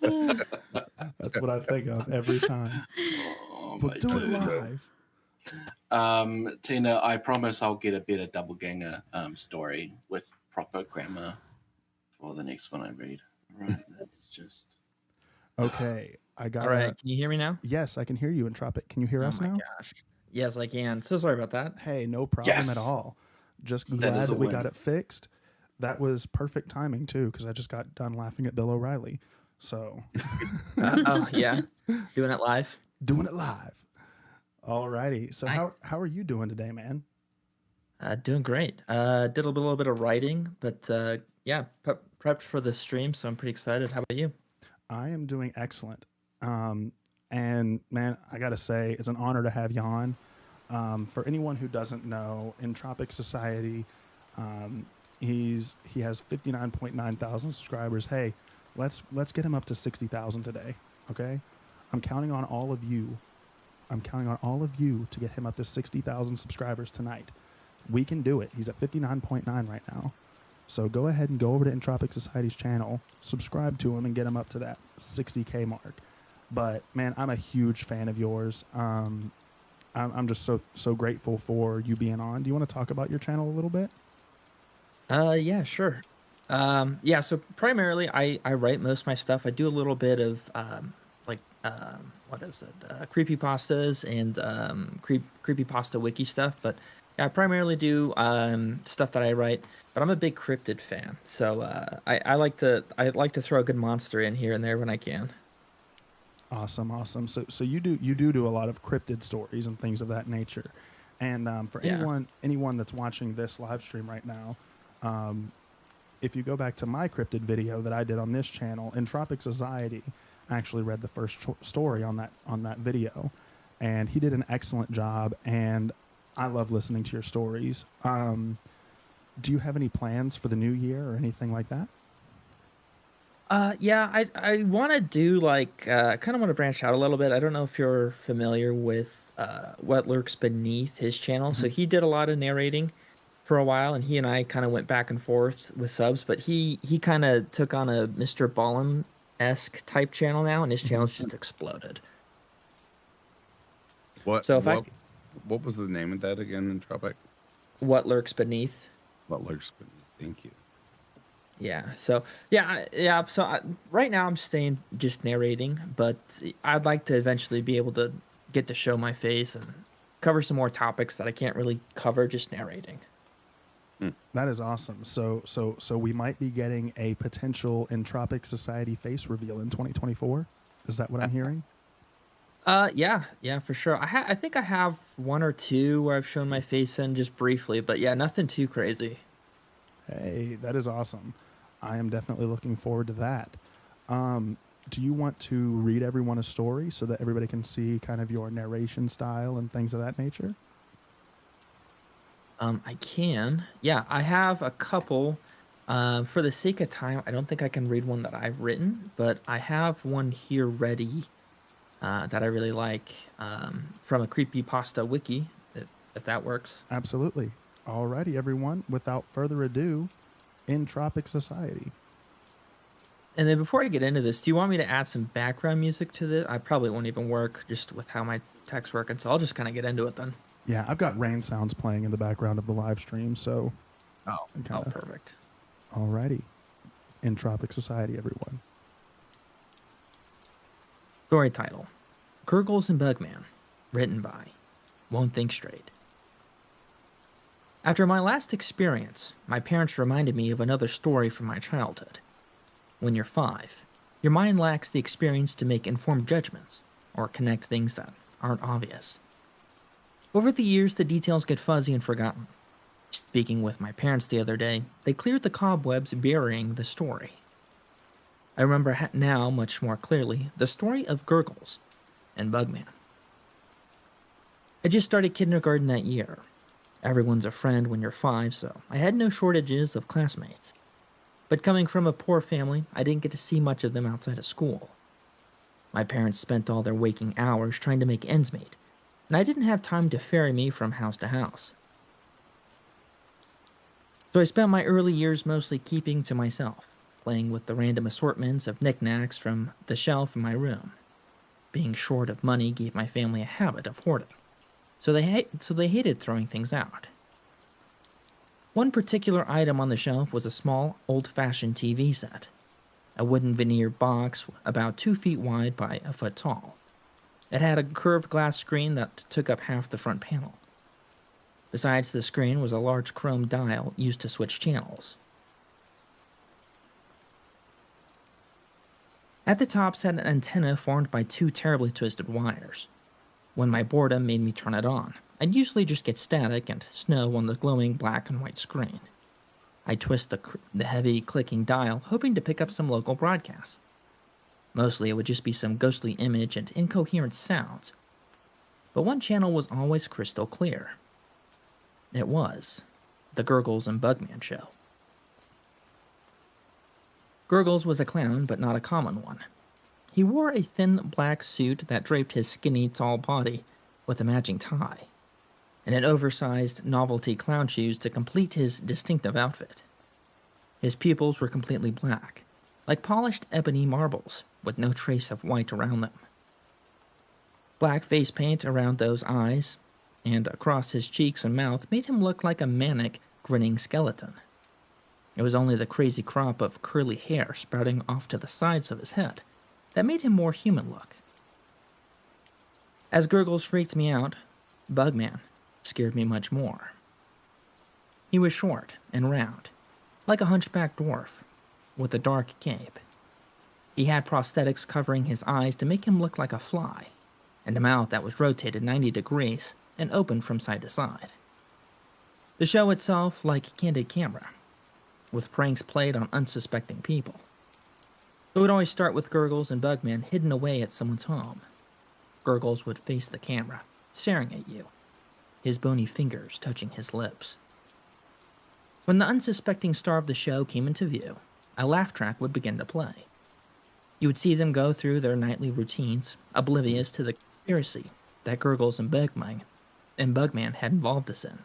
That's what I think of every time. We'll do it live. Tina, I promise I'll get a better double ganger story with proper grammar for the next one I read. All right, it's just Okay, I got. All right, can you hear me now? Yes, I can hear you, Entropic. Can you hear us now? Oh my gosh. Yes, I can. So sorry about that. Hey, no problem at all. Just glad that we got it fixed. That was perfect timing too, because I just got done laughing at Bill O'Reilly. So. Oh yeah, doing it live. Doing it live. Alrighty. So how are you doing today, man? Doing great. Did a little bit of writing, but yeah, prepped for the stream, so I'm pretty excited. How about you? I am doing excellent. And man, I gotta say, it's an honor to have you on. For anyone who doesn't know, Entropic Society, he has 59.9 thousand subscribers. Hey, let's get him up to 60,000 today. Okay, I'm counting on all of you. I'm counting on all of you to get him up to 60,000 subscribers tonight. We can do it. He's at 59.9 right now. So go ahead and go over to Entropic Society's channel, subscribe to him, and get him up to that 60K mark. But man, I'm a huge fan of yours. I'm just so grateful for you being on. Do you want to talk about your channel a little bit? Yeah, sure. Yeah, so primarily I write most of my stuff. I do a little bit of what is it? Creepypastas and creepypasta wiki stuff, but yeah, I primarily do stuff that I write. But I'm a big cryptid fan, so I like to throw a good monster in here and there when I can. Awesome. So you do a lot of cryptid stories and things of that nature. And for anyone that's watching this live stream right now, if you go back to my cryptid video that I did on this channel, Entropic Society actually read the first story on that video, and he did an excellent job. And I love listening to your stories. Do you have any plans for the new year or anything like that? Yeah, I want to do kind of want to branch out a little bit. I don't know if you're familiar with What Lurks Beneath his channel. So he did a lot of narrating for a while, and he and I kind of went back and forth with subs, but he kind of took on a Mr. Ballin-esque type channel now, and his channel's just exploded. What was the name of that again, Entropic? What Lurks Beneath. What Lurks Beneath. Thank you. Yeah. So yeah. So right now I'm staying just narrating, but I'd like to eventually be able to get to show my face and cover some more topics that I can't really cover just narrating. That is awesome. So we might be getting a potential Entropic Society face reveal in 2024. Is that what I'm hearing? Yeah, for sure. I think I have one or two where I've shown my face in just briefly, but yeah, nothing too crazy. Hey, that is awesome. I am definitely looking forward to that. Do you want to read everyone a story so that everybody can see kind of your narration style and things of that nature? I can. Yeah, I have a couple. For the sake of time, I don't think I can read one that I've written, but I have one here ready that I really like from a creepypasta wiki, if that works. Absolutely. Alrighty, everyone. Without further ado, Entropic Society. And then before I get into this, do you want me to add some background music to this? I probably won't even work just with how my tech's working, so I'll just kind of get into it then. Yeah, I've got rain sounds playing in the background of the live stream, so... Oh, perfect. Alrighty. Entropic Society, everyone. Story title: Gurgles and Bugman. Written by Won't Think Straight. After my last experience, my parents reminded me of another story from my childhood. When you're 5, your mind lacks the experience to make informed judgments or connect things that aren't obvious. Over the years, the details get fuzzy and forgotten. Speaking with my parents the other day, they cleared the cobwebs burying the story. I remember now much more clearly the story of Gurgles and Bugman. I just started kindergarten that year. Everyone's a friend when you're 5, so I had no shortages of classmates. But coming from a poor family, I didn't get to see much of them outside of school. My parents spent all their waking hours trying to make ends meet, and I didn't have time to ferry me from house to house. So I spent my early years mostly keeping to myself, playing with the random assortments of knickknacks from the shelf in my room. Being short of money gave my family a habit of hoarding, so they hated throwing things out. One particular item on the shelf was a small, old-fashioned TV set, a wooden veneer box about 2 feet wide by a foot tall. It had a curved glass screen that took up half the front panel. Besides the screen was a large chrome dial used to switch channels. At the top sat an antenna formed by 2 terribly twisted wires. When my boredom made me turn it on, I'd usually just get static and snow on the glowing black and white screen. I'd twist the heavy clicking dial, hoping to pick up some local broadcasts. Mostly it would just be some ghostly image and incoherent sounds. But one channel was always crystal clear. It was the Gurgles and Bugman show. Gurgles was a clown, but not a common one. He wore a thin black suit that draped his skinny, tall body with a matching tie, and an oversized novelty clown shoes to complete his distinctive outfit. His pupils were completely black, like polished ebony marbles, with no trace of white around them. Black face paint around those eyes and across his cheeks and mouth made him look like a manic, grinning skeleton. It was only the crazy crop of curly hair sprouting off to the sides of his head that made him more human look. As Gurgles freaked me out, Bugman scared me much more. He was short and round, like a hunchback dwarf, with a dark cape. He had prosthetics covering his eyes to make him look like a fly, and a mouth that was rotated 90 degrees and open from side to side. The show itself like candid camera, with pranks played on unsuspecting people. It would always start with Gurgles and Bugman hidden away at someone's home. Gurgles would face the camera, staring at you, his bony fingers touching his lips. When the unsuspecting star of the show came into view, a laugh track would begin to play. You would see them go through their nightly routines, oblivious to the conspiracy that Gurgles and Bugman had involved us in.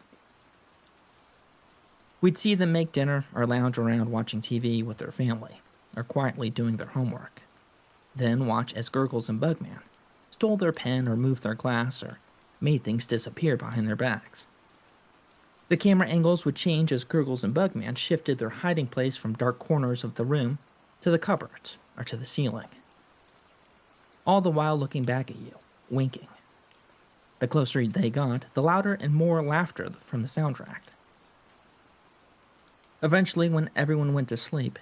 We'd see them make dinner or lounge around watching TV with their family, or quietly doing their homework. Then watch as Gurgles and Bugman stole their pen or moved their glass or made things disappear behind their backs. The camera angles would change as Gurgles and Bugman shifted their hiding place from dark corners of the room to the cupboards or to the ceiling. All the while looking back at you, winking. The closer they got, the louder and more laughter from the soundtrack. Eventually, when everyone went to sleep,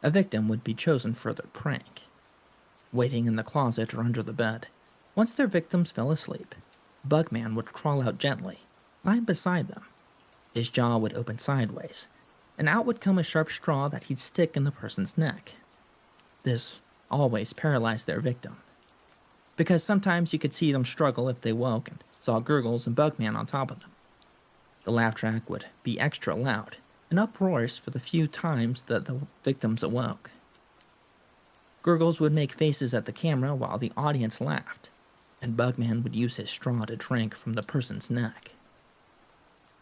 a victim would be chosen for their prank. Waiting in the closet or under the bed, once their victims fell asleep, Bugman would crawl out gently, lying beside them. His jaw would open sideways, and out would come a sharp straw that he'd stick in the person's neck. This always paralyzed their victim, because sometimes you could see them struggle if they woke and saw Gurgles and Bugman on top of them. The laugh track would be extra loud and uproarious for the few times that the victims awoke. Gurgles would make faces at the camera while the audience laughed, and Bugman would use his straw to drink from the person's neck.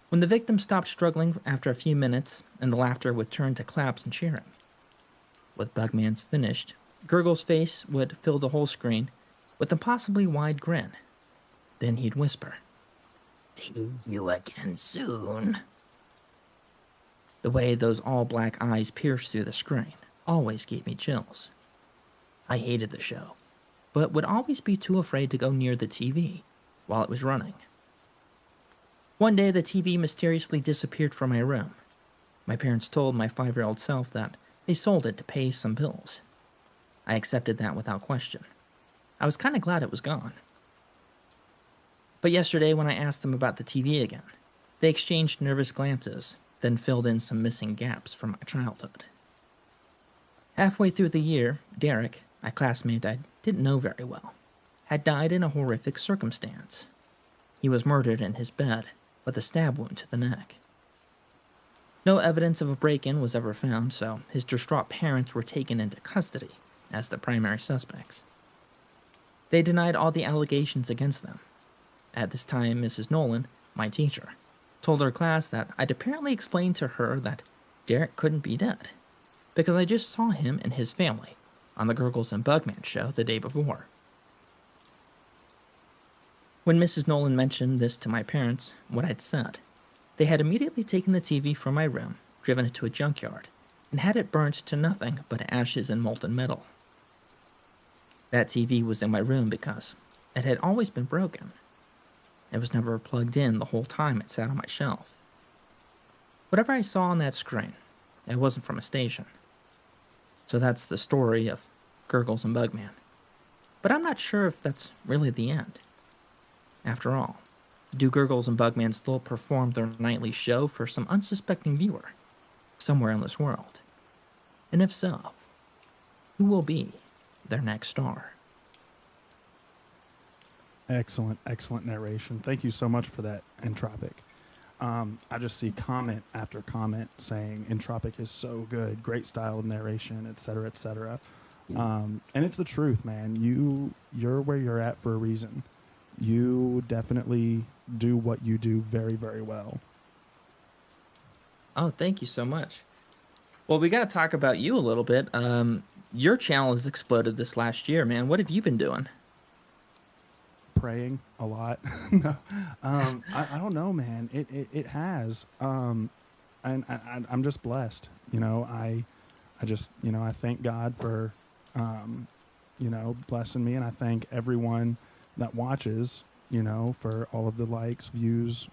When the victim stopped struggling after a few minutes, and the laughter would turn to claps and cheering. With Bugman's finished, Gurgle's face would fill the whole screen with a possibly wide grin. Then he'd whisper, "See you again soon." The way those all-black eyes pierced through the screen always gave me chills. I hated the show, but would always be too afraid to go near the TV while it was running. One day, the TV mysteriously disappeared from my room. My parents told my 5-year-old self that they sold it to pay some bills. I accepted that without question. I was kind of glad it was gone. But yesterday, when I asked them about the TV again, they exchanged nervous glances, then filled in some missing gaps from my childhood. Halfway through the year, Derek, a classmate I didn't know very well, had died in a horrific circumstance. He was murdered in his bed with a stab wound to the neck. No evidence of a break-in was ever found, so his distraught parents were taken into custody as the primary suspects. They denied all the allegations against them. At this time, Mrs. Nolan, my teacher, told her class that I'd apparently explained to her that Derek couldn't be dead, because I just saw him and his family on the Gurgles and Bugman show the day before. When Mrs. Nolan mentioned this to my parents, what I'd said, they had immediately taken the TV from my room, driven it to a junkyard, and had it burnt to nothing but ashes and molten metal. That TV was in my room because it had always been broken. It was never plugged in the whole time it sat on my shelf. Whatever I saw on that screen, it wasn't from a station. So that's the story of Gurgles and Bugman. But I'm not sure if that's really the end. After all, do Gurgles and Bugman still perform their nightly show for some unsuspecting viewer somewhere in this world? And if so, who will be their next star? Excellent, excellent narration. Thank you so much for that, Entropic. I just see comment after comment saying Entropic is so good, great style of narration, etc., etc. And it's the truth, man. You're where you're at for a reason. You definitely do what you do very, very well. Oh, thank you so much. Well, we got to talk about you a little bit. Your channel has exploded this last year, man. What have you been doing? Praying a lot. No, I don't know, man. It has, and I'm just blessed. I just I thank God for blessing me, and I thank everyone that watches, for all of the likes, views,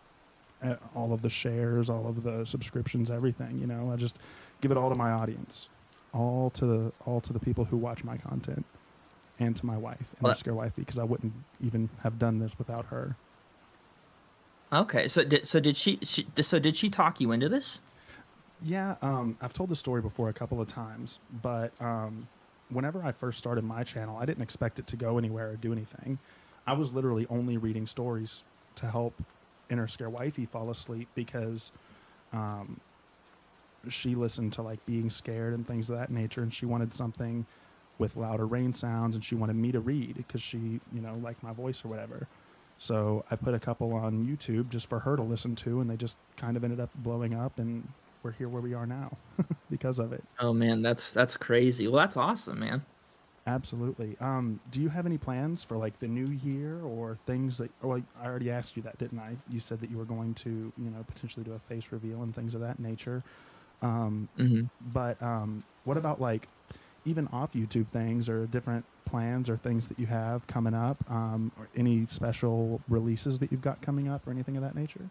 all of the shares, all of the subscriptions, everything. I just give it all to my audience, all to the people who watch my content. And to my wife, underscore wifey, because I wouldn't even have done this without her. Okay, so did she talk you into this? Yeah, I've told the story before a couple of times, but whenever I first started my channel, I didn't expect it to go anywhere or do anything. I was literally only reading stories to help Interscare Wifey fall asleep because she listened to like being scared and things of that nature, and she wanted something with louder rain sounds, and she wanted me to read because she, liked my voice or whatever. So I put a couple on YouTube just for her to listen to, and they just kind of ended up blowing up, and we're here where we are now because of it. Oh man, that's crazy. Well, that's awesome, man. Absolutely. Do you have any plans for like the new year or things that? Well, I already asked you that, didn't I? You said that you were going to, potentially do a face reveal and things of that nature. But what about like even off YouTube things or different plans or things that you have coming up, or any special releases that you've got coming up or anything of that nature?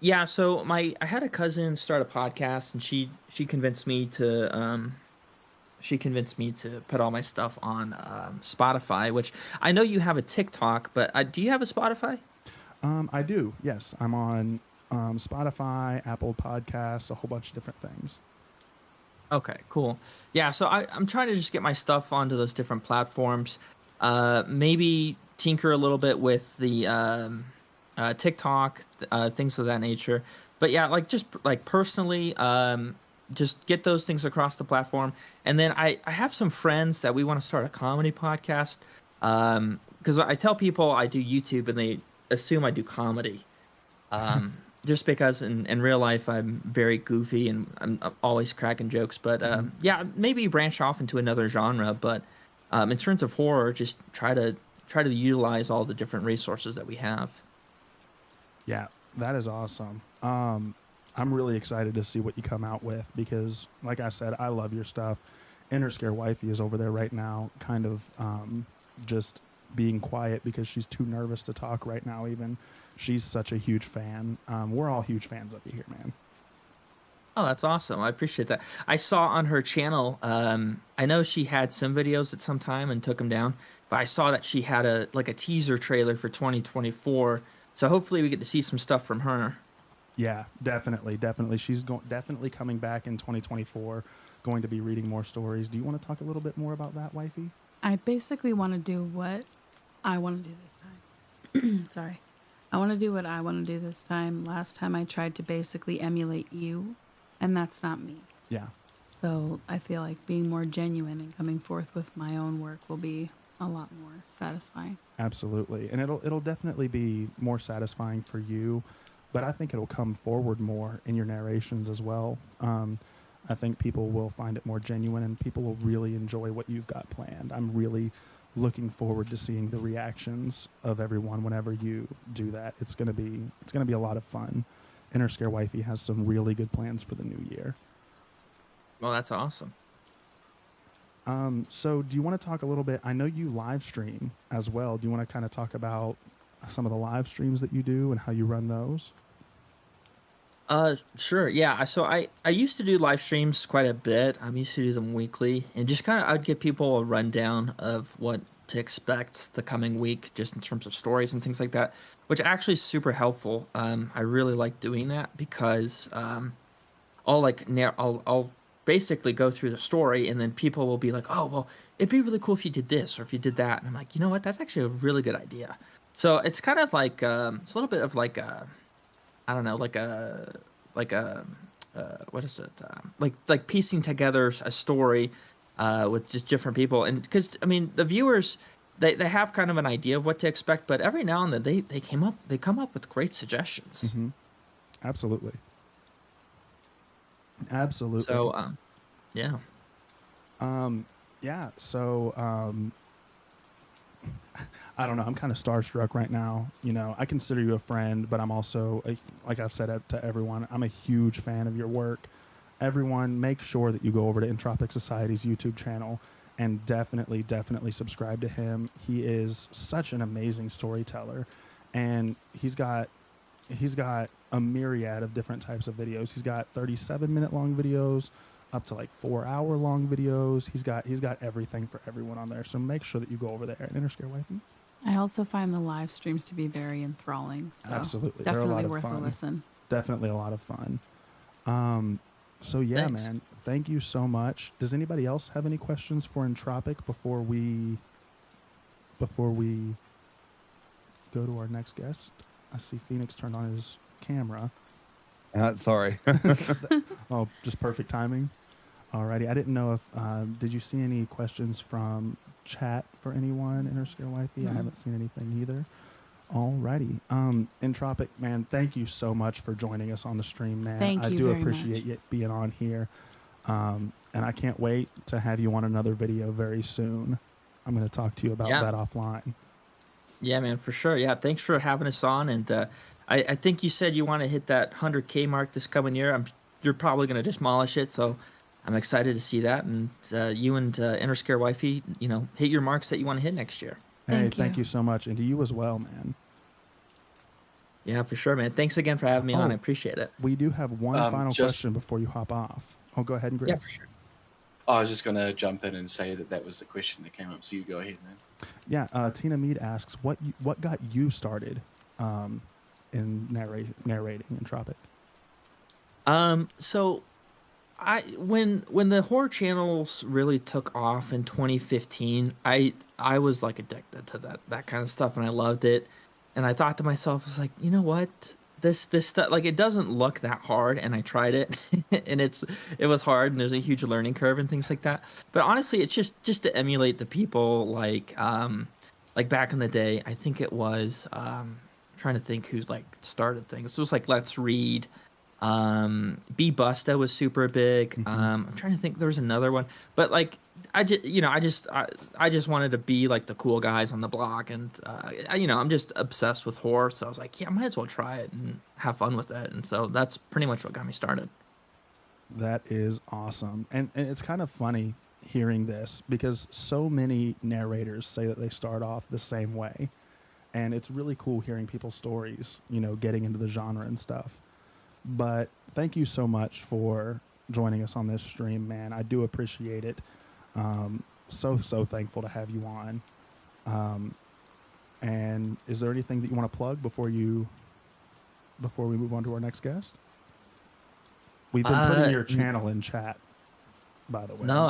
Yeah. So I had a cousin start a podcast, and she convinced me to put all my stuff on Spotify. Which I know you have a TikTok, but do you have a Spotify? I do. Yes, I'm on Spotify, Apple Podcasts, a whole bunch of different things. Okay, cool. Yeah, so I'm trying to just get my stuff onto those different platforms. Maybe tinker a little bit with the TikTok, things of that nature. But yeah, just personally, just get those things across the platform. And then I have some friends that we want to start a comedy podcast. Because I tell people I do YouTube and they assume I do comedy. Just because in real life I'm very goofy and I'm always cracking jokes, but yeah, maybe branch off into another genre. But in terms of horror, just try to utilize all the different resources that we have. Yeah, that is awesome. I'm really excited to see what you come out with because, like I said, I love your stuff, Inner Scare Wifey is over there right now, kind of just being quiet because she's too nervous to talk right now. Even she's such a huge fan. We're all huge fans of you here, man. Oh, that's awesome. I appreciate that. I saw on her channel, I know she had some videos at some time and took them down, but I saw that she had a teaser trailer for 2024. So hopefully we get to see some stuff from her. Yeah, definitely. She's definitely coming back in 2024, going to be reading more stories. Do you want to talk a little bit more about that, Wifey? I basically want to do what I want to do this time. Sorry. I want to do what I want to do this time. Last time I tried to basically emulate you, and that's not me. Yeah. So I feel like being more genuine and coming forth with my own work will be a lot more satisfying. Absolutely. And it'll definitely be more satisfying for you, but I think it'll come forward more in your narrations as well. I think people will find it more genuine and people will really enjoy what you've got planned. I'm really looking forward to seeing the reactions of everyone whenever you do that. It's gonna be a lot of fun. Inner Scare Wifey has some really good plans for the new year. Well, that's awesome. So do you want to talk a little bit? I know you live stream as well. Do you want to kind of talk about some of the live streams that you do and how you run those? Sure. Yeah. So I used to do live streams quite a bit. I used to do them weekly, and just kind of I'd give people a rundown of what to expect the coming week, just in terms of stories and things like that, which actually is super helpful. I really like doing that because I'll basically go through the story, and then people will be like, "Oh, well, it'd be really cool if you did this or if you did that," and I'm like, you know what? That's actually a really good idea. So it's kind of like it's a little bit of like a, I don't know, like a what is it? Like piecing together a story with just different people, and because I mean the viewers they have kind of an idea of what to expect, but every now and then they come up with great suggestions. Mm-hmm. Absolutely. So yeah. Yeah. So I don't know. I'm kind of starstruck right now. You know, I consider you a friend, but I'm also, like I've said to everyone, I'm a huge fan of your work. Everyone, make sure that you go over to Entropic Society's YouTube channel and definitely subscribe to him. He is such an amazing storyteller, and he's got a myriad of different types of videos. He's got 37-minute long videos, up to like 4-hour long videos. He's got everything for everyone on there. So make sure that you go over there and Inner Scare Wifey. I also find the live streams to be very enthralling. So absolutely, definitely worth a listen. Definitely a lot of fun. So yeah, Thanks. man, thank you so much. Does anybody else have any questions for Entropic before we go to our next guest? I see Phoenix turned on his camera. Sorry. Oh, just perfect timing. Alrighty. I didn't know if did you see any questions from chat for anyone, Inner Scare Wifey? I haven't seen anything either. Alrighty. Entropic, man, thank you so much for joining us on the stream, man. Thank you I do very appreciate you being on here. And I can't wait to have you on another video very soon. I'm going to talk to you about that offline. Yeah, man, for sure. Yeah, thanks for having us on. And I think you said you want to hit that 100K mark this coming year. You're probably going to demolish it, so I'm excited to see that. And you and Inner Scare Wifey, hit your marks that you want to hit next year. Thank you so much. And to you as well, man. Yeah, for sure, man. Thanks again for having me on. I appreciate it. We do have one final question before you hop off. Oh, go ahead and Greg. Yeah, for sure. I was just going to jump in and say that was the question that came up, so you go ahead, man. Yeah, Tina Mead asks, what got you started in narrating Entropic? So when the horror channels really took off in 2015, I was like addicted to that kind of stuff, and I loved it. And I thought to myself, I was like, you know what? This stuff, like, it doesn't look that hard, and I tried it and it was hard, and there's a huge learning curve and things like that. But honestly, it's just to emulate the people like back in the day. I think it was trying to think who's like started things. It was like Let's Read. B Busta was super big. I'm trying to think, there was another one, but like I just wanted to be like the cool guys on the block, and I'm just obsessed with horror, so I was like, yeah, I might as well try it and have fun with it. And so that's pretty much what got me started. That is awesome. And it's kind of funny. hearing this because so many narrators say that they start off the same way. And it's really cool hearing people's stories, you know, getting into the genre and stuff. But thank you so much for joining us on this stream, man. I do appreciate it. So thankful to have you on. And is there anything that you want to plug before we move on to our next guest? We've been putting your channel in chat, by the way. No,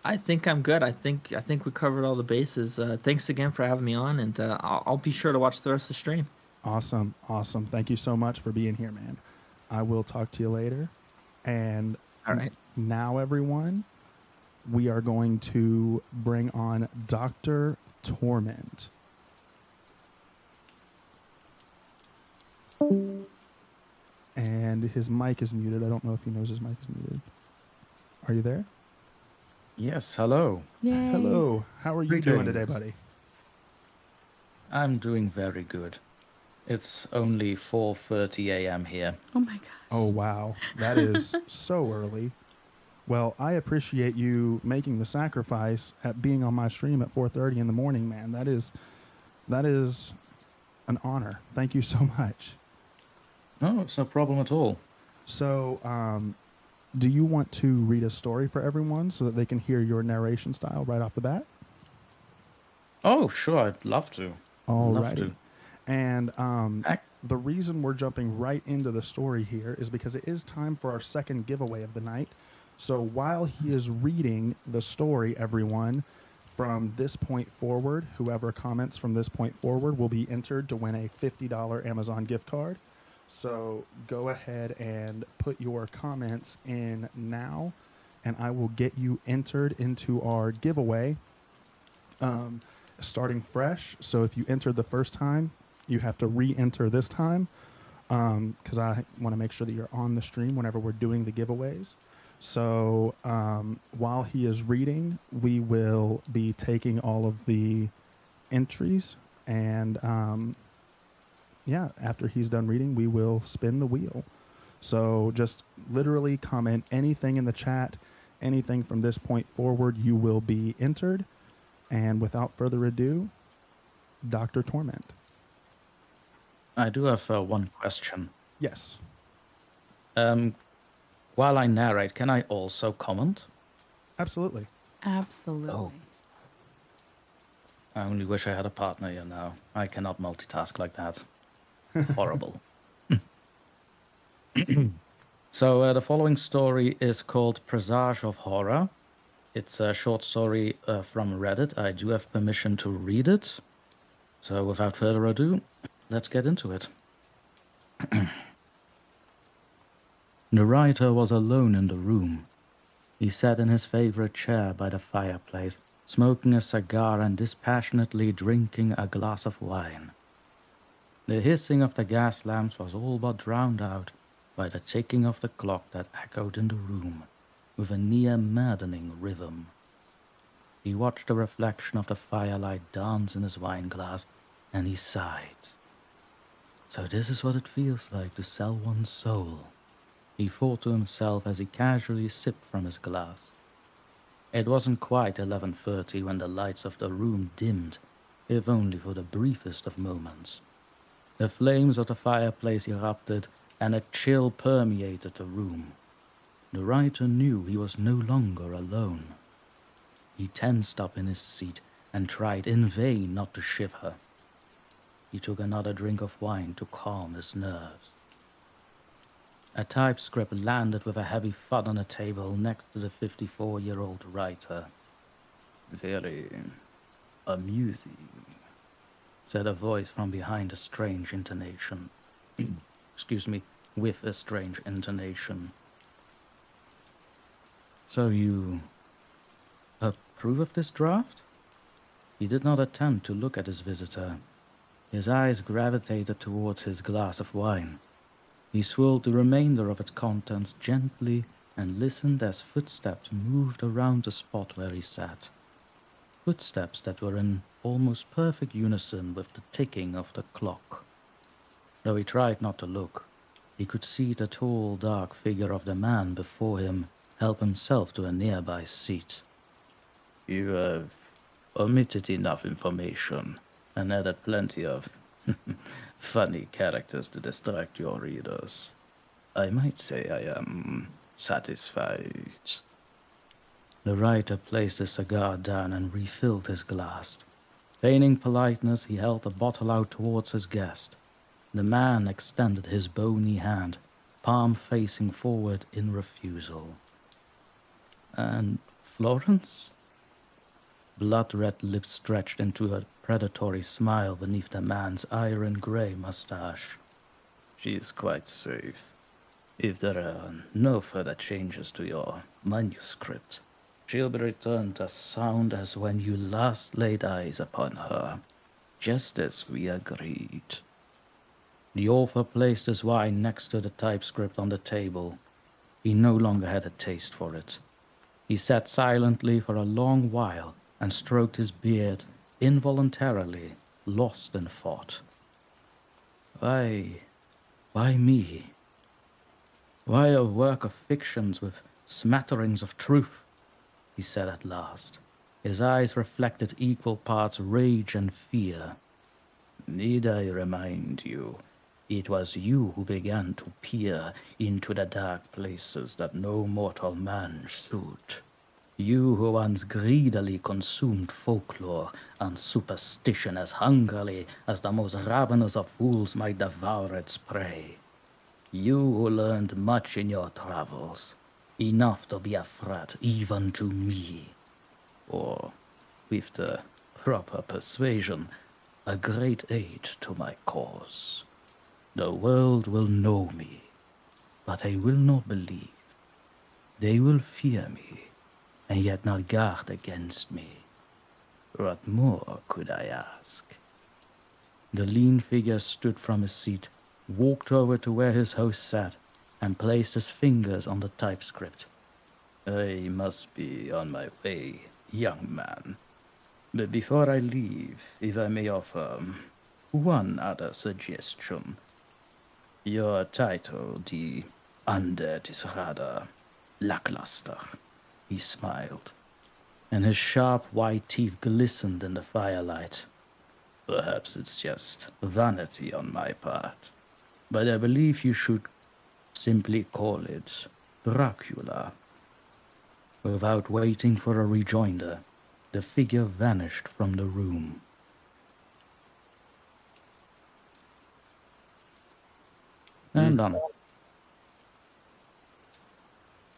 I think I'm good. I think we covered all the bases. Thanks again for having me on, and I'll be sure to watch the rest of the stream. Awesome. Thank you so much for being here, man. I will talk to you later. And all right. Now, everyone, we are going to bring on Dr. Torment. And his mic is muted. I don't know if he knows his mic is muted. Are you there? Yes, hello. Yay. Hello. How are you doing today, buddy? I'm doing very good. It's only 4:30 a.m. here. Oh my gosh. Oh, wow. That is so early. Well, I appreciate you making the sacrifice at being on my stream at 4:30 in the morning, man. That is an honor. Thank you so much. No, it's no problem at all. So, do you want to read a story for everyone so that they can hear your narration style right off the bat? Oh, sure. I'd love to. Alrighty. And the reason we're jumping right into the story here is because it is time for our second giveaway of the night. So while he is reading the story, everyone, from this point forward, whoever comments from this point forward will be entered to win a $50 Amazon gift card. So go ahead and put your comments in now, and I will get you entered into our giveaway starting fresh. So if you entered the first time, you have to re-enter this time because I want to make sure that you're on the stream whenever we're doing the giveaways. So while he is reading, we will be taking all of the entries, and after he's done reading, we will spin the wheel. So just literally comment anything in the chat, anything from this point forward, you will be entered. And without further ado, Dr. Torment. I do have one question. Yes. While I narrate, can I also comment? Absolutely. Absolutely. Oh. I only wish I had a partner here now. I cannot multitask like that. Horrible. So the following story is called Presage of Horror. It's a short story from Reddit. I do have permission to read it. So without further ado, let's get into it. Narrator was alone in the room. He sat in his favorite chair by the fireplace, smoking a cigar and dispassionately drinking a glass of wine. The hissing of the gas lamps was all but drowned out by the ticking of the clock that echoed in the room with a near-maddening rhythm. He watched the reflection of the firelight dance in his wineglass, and he sighed. So this is what it feels like to sell one's soul, he thought to himself as he casually sipped from his glass. It wasn't quite 11:30 when the lights of the room dimmed, if only for the briefest of moments. The flames of the fireplace erupted, and a chill permeated the room. The writer knew he was no longer alone. He tensed up in his seat and tried in vain not to shiver. He took another drink of wine to calm his nerves. A typescript landed with a heavy thud on the table next to the 54-year-old writer. "Very amusing," said a voice from behind a strange intonation. Excuse me, with a strange intonation. "So you approve of this draft?" He did not attempt to look at his visitor. His eyes gravitated towards his glass of wine. He swirled the remainder of its contents gently and listened as footsteps moved around the spot where he sat. Footsteps that were in almost perfect unison with the ticking of the clock. Though he tried not to look, he could see the tall, dark figure of the man before him help himself to a nearby seat. You have omitted enough information and added plenty of funny characters to distract your readers. I might say I am satisfied. The writer placed his cigar down and refilled his glass. Feigning politeness, he held the bottle out towards his guest. The man extended his bony hand, palm facing forward in refusal. And Florence? Blood-red lips stretched into a predatory smile beneath the man's iron-gray mustache. She is quite safe. If there are no further changes to your manuscript, she'll be returned as sound as when you last laid eyes upon her, just as we agreed. The author placed his wine next to the typescript on the table. He no longer had a taste for it. He sat silently for a long while and stroked his beard, involuntarily lost in thought. Why me? Why a work of fictions with smatterings of truth? He said at last. His eyes reflected equal parts rage and fear. Need I remind you, it was you who began to peer into the dark places that no mortal man should. You who once greedily consumed folklore and superstition as hungrily as the most ravenous of fools might devour its prey. You who learned much in your travels, enough to be a threat even to me, or, with the proper persuasion, a great aid to my cause. The world will know me, but they will not believe. They will fear me, and yet not guard against me. What more could I ask? The lean figure stood from his seat, walked over to where his host sat, and placed his fingers on the typescript. I must be on my way, young man. But before I leave, if I may offer one other suggestion. Your title, The Undead, is rather lackluster. He smiled, and his sharp white teeth glistened in the firelight. Perhaps it's just vanity on my part, but I believe you should simply call it Dracula. Without waiting for a rejoinder, the figure vanished from the room. And done.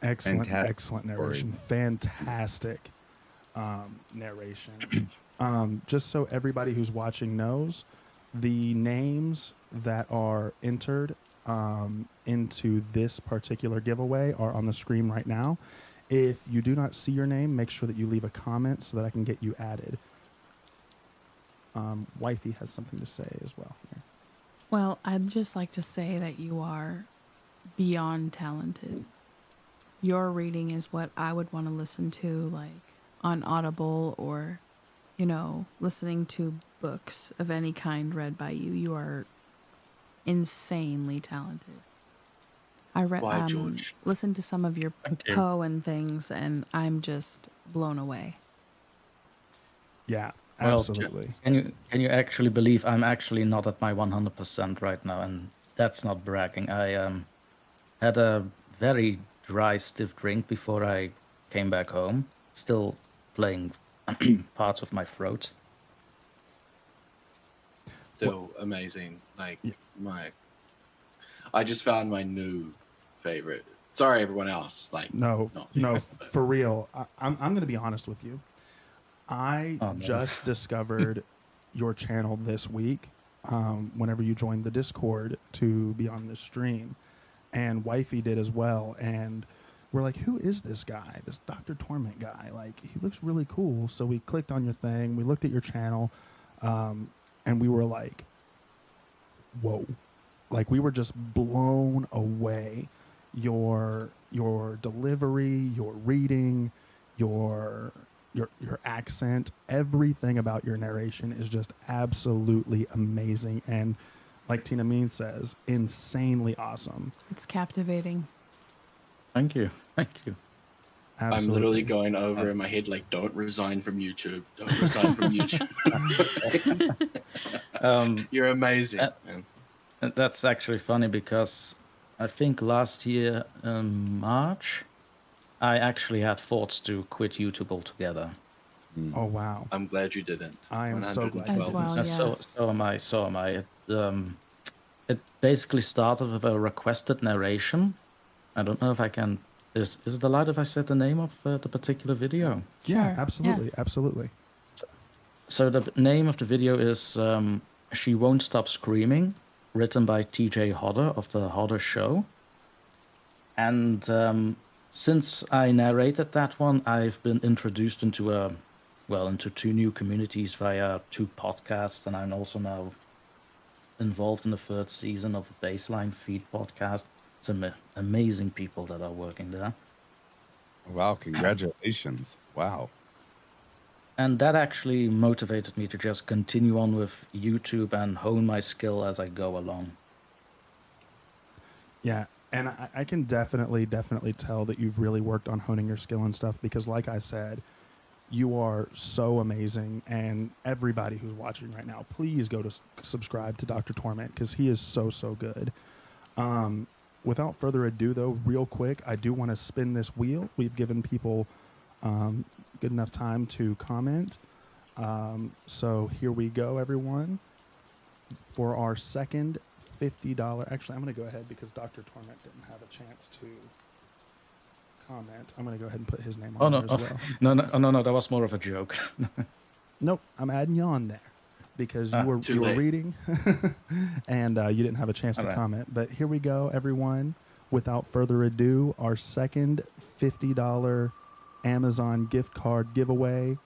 Excellent, Fantastic excellent story. narration. Fantastic narration. Just so everybody who's watching knows, the names that are entered into this particular giveaway are on the screen right now. If you do not see your name, make sure that you leave a comment so that I can get you added. Wifey has something to say as well here. Well, I'd just like to say that you are beyond talented. Your reading is what I would want to listen to, like on Audible or, you know, listening to books of any kind read by you. You are insanely talented. I Why, George? listened to some of your Thank you. Poe and things, and I'm just blown away. Yeah, Well, absolutely. Can you actually believe I'm actually not at my 100% right now, and that's not bragging. I had a very dry, stiff drink before I came back home, still playing parts of my throat. Still amazing. Like I just found my new favorite. Sorry, everyone else. Like No, not no, famous, but- for real. I'm going to be honest with you. I Oh, no. just discovered your channel this week whenever you joined the Discord to be on this stream. And Wifey did as well. And we're like, who is this guy? This Dr. Torment guy? Like, he looks really cool. So we clicked on your thing. We looked at your channel. And we were like, whoa. Like, we were just blown away. Your delivery, your reading, your accent, everything about your narration is just absolutely amazing. And like Tina Mean says, insanely awesome. It's captivating. Thank you. Thank you. Absolutely. I'm literally going over in my head like, "Don't resign from YouTube. Don't resign from YouTube." You're amazing. That's actually funny because I think last year in March, I actually had thoughts to quit YouTube altogether. Oh wow! I'm glad you didn't. I am so glad. As well, yes. So am I. So am I. It basically started with a requested narration. I don't know if I can. Is it allowed if I said the name of the particular video? Yeah, Sure, absolutely, yes. absolutely. So the name of the video is "She Won't Stop Screaming," written by T.J. Hodder of the Hodder Show. And since I narrated that one, I've been introduced into two new communities via 2 podcasts, and I'm also now involved in the 3rd season of the Baseline Feed podcast. Some amazing people that are working there. Wow, congratulations. Wow. And that actually motivated me to just continue on with YouTube and hone my skill as I go along. Yeah, and I can definitely tell that you've really worked on honing your skill and stuff because, like I said, you are so amazing. And everybody who's watching right now, please go to subscribe to Dr. Torment because he is so good. Without further ado, though, real quick, I do want to spin this wheel. We've given people good enough time to comment. So here we go, everyone. For our second $50... Actually, I'm going to go ahead because Dr. Torment didn't have a chance to comment. I'm going to go ahead and put his name on there as well. No, that was more of a joke. Nope, I'm adding you on there because you were reading and you didn't have a chance to comment. But here we go, everyone. Without further ado, our second $50 Amazon gift card giveaway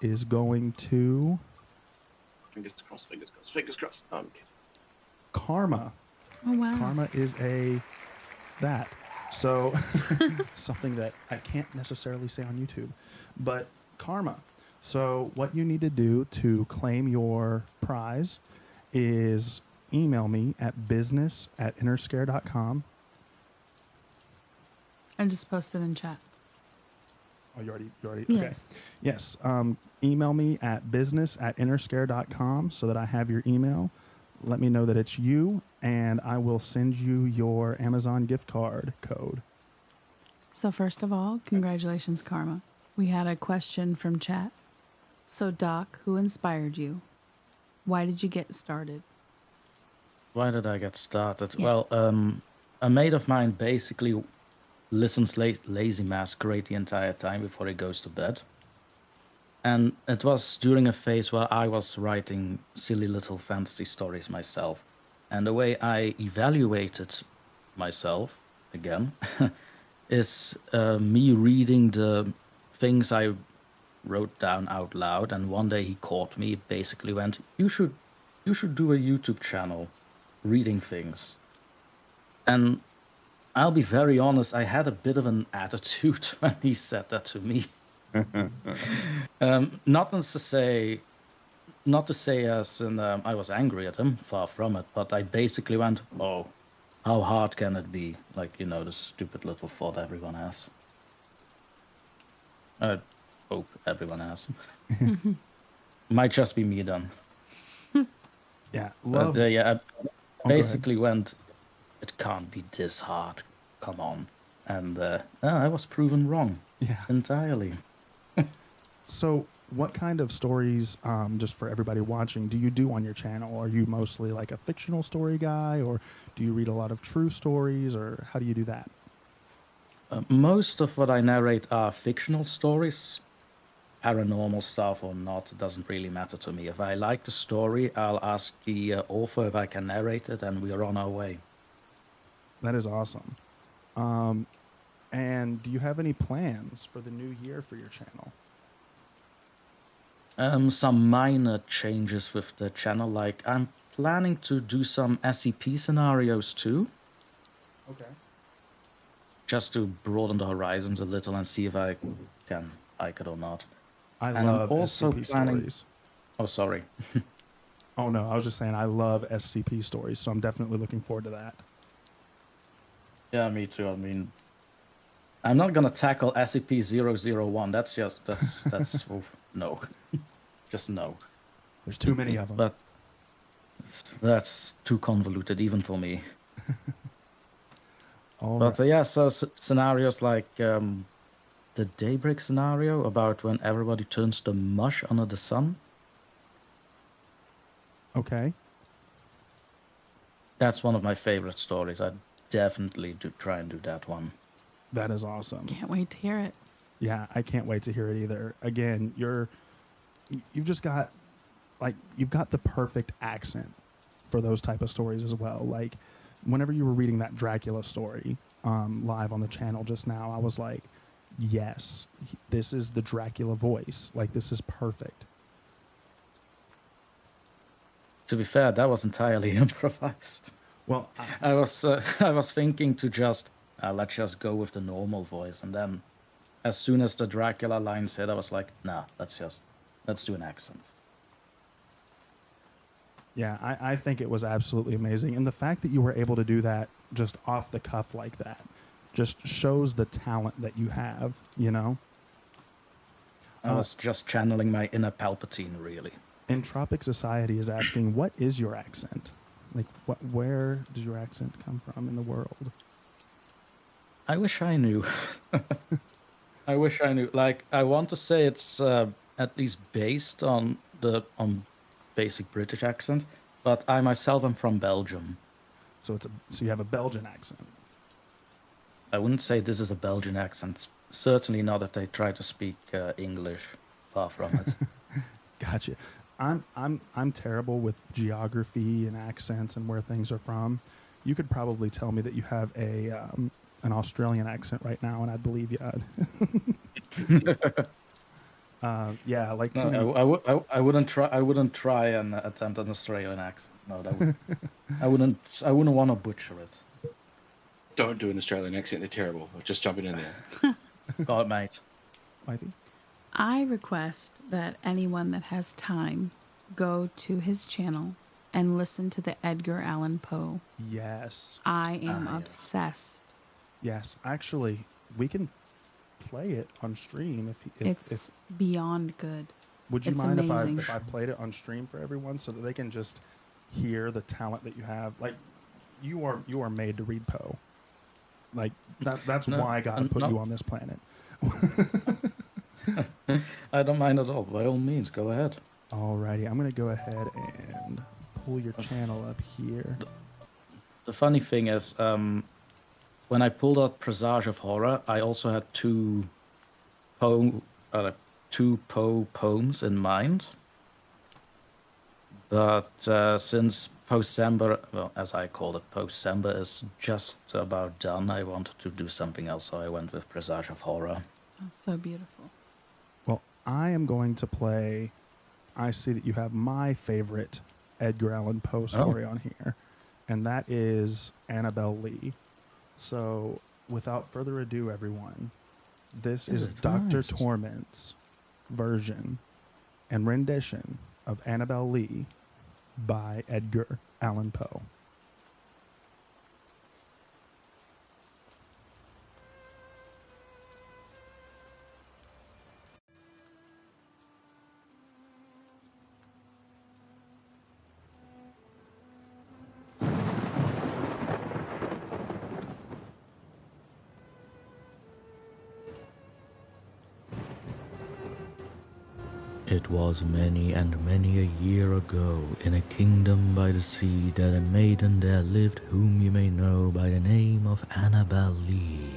is going to Fingers crossed, fingers crossed, fingers crossed. Oh, I'm kidding. Karma. Oh wow. Karma is that. So something that I can't necessarily say on YouTube, but Karma. So what you need to do to claim your prize is email me at business@innerscare.com. I just posted in chat. Oh, you already? Yes. Okay. Yes. Email me at business@innerscare.com so that I have your email. Let me know that it's you, and I will send you your Amazon gift card code. So first of all, congratulations, Karma. We had a question from chat. So Doc, who inspired you? Why did you get started? Why did I get started? Yes. Well, a mate of mine basically listens Lazy Masquerade the entire time before he goes to bed. And it was during a phase where I was writing silly little fantasy stories myself. And the way I evaluated myself, again, is me reading the things I wrote down out loud. And one day he caught me, basically went, you should do a YouTube channel reading things. And I'll be very honest, I had a bit of an attitude when he said that to me. Not to say as in I was angry at him, far from it, but I basically went, oh, how hard can it be? Like, the stupid little thought everyone has. I hope everyone has. Might just be me then. Yeah, love. I basically went, it can't be this hard. Come on. And I was proven wrong. Yeah. Entirely. So what kind of stories, just for everybody watching, do you do on your channel? Are you mostly like a fictional story guy, or do you read a lot of true stories, or how do you do that? Most of what I narrate are fictional stories. Paranormal stuff or not, it doesn't really matter to me. If I like the story, I'll ask the author if I can narrate it, and we are on our way. That is awesome. And do you have any plans for the new year for your channel? Some minor changes with the channel, like I'm planning to do some SCP scenarios too. Okay. Just to broaden the horizons a little and see if I can like it or not. I love also SCP planning... stories. Oh, sorry. Oh, no, I was just saying I love SCP stories, so I'm definitely looking forward to that. Yeah, me too. I mean, I'm not gonna tackle SCP-001. That's oof, no, just no. There's too many of them. But that's too convoluted even for me. But yeah, so scenarios like the Daybreak scenario about when everybody turns to mush under the sun. Okay. That's one of my favorite stories. I'd definitely try and do that one. That is awesome. Can't wait to hear it. Yeah, I can't wait to hear it either. Again, you've just got you've got the perfect accent for those type of stories as well. Like whenever you were reading that Dracula story live on the channel just now, I was like, yes, this is the Dracula voice. Like this is perfect. To be fair, that was entirely improvised. Well, I was thinking to just let's just go with the normal voice, and then as soon as the Dracula lines hit, I was like, nah, let's do an accent. Yeah, I think it was absolutely amazing. And the fact that you were able to do that just off the cuff like that just shows the talent that you have, you know? I was just channeling my inner Palpatine, really. Entropic Society is asking, what is your accent? Like, where does your accent come from in the world? I wish I knew. I wish I knew. Like, I want to say it's at least based on basic British accent, but I myself am from Belgium. So so you have a Belgian accent. I wouldn't say this is a Belgian accent. Certainly not if they try to speak English. Far from it. Gotcha. I'm terrible with geography and accents and where things are from. You could probably tell me that you have an Australian accent right now, and I'd believe you. Yeah, like no, I wouldn't try. I wouldn't try and attempt an Australian accent. No, that would, I wouldn't want to butcher it. Don't do an Australian accent. They're terrible. Just jumping in there. Got it, mate. I request that anyone that has time go to his channel and listen to the Edgar Allan Poe. Yes. I am obsessed. Yes, actually, we can play it on stream if it's beyond good. Would you It's mind amazing. if I played it on stream for everyone so that they can just hear the talent that you have? Like, you are made to read Poe. Like that's why God put you on this planet. I don't mind at all. By all means, go ahead. Alrighty, I'm gonna go ahead and pull your channel up here. The funny thing is, when I pulled out Presage of Horror, I also had two Poe poems in mind. But since Poecember, well, as I call it, Poecember is just about done, I wanted to do something else, so I went with Presage of Horror. That's so beautiful. Well, I am going to play. I see that you have my favorite Edgar Allan Poe story on here, and that is Annabelle Lee. So, without further ado, everyone, this is Dr. Torment's version and rendition of Annabelle Lee by Edgar Allan Poe. It was many and many a year ago, in a kingdom by the sea, that a maiden there lived whom you may know by the name of Annabelle Lee.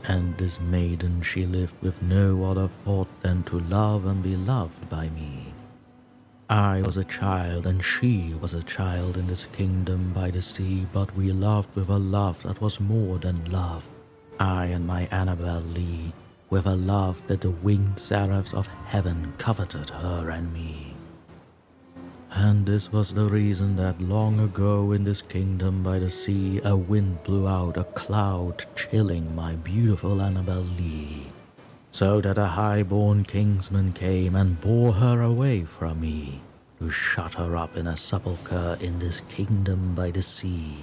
And this maiden she lived with no other thought than to love and be loved by me. I was a child and she was a child in this kingdom by the sea, but we loved with a love that was more than love, I and my Annabelle Lee, with a love that the winged seraphs of heaven coveted her and me. And this was the reason that long ago in this kingdom by the sea a wind blew out a cloud chilling my beautiful Annabelle Lee, so that a high-born kingsman came and bore her away from me, to shut her up in a sepulchre in this kingdom by the sea.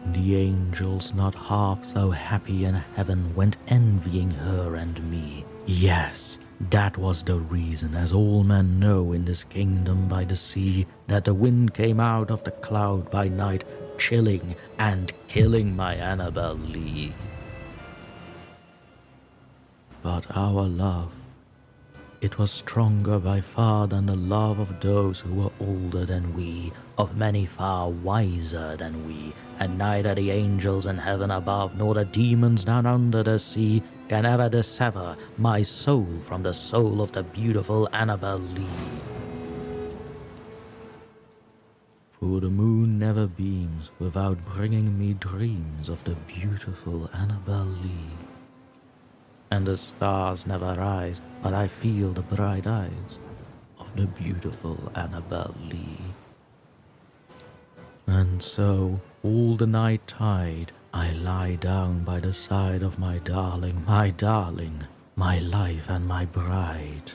The angels, not half so happy in heaven, went envying her and me. Yes, that was the reason, as all men know in this kingdom by the sea, that the wind came out of the cloud by night, chilling and killing my Annabel Lee. But our love, it was stronger by far than the love of those who were older than we, of many far wiser than we, and neither the angels in heaven above nor the demons down under the sea can ever dissever my soul from the soul of the beautiful Annabel Lee. For the moon never beams without bringing me dreams of the beautiful Annabel Lee. And the stars never rise, but I feel the bright eyes of the beautiful Annabel Lee. And so, all the night tide, I lie down by the side of my darling, my life and my bride,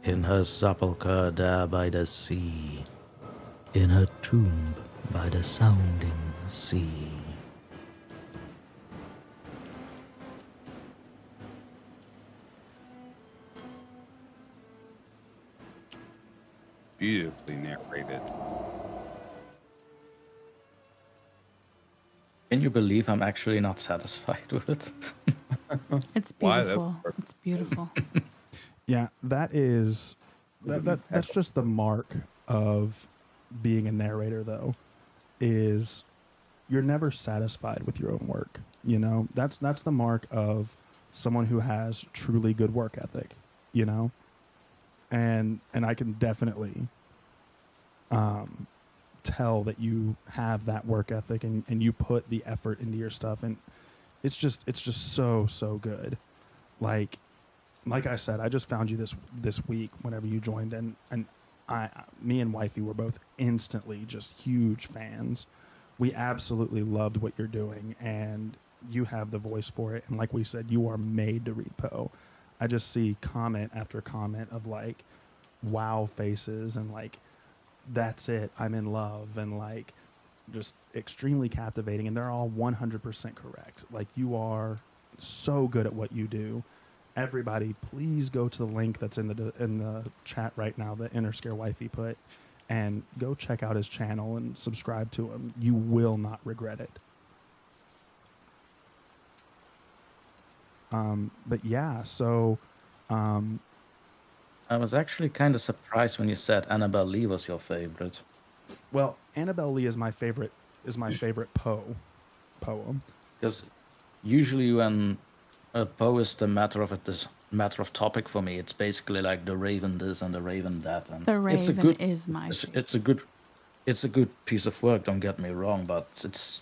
in her sepulchre there by the sea, in her tomb by the sounding sea. Beautifully narrated. Can you believe I'm actually not satisfied with it? It's Why, beautiful. It's beautiful. Yeah, that's just the mark of being a narrator, though, is you're never satisfied with your own work. You know, that's the mark of someone who has truly good work ethic, you know? And I can definitely tell that you have that work ethic and you put the effort into your stuff, and it's just so good. Like I said, I just found you this week whenever you joined, and me and Wifey were both instantly just huge fans. We absolutely loved what you're doing, and you have the voice for it. And like we said, you are made to read Poe. I just see comment after comment of like wow faces and like, that's it, I'm in love, and like just extremely captivating, and they're all 100% correct. Like, you are so good at what you do. Everybody, please go to the link that's in the chat right now that Interscare Wifey put, and go check out his channel and subscribe to him. You will not regret it. But yeah, so I was actually kind of surprised when you said Annabel Lee was your favorite. well, Annabel Lee is my favorite poem. Because usually when a Poe is the matter of topic for me, it's basically like the Raven this and the Raven that. And The it's a Raven good, is my favorite. it's a good piece of work. Don't get me wrong, but it's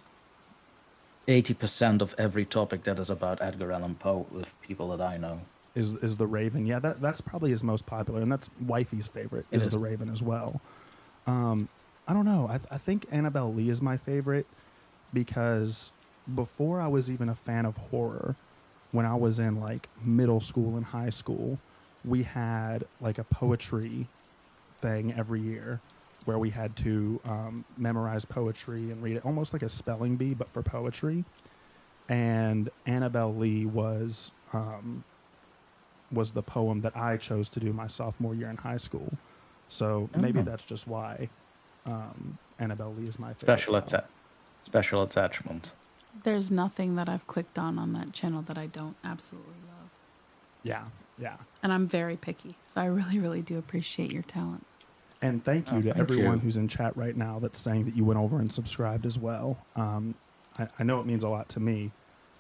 80% of every topic that is about Edgar Allan Poe with people that I know. Is the Raven. Yeah, that's probably his most popular, and that's Wifey's favorite is the Raven as well. I don't know. I think Annabel Lee is my favorite because before I was even a fan of horror, when I was in like middle school and high school, we had like a poetry thing every year where we had to memorize poetry and read it, almost like a spelling bee, but for poetry. And Annabel Lee was the poem that I chose to do my sophomore year in high school. So maybe that's just why Annabel Lee is my favorite. Special attachment. There's nothing that I've clicked on that channel that I don't absolutely love. Yeah. And I'm very picky, so I really, really do appreciate your talents. And thank you to everyone who's in chat right now that's saying that you went over and subscribed as well. I know it means a lot to me.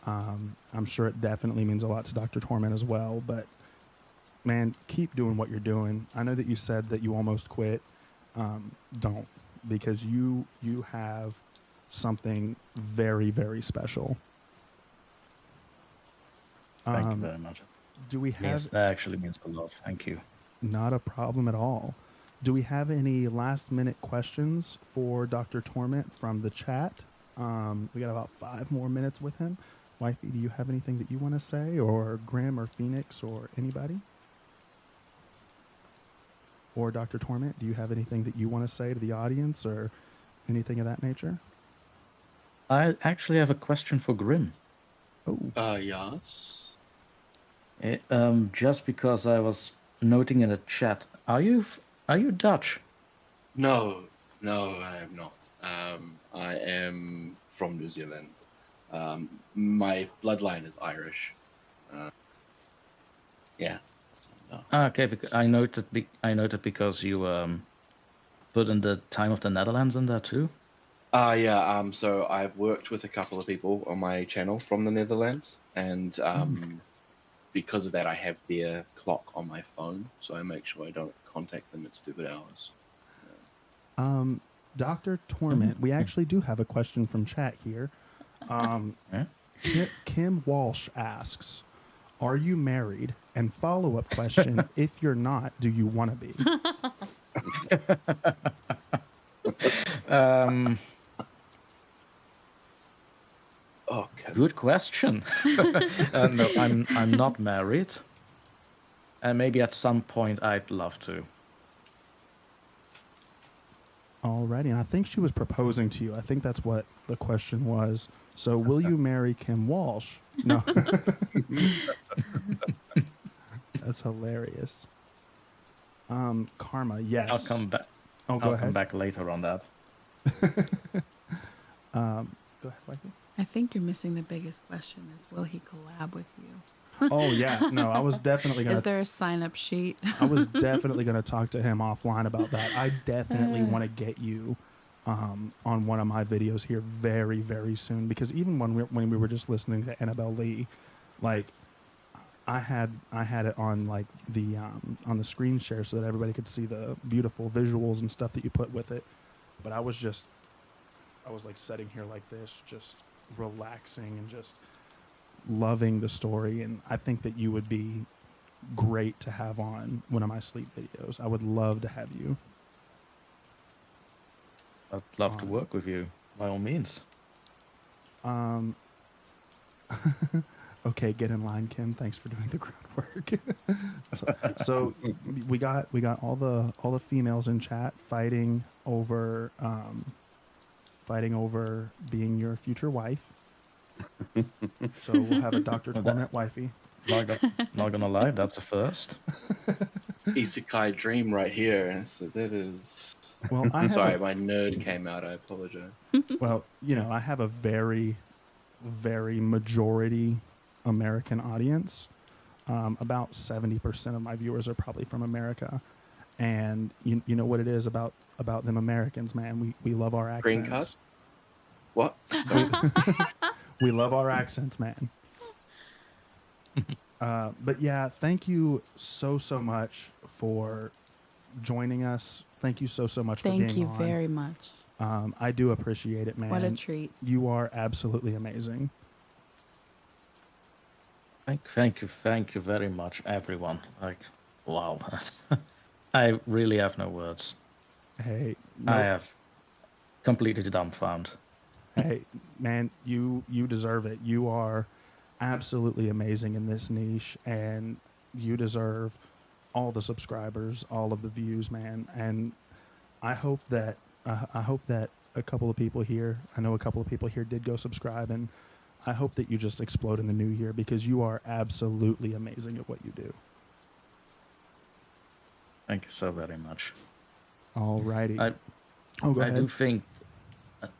I'm sure it definitely means a lot to Dr. Torment as well, but man, keep doing what you're doing. I know that you said that you almost quit. Don't, because you have something very, very special. Thank you very much. Do we have... Yes, that actually means a lot. Thank you. Not a problem at all. Do we have any last-minute questions for Dr. Torment from the chat? We got about 5 more minutes with him. Wifey, do you have anything that you want to say? Or Grim or Phoenix or anybody? Or Dr. Torment, do you have anything that you want to say to the audience or anything of that nature? I actually have a question for Grim. Yes. Just because I was noting in the chat, are you Dutch? No, I am not. I am from New Zealand. My bloodline is Irish. Yeah. So, no. Okay, because I noted because you put in the time of the Netherlands in there too. Yeah. So I've worked with a couple of people on my channel from the Netherlands, and because of that, I have their clock on my phone, so I make sure I don't contact them at stupid hours. Dr. Torment, we actually do have a question from chat here. Kim Walsh asks, "Are you married?" And follow-up question: if you're not, do you want to be? Okay. Good question. No, I'm not married, and maybe at some point I'd love to. Alrighty, and I think she was proposing to you. I think that's what the question was. So, will you marry Kim Walsh? No. That's hilarious. Karma, yes. I'll come back. Oh, go I'll ahead. come back later on that. Go ahead, Mikey. I think you're missing the biggest question is, will he collab with you? Oh, yeah. No, I was definitely going to... Is there a sign-up sheet? I was definitely going to talk to him offline about that. I definitely want to get you on one of my videos here very, very soon. Because even when we were just listening to Annabelle Lee, like, I had it on like on the screen share so that everybody could see the beautiful visuals and stuff that you put with it. But I was like sitting here like this, just relaxing and just loving the story. And I think that you would be great to have on one of my sleep videos. I would love to have you. I'd love to work with you, by all means. Okay, get in line, Kim. Thanks for doing the groundwork. so we got all the females in chat fighting over being your future wife. So we'll have a Dr. Torment wifey. Not gonna lie, that's a first. Isekai dream right here. So that is. Well, Sorry, my nerd came out. I apologize. Well, I have a very, very majority American audience. About 70% of my viewers are probably from America, and you know what it is about them Americans, man. We love our accents. Green card? What? We love our accents, man. But yeah, thank you so much for joining us. Thank you so much for being on. Thank you very much. I do appreciate it, man. What a treat. You are absolutely amazing. Thank you very much, everyone. Like, wow. I really have no words. Hey, I have completely dumbfounded. Hey, man, you deserve it. You are absolutely amazing in this niche, and you deserve all the subscribers, all of the views, man. And I hope that a couple of people here, I know a couple of people here did go subscribe, and I hope that you just explode in the new year because you are absolutely amazing at what you do. Thank you so very much. Alrighty. Go ahead. I do think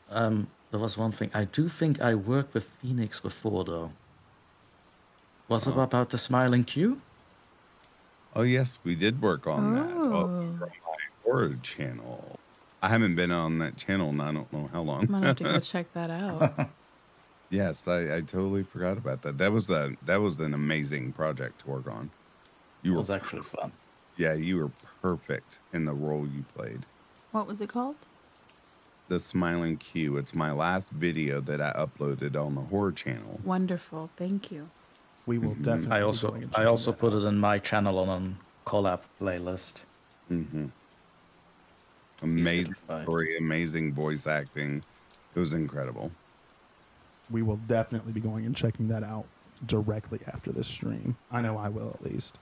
there was one thing. I do think I worked with Phoenix before, though. Was it about the Smiling Q? Oh, yes, we did work on that. From my horror channel. I haven't been on that channel in I don't know how long. I'm gonna have to go check that out. Yes, I totally forgot about that. That was an amazing project to work on. It was actually fun. Yeah, you were perfect in the role you played. What was it called? The Smiling Q. It's my last video that I uploaded on the horror channel. Wonderful, thank you. We will definitely. I also put it in my channel on a collab playlist. Mm-hmm. Amazing story, amazing voice acting. It was incredible. We will definitely be going and checking that out directly after this stream. I know I will, at least.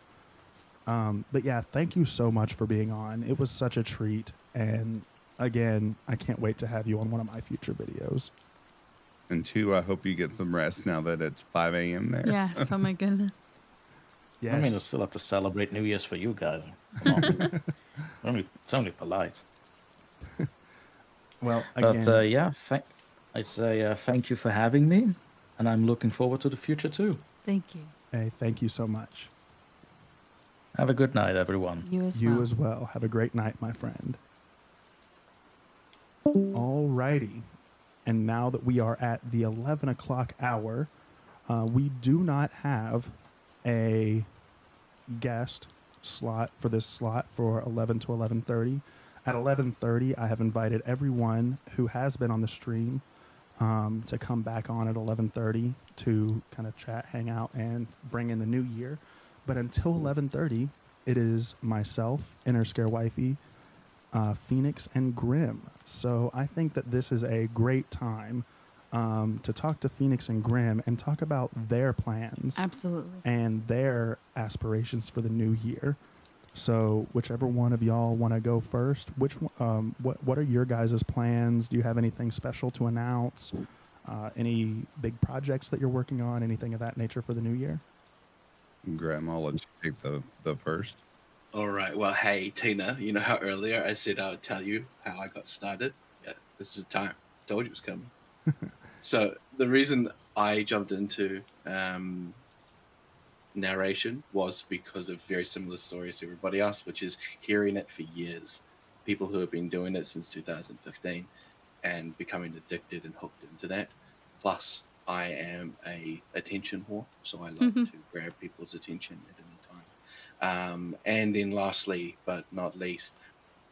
But yeah, thank you so much for being on. It was such a treat. And again, I can't wait to have you on one of my future videos. And two, I hope you get some rest now that it's 5 a.m. there. Yes. Oh my goodness. Yes. I mean, I still have to celebrate New Year's for you guys. Come on. It's only polite. Well, again, But yeah, I'd say thank you for having me, and I'm looking forward to the future too. Thank you. hey, thank you so much. Have a good night, everyone. You as You well. as well. Have a great night, my friend. Alrighty. And now that we are at the 11 o'clock hour, we do not have a guest slot for this slot for 11 to 11:30. At 11:30, I have invited everyone who has been on the stream to come back on at 11:30 to kind of chat, hang out, and bring in the new year. But until 11:30, it is myself, Inner Scare Wifey, Phoenix, and Grim. So I think that this is a great time to talk to Phoenix and Grim and talk about their plans Absolutely. and their aspirations for the new year. So whichever one of y'all want to go first, what are your guys' plans? Do you have anything special to announce? Any big projects that you're working on? Anything of that nature for the new year? Graham, I'll let you take the first. All right. Well, hey, Tina, you know how earlier I said I would tell you how I got started? Yeah, this is the time. Told you it was coming. So the reason I jumped into narration was because of very similar stories to everybody else, which is hearing it for years. People who have been doing it since 2015 and becoming addicted and hooked into that. Plus, I am a attention whore, so I love to grab people's attention at any time. And then lastly, but not least,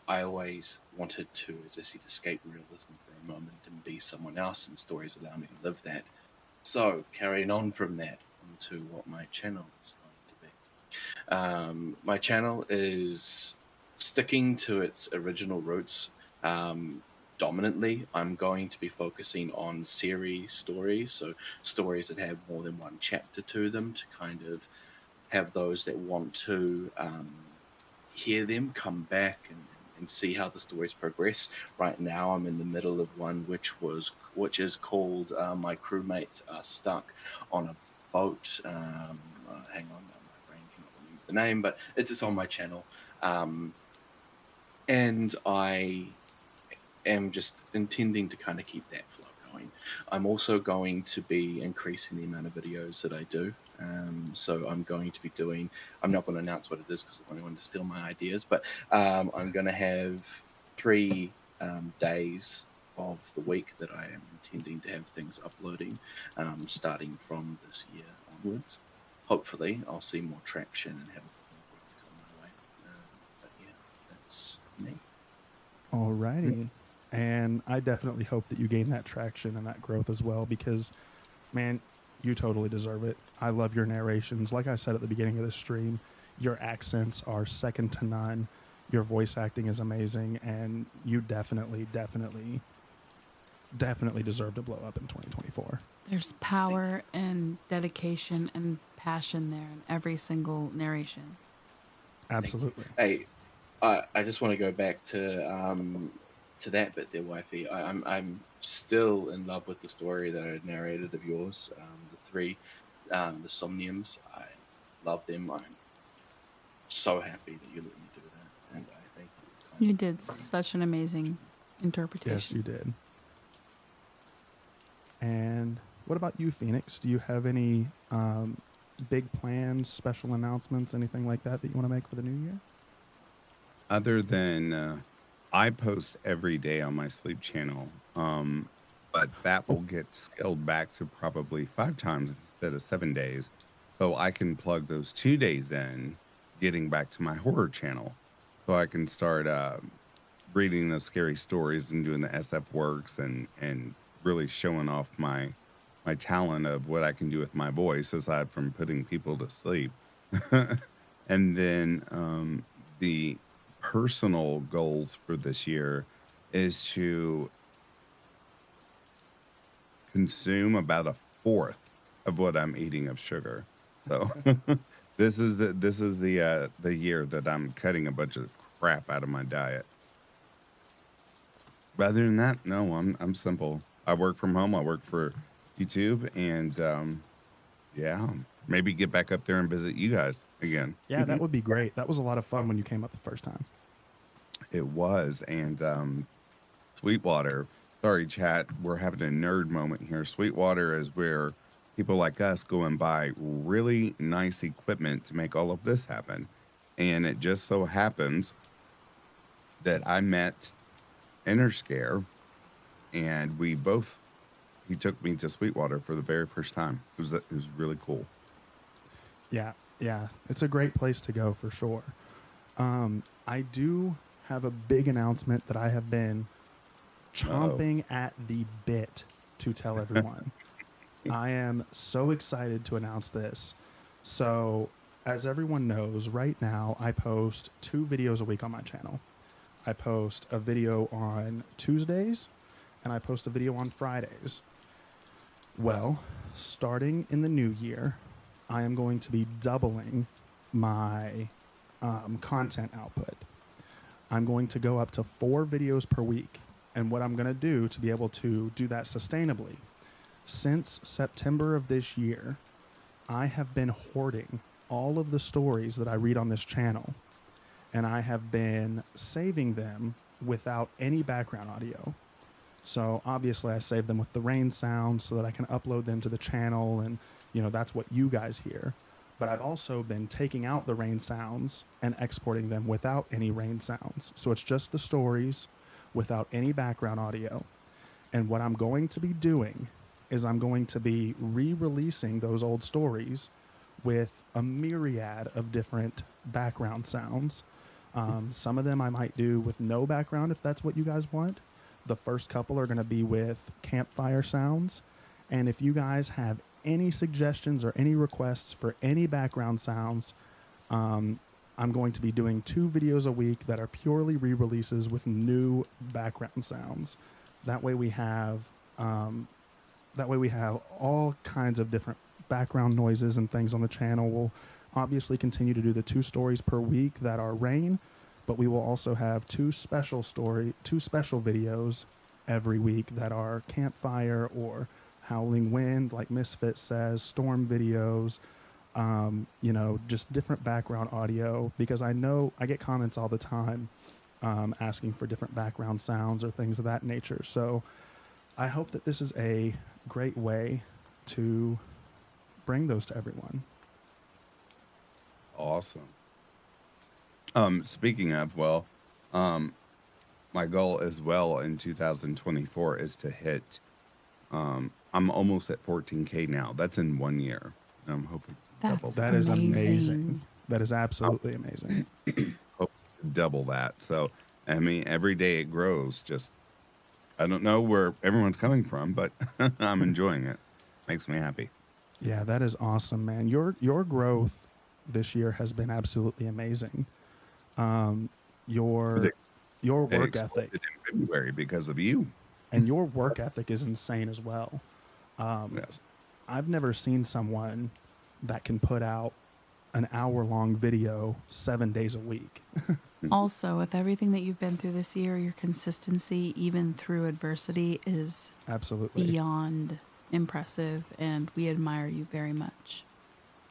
I always wanted to, as I said, escape realism for a moment and be someone else, and stories allow me to live that. So, carrying on from that onto what my channel is going to be. My channel is sticking to its original roots. Dominantly, I'm going to be focusing on series stories, so stories that have more than one chapter to them, to kind of have those that want to hear them come back and see how the stories progress. Right now, I'm in the middle of one which is called My Crewmates Are Stuck on a Boat. Hang on, my brain cannot remember the name, but it's on my channel, and I am just intending to kind of keep that flow going. I'm also going to be increasing the amount of videos that I do. So I'm going to be doing, I'm not going to announce what it is because I don't want to steal my ideas, but I'm going to have 3 days of the week that I am intending to have things uploading, starting from this year onwards. Hopefully I'll see more traction and have a bit more growth come my way. But yeah, that's me. Alrighty. And I definitely hope that you gain that traction and that growth as well, because, man, you totally deserve it. I love your narrations. Like I said at the beginning of this stream, your accents are second to none. Your voice acting is amazing, and you definitely deserve to blow up in 2024. There's power and dedication and passion there in every single narration. Absolutely. Hey, I just want to go back to that bit there, wifey. I'm still in love with the story that I narrated of yours. The 3, the Somniums. I love them. I'm so happy that you let me do that, and I thank you. You did such an amazing interpretation. Yes, you did. And what about you, Phoenix? Do you have any big plans, special announcements, anything like that you want to make for the new year? Other than I post every day on my sleep channel, but that will get scaled back to probably 5 times instead of 7 days. So I can plug those 2 days in, getting back to my horror channel. So I can start reading those scary stories and doing the SF works and really showing off my talent of what I can do with my voice, aside from putting people to sleep. And then the personal goals for this year is to consume about 1/4 of what I'm eating of sugar. So this is the year that I'm cutting a bunch of crap out of my diet. Rather than that, no, I'm simple. I work from home. I work for YouTube, and yeah, maybe get back up there and visit you guys again. Yeah, that would be great. That was a lot of fun when you came up the first time. It was, and Sweetwater. Sorry, chat. We're having a nerd moment here. Sweetwater is where people like us go and buy really nice equipment to make all of this happen. And it just so happens that I met Interscare, and he took me to Sweetwater for the very first time. It was really cool. Yeah, it's a great place to go for sure. I do have a big announcement that I have been chomping at the bit to tell everyone. I am so excited to announce this. So, as everyone knows, right now I post 2 videos a week on my channel. I post a video on Tuesdays, and I post a video on Fridays. Well, starting in the new year, I am going to be doubling my content output. I'm going to go up to 4 videos per week. And what I'm going to do to be able to do that sustainably, since September of this year, I have been hoarding all of the stories that I read on this channel, and I have been saving them without any background audio. So obviously I save them with the rain sounds so that I can upload them to the channel, and that's what you guys hear. But I've also been taking out the rain sounds and exporting them without any rain sounds. So it's just the stories without any background audio. And what I'm going to be doing is I'm going to be re-releasing those old stories with a myriad of different background sounds. Some of them I might do with no background if that's what you guys want. The first couple are going to be with campfire sounds. And if you guys have any suggestions or any requests for any background sounds, I'm going to be doing 2 videos a week that are purely re-releases with new background sounds. That way we have all kinds of different background noises and things on the channel. We'll obviously continue to do the 2 stories per week that are rain, but we will also have 2 special videos every week that are campfire or howling wind, like Misfit says, storm videos, just different background audio, because I know I get comments all the time asking for different background sounds or things of that nature. So I hope that this is a great way to bring those to everyone. Awesome. Speaking of, my goal as well in 2024 is to hit, I'm almost at 14K now. That's in 1 year. I'm hoping to double that. That is amazing. That is absolutely amazing. Hope to double that. So, I mean, every day it grows. Just, I don't know where everyone's coming from, but I'm enjoying it. Makes me happy. Yeah, that is awesome, man. Your growth this year has been absolutely amazing. Your work ethic in February because of you, and your work ethic is insane as well. Yes. I've never seen someone that can put out an hour-long video 7 days a week. Also, with everything that you've been through this year, your consistency, even through adversity, is absolutely beyond impressive, and we admire you very much.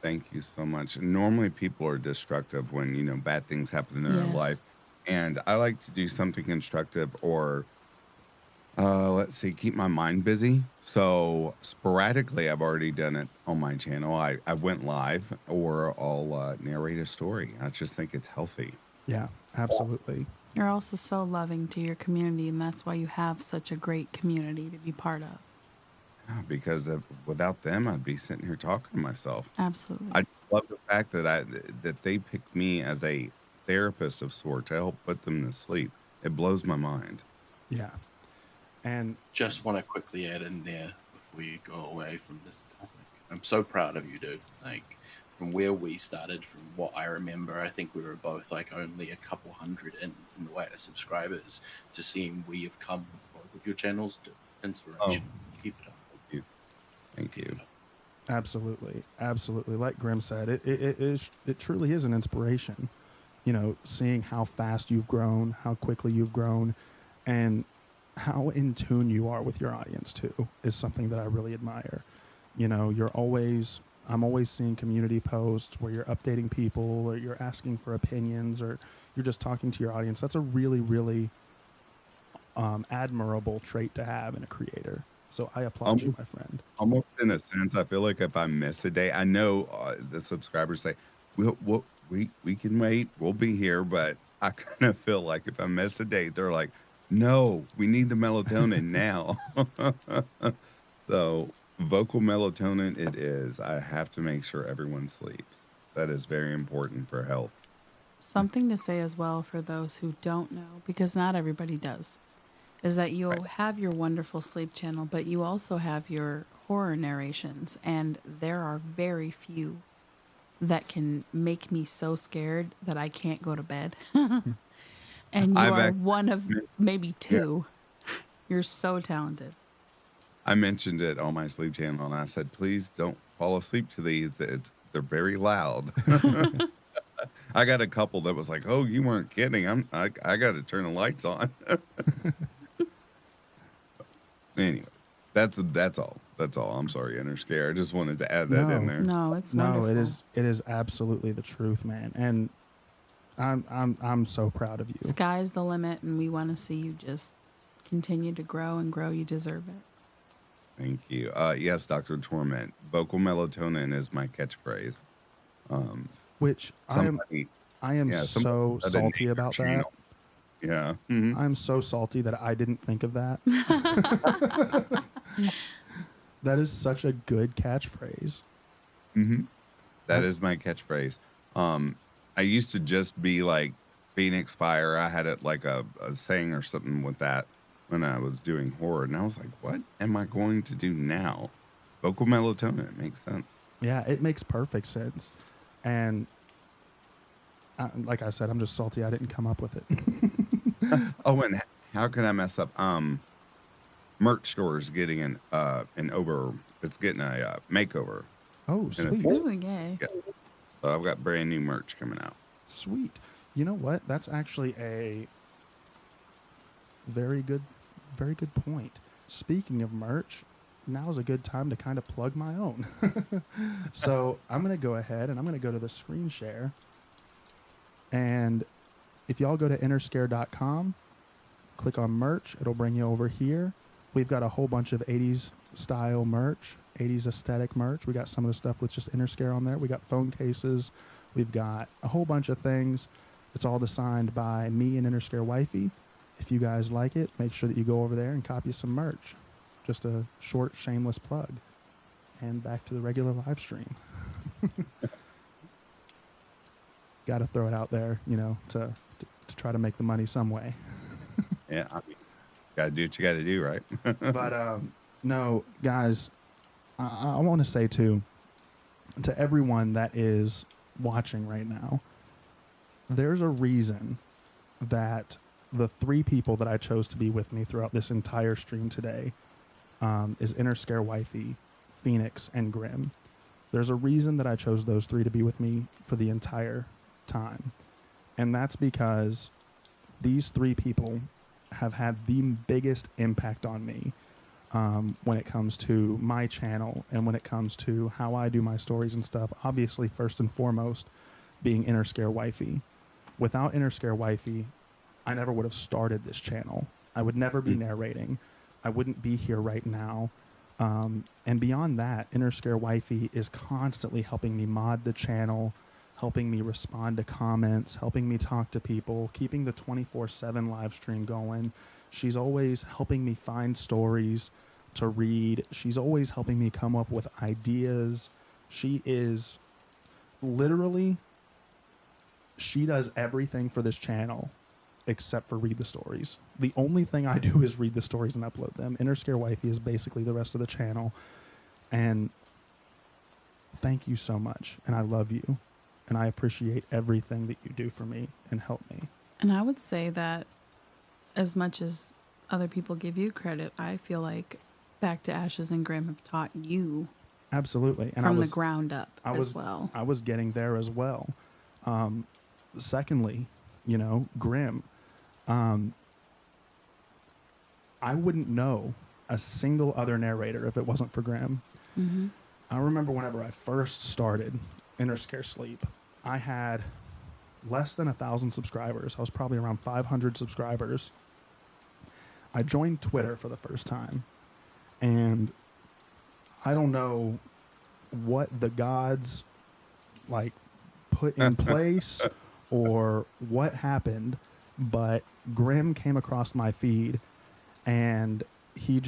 Thank you so much. Normally people are destructive when, bad things happen in their life. And I like to do something constructive or, keep my mind busy. So sporadically, I've already done it on my channel. I went live or I'll narrate a story. I just think it's healthy. Yeah, absolutely. You're also so loving to your community, and that's why you have such a great community to be part of. Yeah, because without them, I'd be sitting here talking to myself. Absolutely. I love the fact that they picked me as a therapist of sorts to help put them to sleep. It blows my mind. Yeah. And just want to quickly add in there before you go away from this topic. I'm so proud of you, dude. Like, from where we started, from what I remember, I think we were both like only a couple hundred in the way of subscribers, to seeing we have come with both of your channels to inspiration. Keep it up. Thank you. Absolutely. Absolutely. Like Grim said, it truly is an inspiration. Seeing how fast you've grown, how quickly you've grown, and how in tune you are with your audience too is something that I really admire. You know, I'm always seeing community posts where you're updating people or you're asking for opinions or you're just talking to your audience. That's a really, really admirable trait to have in a creator. So I applaud you, my friend. Almost in a sense, I feel like if I miss a day, I know the subscribers say, we can wait, we'll be here, but I kind of feel like if I miss a day, they're like, no, we need the melatonin now. So vocal melatonin it is. I have to make sure everyone sleeps. That is very important for health. Something to say as well for those who don't know, because not everybody does, is that you'll have your wonderful sleep channel, but you also have your horror narrations, and there are very few that can make me so scared that I can't go to bed. And you are one of maybe two. Yeah. You're so talented. I mentioned it on my sleep channel, and I said, please don't fall asleep to these. They're very loud. I got a couple that was like, oh, you weren't kidding. I got to turn the lights on. Anyway, that's all. That's all. I'm sorry, Interscare. I just wanted to add that in there. No, it's wonderful. No, it is absolutely the truth, man. And I'm so proud of you. Sky's the limit, and we want to see you just continue to grow and grow. You deserve it. Thank you. Yes, Dr. Torment. Vocal melatonin is my catchphrase. Which I am so salty about that. Yeah. Mm-hmm. I'm so salty that I didn't think of that. That is such a good catchphrase. Mm-hmm. That is my catchphrase. I used to just be like Phoenix Fire. I had it like a saying or something with that when I was doing horror. And I was like, what am I going to do now? Vocal melatonin. It makes sense. Yeah, it makes perfect sense. And like I said, I'm just salty I didn't come up with it. Oh, and how can I mess up? Merch store is getting it's getting a makeover. Oh, sweet. Ooh, yay. Yeah. So I've got brand new merch coming out. Sweet. You know what? That's actually a very good point. Speaking of merch, now is a good time to kind of plug my own. So I'm going to go ahead and I'm going to go to the screen share. And if y'all go to interscare.com, click on merch, it'll bring you over here. We've got a whole bunch of 80s style merch, 80s aesthetic merch. We got some of the stuff with just Interscare on there. We got phone cases. We've got a whole bunch of things. It's all designed by me and Interscare Wifey. If you guys like it, make sure that you go over there and copy some merch. Just a short, shameless plug. And back to the regular live stream. Got to throw it out there, to try to make the money some way. Yeah, I mean, got to do what you got to do, right? But no, guys, I want to say too, to everyone that is watching right now, there's a reason that the three people that I chose to be with me throughout this entire stream today is Interscare Wifey, Phoenix, and Grim. There's a reason that I chose those three to be with me for the entire time. And that's because these three people have had the biggest impact on me when it comes to my channel and when it comes to how I do my stories and stuff. Obviously, first and foremost, being Interscare Wifey. Without Interscare Wifey, I never would have started this channel. I would never be narrating. I wouldn't be here right now. And beyond that, Interscare Wifey is constantly helping me mod the channel, helping me respond to comments, helping me talk to people, keeping the 24/7 live stream going. She's always helping me find stories to read. She's always helping me come up with ideas. She is literally, she does everything for this channel except for read the stories. The only thing I do is read the stories and upload them. Interscare Wifey is basically the rest of the channel. And thank you so much. And I love you. And I appreciate everything that you do for me and help me. And I would say that as much as other people give you credit, I feel like Back to Ashes and Grim have taught you absolutely and from the ground up as well. I was getting there as well. Secondly, Grim. I wouldn't know a single other narrator if it wasn't for Grimm. Mm-hmm. I remember whenever I first started Interscare Sleep, I had less than 1,000 subscribers. I was probably around 500 subscribers. I joined Twitter for the first time, and I don't know what the gods like put in place or what happened, but Grimm came across my feed, and he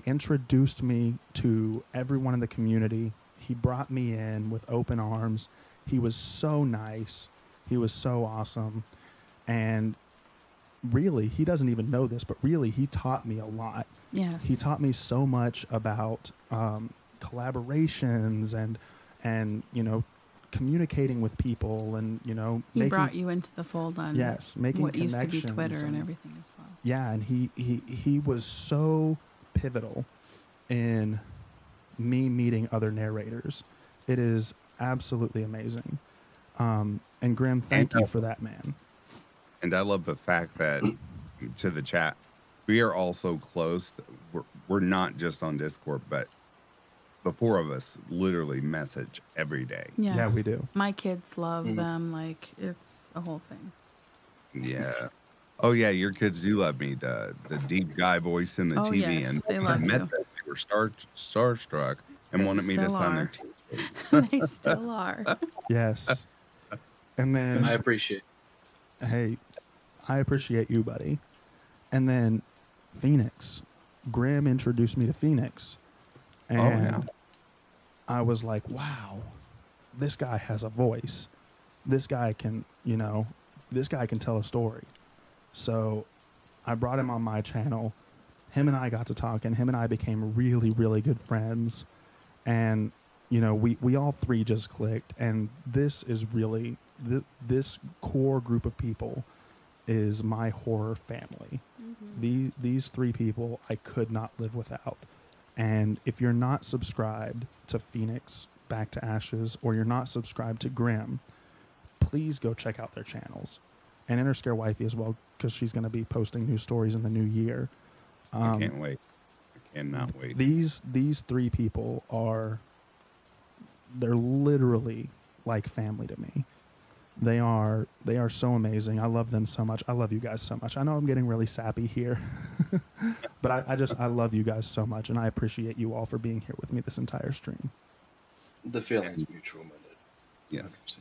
introduced me to everyone in the community. He brought me in with open arms. He was so nice. He was so awesome. And really, he doesn't even know this, but really, he taught me a lot. Yes. He taught me so much about collaborations and communicating with people, and he brought you into the fold on making what used to be connections Twitter and everything as well. Yeah, and he was so pivotal in me meeting other narrators. It is absolutely amazing. And Grimm, thank you for that, man. And I love the fact that, to the chat, we are all so close. We're not just on Discord, but the four of us literally message every day. Yes. Yeah, we do. My kids love them. Like, it's a whole thing. Yeah. Oh yeah, your kids do love me. The deep guy voice in the TV, yes, and they love met you. them, they were starstruck and They wanted me to still sign are. their t-shirt. They still are. Yes. And then I appreciate. hey, I appreciate you, buddy. And then Phoenix. Grimm introduced me to Phoenix. And I was like, wow, this guy has a voice. This guy can tell a story. So I brought him on my channel. Him and I got to talk, and him and I became really, really good friends. And, we all three just clicked. And this is really, this core group of people is my horror family. Mm-hmm. These three people I could not live without. And if you're not subscribed to Phoenix Back to Ashes, or you're not subscribed to Grimm, please go check out their channels. And Interscare Wifey as well, because she's going to be posting new stories in the new year. I can't wait. I cannot wait. These three people they're literally like family to me. They are so amazing. I love them so much. I love you guys so much. I know I'm getting really sappy here, but I love you guys so much, and I appreciate you all for being here with me this entire stream. The feeling's mutual, my dude. Yes. 100%.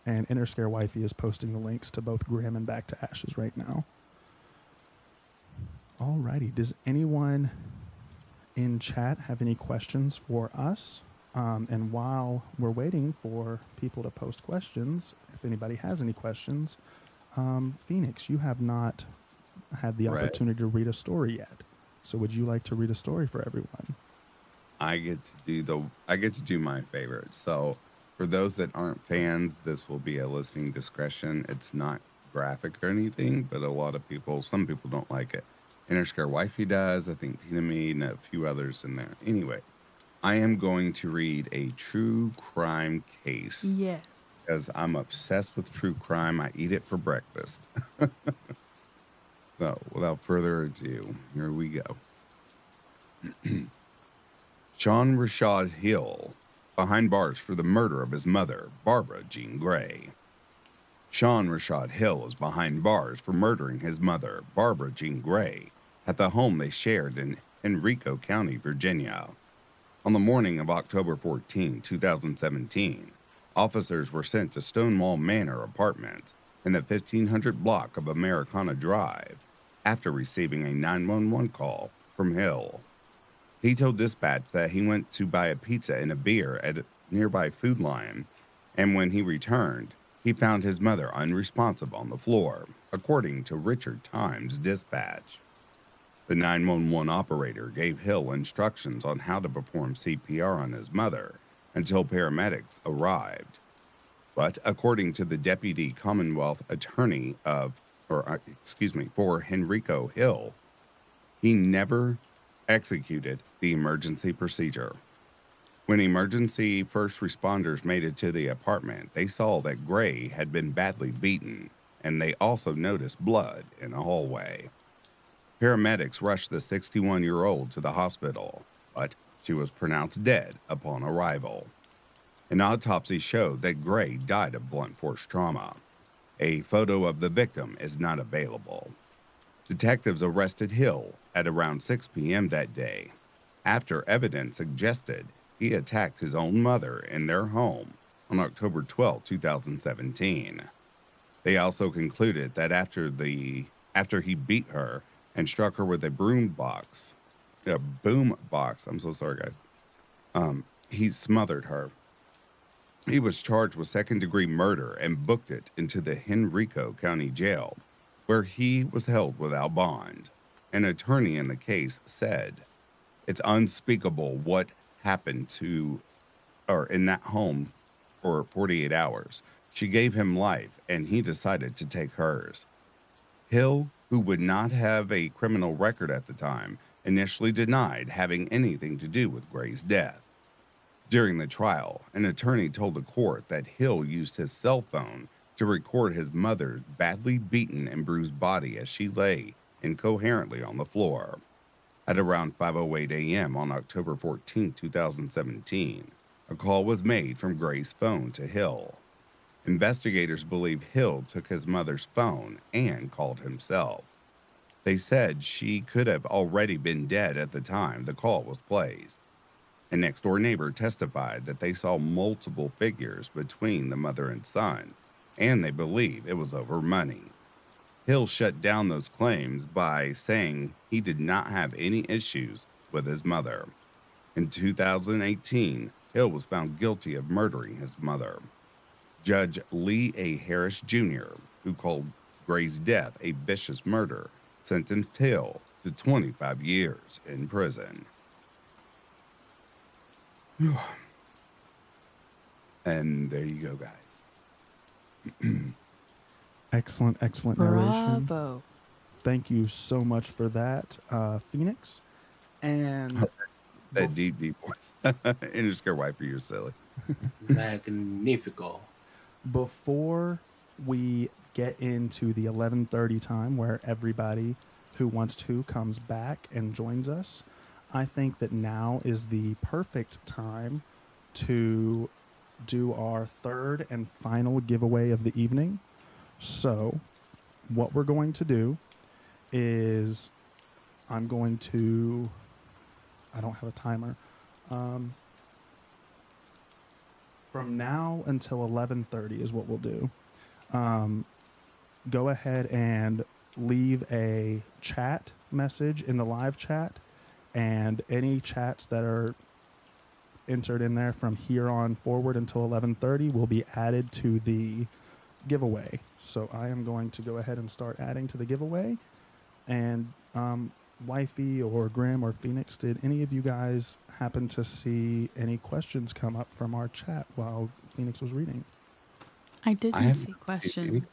And Interscare Wifey is posting the links to both Grimm and Back to Ashes right now. Alrighty, does anyone in chat have any questions for us? And while we're waiting for people to post questions, if anybody has any questions, Phoenix, you have not had the opportunity to read a story yet. So would you like to read a story for everyone? I get to do my favorite. So for those that aren't fans, this will be a listening discretion. It's not graphic or anything, but some people don't like it. Interscare Wifey does. I think Tina Mead and a few others in there. Anyway, I am going to read a true crime case. Yes. Because I'm obsessed with true crime. I eat it for breakfast. So, without further ado, here we go. Sean Rashad Hill, behind bars for the murder of his mother, Barbara Jean Gray. Sean Rashad Hill is behind bars for murdering his mother, Barbara Jean Gray, at the home they shared in Henrico County, Virginia. On the morning of October 14, 2017, officers were sent to Stonewall Manor Apartments in the 1500 block of Americana Drive after receiving a 911 call from Hill. He told dispatch that he went to buy a pizza and a beer at a nearby Food Lion, and when he returned, he found his mother unresponsive on the floor, according to Richard Times dispatch. The 911 operator gave Hill instructions on how to perform CPR on his mother until paramedics arrived. But according to the deputy Commonwealth attorney for Henrico Hill, he never executed the emergency procedure. When emergency first responders made it to the apartment, they saw that Gray had been badly beaten, and they also noticed blood in the hallway. Paramedics rushed the 61-year-old to the hospital, but she was pronounced dead upon arrival. An autopsy showed that Gray died of blunt force trauma. A photo of the victim is not available. Detectives arrested Hill at around 6 p.m. that day, after evidence suggested he attacked his own mother in their home on October 12, 2017. They also concluded that after he beat her and struck her with a boom box, I'm so sorry, guys. He smothered her. He was charged with second-degree murder and booked it into the Henrico County Jail, where he was held without bond. An attorney in the case said, "It's unspeakable what happened in that home for 48 hours. She gave him life, and he decided to take hers." Hill, who would not have a criminal record at the time, initially denied having anything to do with Gray's death. During the trial, an attorney told the court that Hill used his cell phone to record his mother's badly beaten and bruised body as she lay incoherently on the floor. At around 5:08 a.m. on October 14, 2017, a call was made from Gray's phone to Hill. Investigators believe Hill took his mother's phone and called himself. They said she could have already been dead at the time the call was placed. A next-door neighbor testified that they saw multiple figures between the mother and son, and they believe it was over money. Hill shut down those claims by saying he did not have any issues with his mother. In 2018, Hill was found guilty of murdering his mother. Judge Lee A. Harris Jr., who called Gray's death a vicious murder, sentenced Hill to 25 years in prison. And there you go, guys. Excellent narration. Bravo. Thank you so much for that, Phoenix. And that deep voice. And just go right for you, silly. Magnifico. Before we get into the 11:30 time where everybody who wants to comes back and joins us, I think that now is the perfect time to do our third and final giveaway of the evening. So what we're going to do is I don't have a timer. From now until 11:30 is what we'll do. Go ahead and leave a chat message in the live chat, and any chats that are entered in there from here on forward until 11:30 will be added to the giveaway. So I am going to go ahead and start adding to the giveaway. And Wifey or Grim or Phoenix, did any of you guys happen to see any questions come up from our chat while Phoenix was reading? I didn't see questions.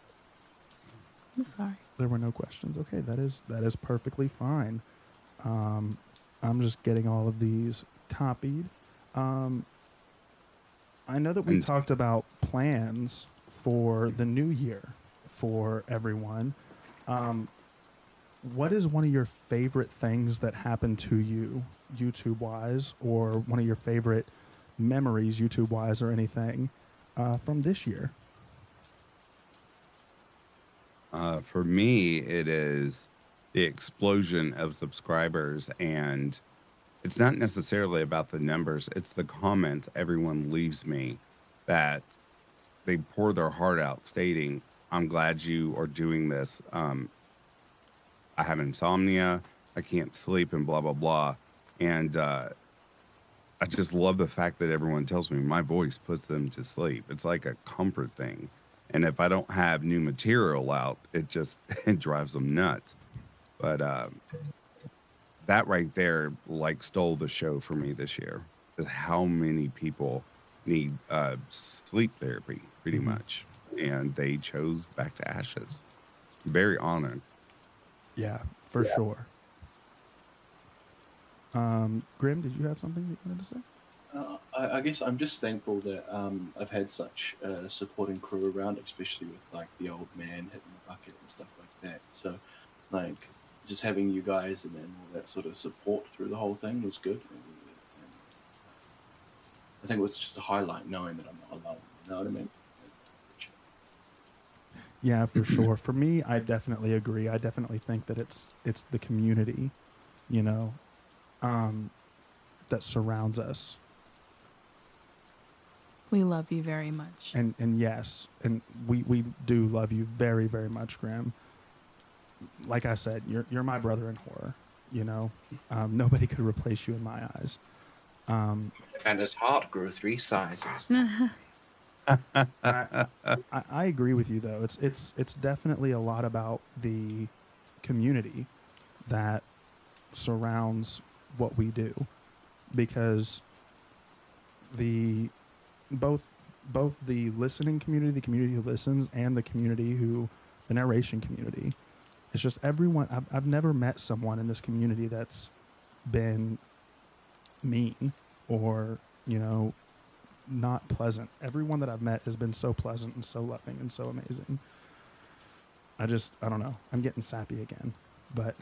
I'm sorry. There were no questions. Okay, that is perfectly fine. I'm just getting all of these copied. I know that we talked about plans for the new year for everyone. What is one of your favorite things that happened to you YouTube-wise, or one of your favorite memories YouTube-wise or anything from this year? For me, it is the explosion of subscribers, and it's not necessarily about the numbers. It's the comments everyone leaves me that they pour their heart out stating, "I'm glad you are doing this. I have insomnia. I can't sleep," and blah, blah, blah. And I just love the fact that everyone tells me my voice puts them to sleep. It's like a comfort thing. And if I don't have new material out, it drives them nuts. But that right there, stole the show for me this year. Is how many people need sleep therapy, pretty much. And they chose Back to Ashes. Very honored. Yeah, for sure. Grim, did you have something that you wanted to say? I guess I'm just thankful that I've had such a supporting crew around, especially with the old man hitting the bucket and stuff like that. So, just having you guys and then all that sort of support through the whole thing was good. And I think it was just a highlight knowing that I'm not alone. You know what I mean? Yeah, for sure. For me, I definitely agree. I definitely think that it's the community, you know, that surrounds us. We love you very much. And yes, and we do love you very, very much, Grim. Like I said, you're my brother in horror. You know, nobody could replace you in my eyes. And his heart grew 3 sizes. I agree with you though. It's definitely a lot about the community that surrounds what we do, because both the listening community, the community who listens, and the narration community. It's just everyone. I've never met someone in this community that's been mean or, you know, not pleasant. Everyone that I've met has been so pleasant and so loving and so amazing. I don't know. I'm getting sappy again, but.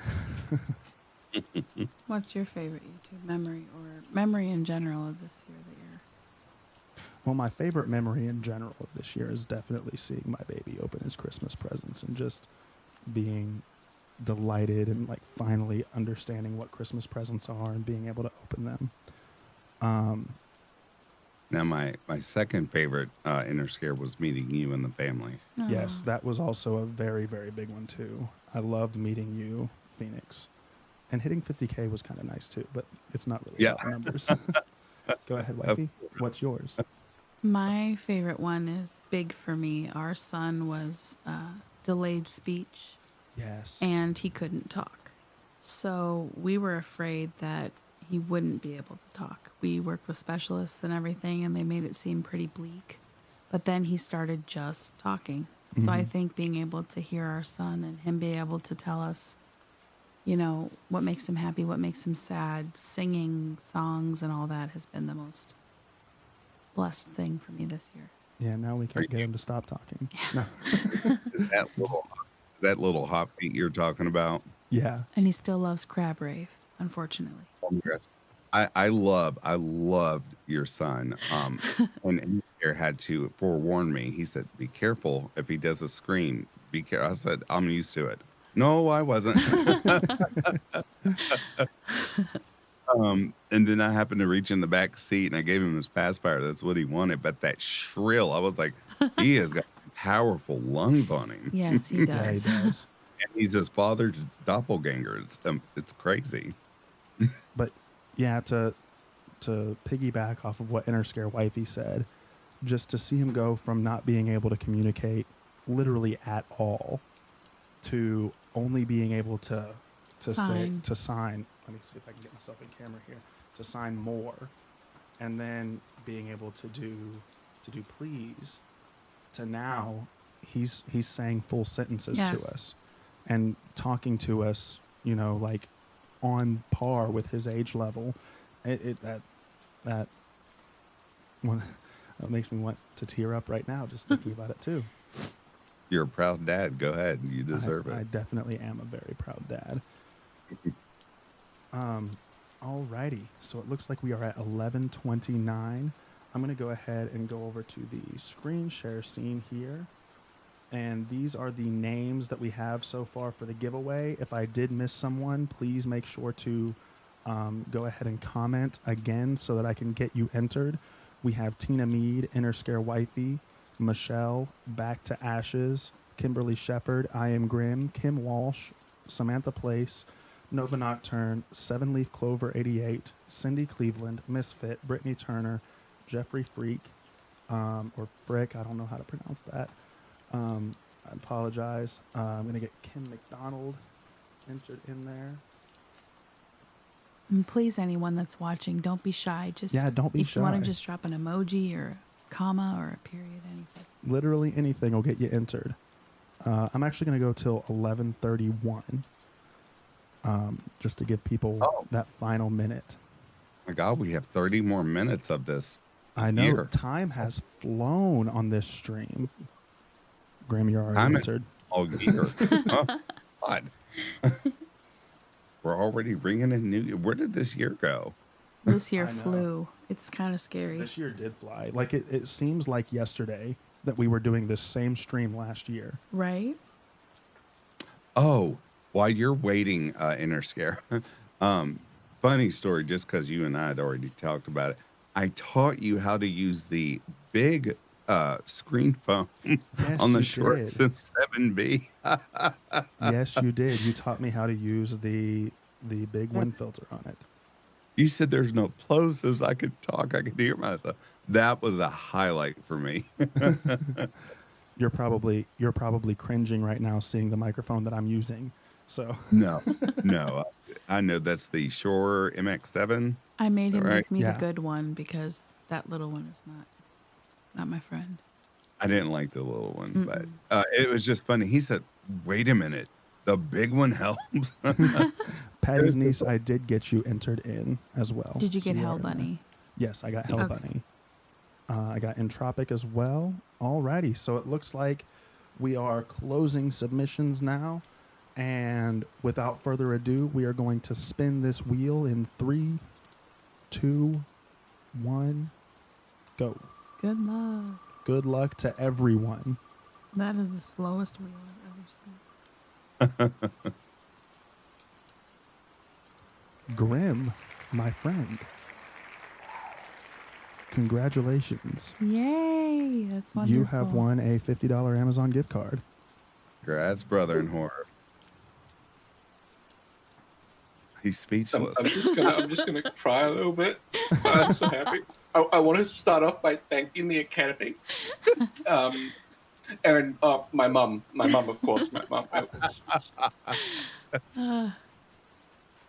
What's your favorite YouTube memory or memory in general of this year that you're? Well, my favorite memory in general of this year is definitely seeing my baby open his Christmas presents and just being delighted and like finally understanding what Christmas presents are and being able to open them. Now, my second favorite inner scare was meeting you and the family. Yes, that was also a very, very big one too. I loved meeting you, Phoenix. And hitting 50K was kind of nice too, but it's not really about the numbers. Go ahead, wifey. What's yours? My favorite one is big for me. Our son was delayed speech. Yes. And he couldn't talk. So we were afraid that he wouldn't be able to talk. We worked with specialists and everything, and they made it seem pretty bleak. But then he started just talking. So I think being able to hear our son and him be able to tell us, you know, what makes him happy, what makes him sad, singing songs and all that has been the most blessed thing for me this year. Yeah, now we can't get him to stop talking. No. that little hot feet you're talking about. Yeah. And he still loves crab rave, unfortunately. I loved your son. And he had to forewarn me. He said, "Be careful if he does a scream. Be careful." I said, "I'm used to it." No, I wasn't. And then I happened to reach in the back seat and I gave him his pacifier. That's what he wanted. But that shrill, I was like, he has got powerful lungs on him. Yes, he does. Yeah, he does. And he's his father's doppelganger. It's crazy. But yeah, to piggyback off of what Inner Scare Wifey said, just to see him go from not being able to communicate literally at all to only being able to sign. Let me see if I can get myself in camera here. To sign more, and then being able to do please. To now, he's saying full sentences to us, and talking to us, you know, like on par with his age level. That makes me want to tear up right now just thinking about it too. You're a proud dad. Go ahead. You deserve it. I definitely am a very proud dad. Alrighty. So it looks like we are at 11:29. I'm going to go ahead and go over to the screen share scene here. And these are the names that we have so far for the giveaway. If I did miss someone, please make sure to go ahead and comment again so that I can get you entered. We have Tina Mead, Inner Scare Wifey, Michelle, Back to Ashes, Kimberly Shepard, I Am Grim, Kim Walsh, Samantha Place, Nova Nocturne, Seven Leaf Clover 88, Cindy Cleveland, Misfit, Brittany Turner, Jeffrey Freak, or Frick, I don't know how to pronounce that. I apologize. I'm going to get Kim McDonald entered in there. And please, anyone that's watching, don't be shy. Just don't be if shy. you want to just drop an emoji or a comma or a period, anything. Literally anything will get you entered. I'm actually going to go till 11:31, just to give people that final minute. My God, we have 30 more minutes of this. I know. Year. Time has flown on this stream. Grim, you're already Time entered. All year. Oh, God. We're already ringing in New Year. Where did this year go? This year I know. flew. It's kind of scary. This year did fly. Like it seems like yesterday that we were doing this same stream last year. Right? Oh, while you're waiting, Interscare, funny story, just because you and I had already talked about it. I taught you how to use the big screen phone on the you short did. Sim 7B. Yes, you did. You taught me how to use the big wind filter on it. You said there's no plosives. I could talk. I could hear myself. That was a highlight for me. You're probably cringing right now seeing the microphone that I'm using. So No. I know that's the Shure MX7. I made him Right. make me Yeah. the good one because that little one is not my friend. I didn't like the little one, but it was just funny. He said, "Wait a minute, the big one helps." Patty's niece, I did get you entered in as well. Did you So get are Hell in there. Bunny? Yes, I got Hell Okay. Bunny. I got Entropic as well. Alrighty, so it looks like we are closing submissions now. And without further ado, we are going to spin this wheel in 3, 2, 1, go. Good luck. Good luck to everyone. That is the slowest wheel I've ever seen. Grim, my friend. Congratulations. Yay! That's wonderful. You have won a $50 Amazon gift card. Congrats, brother in horror. He's speechless. I'm just gonna cry a little bit. I'm so happy. I want to start off by thanking the Academy, and my mom, of course, my mom.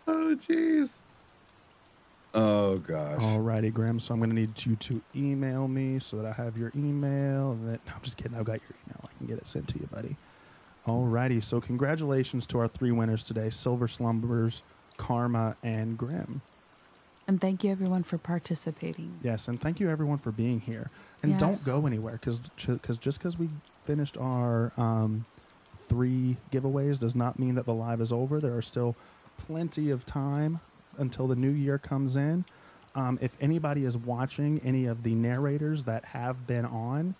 Oh, jeez. Oh, gosh. Alrighty, Grim. So I'm going to need you to email me so that I have your email. And then, no, I'm just kidding. I've got your email. I can get it sent to you, buddy. Alrighty. So congratulations to our 3 winners today, Silver Slumbers, Karma, and Grim. And thank you everyone for participating. Yes, and thank you everyone for being here. And Yes. don't go anywhere because just because we finished our 3 giveaways does not mean that the live is over. There are still plenty of time until the new year comes in. If anybody is watching any of the narrators that have been on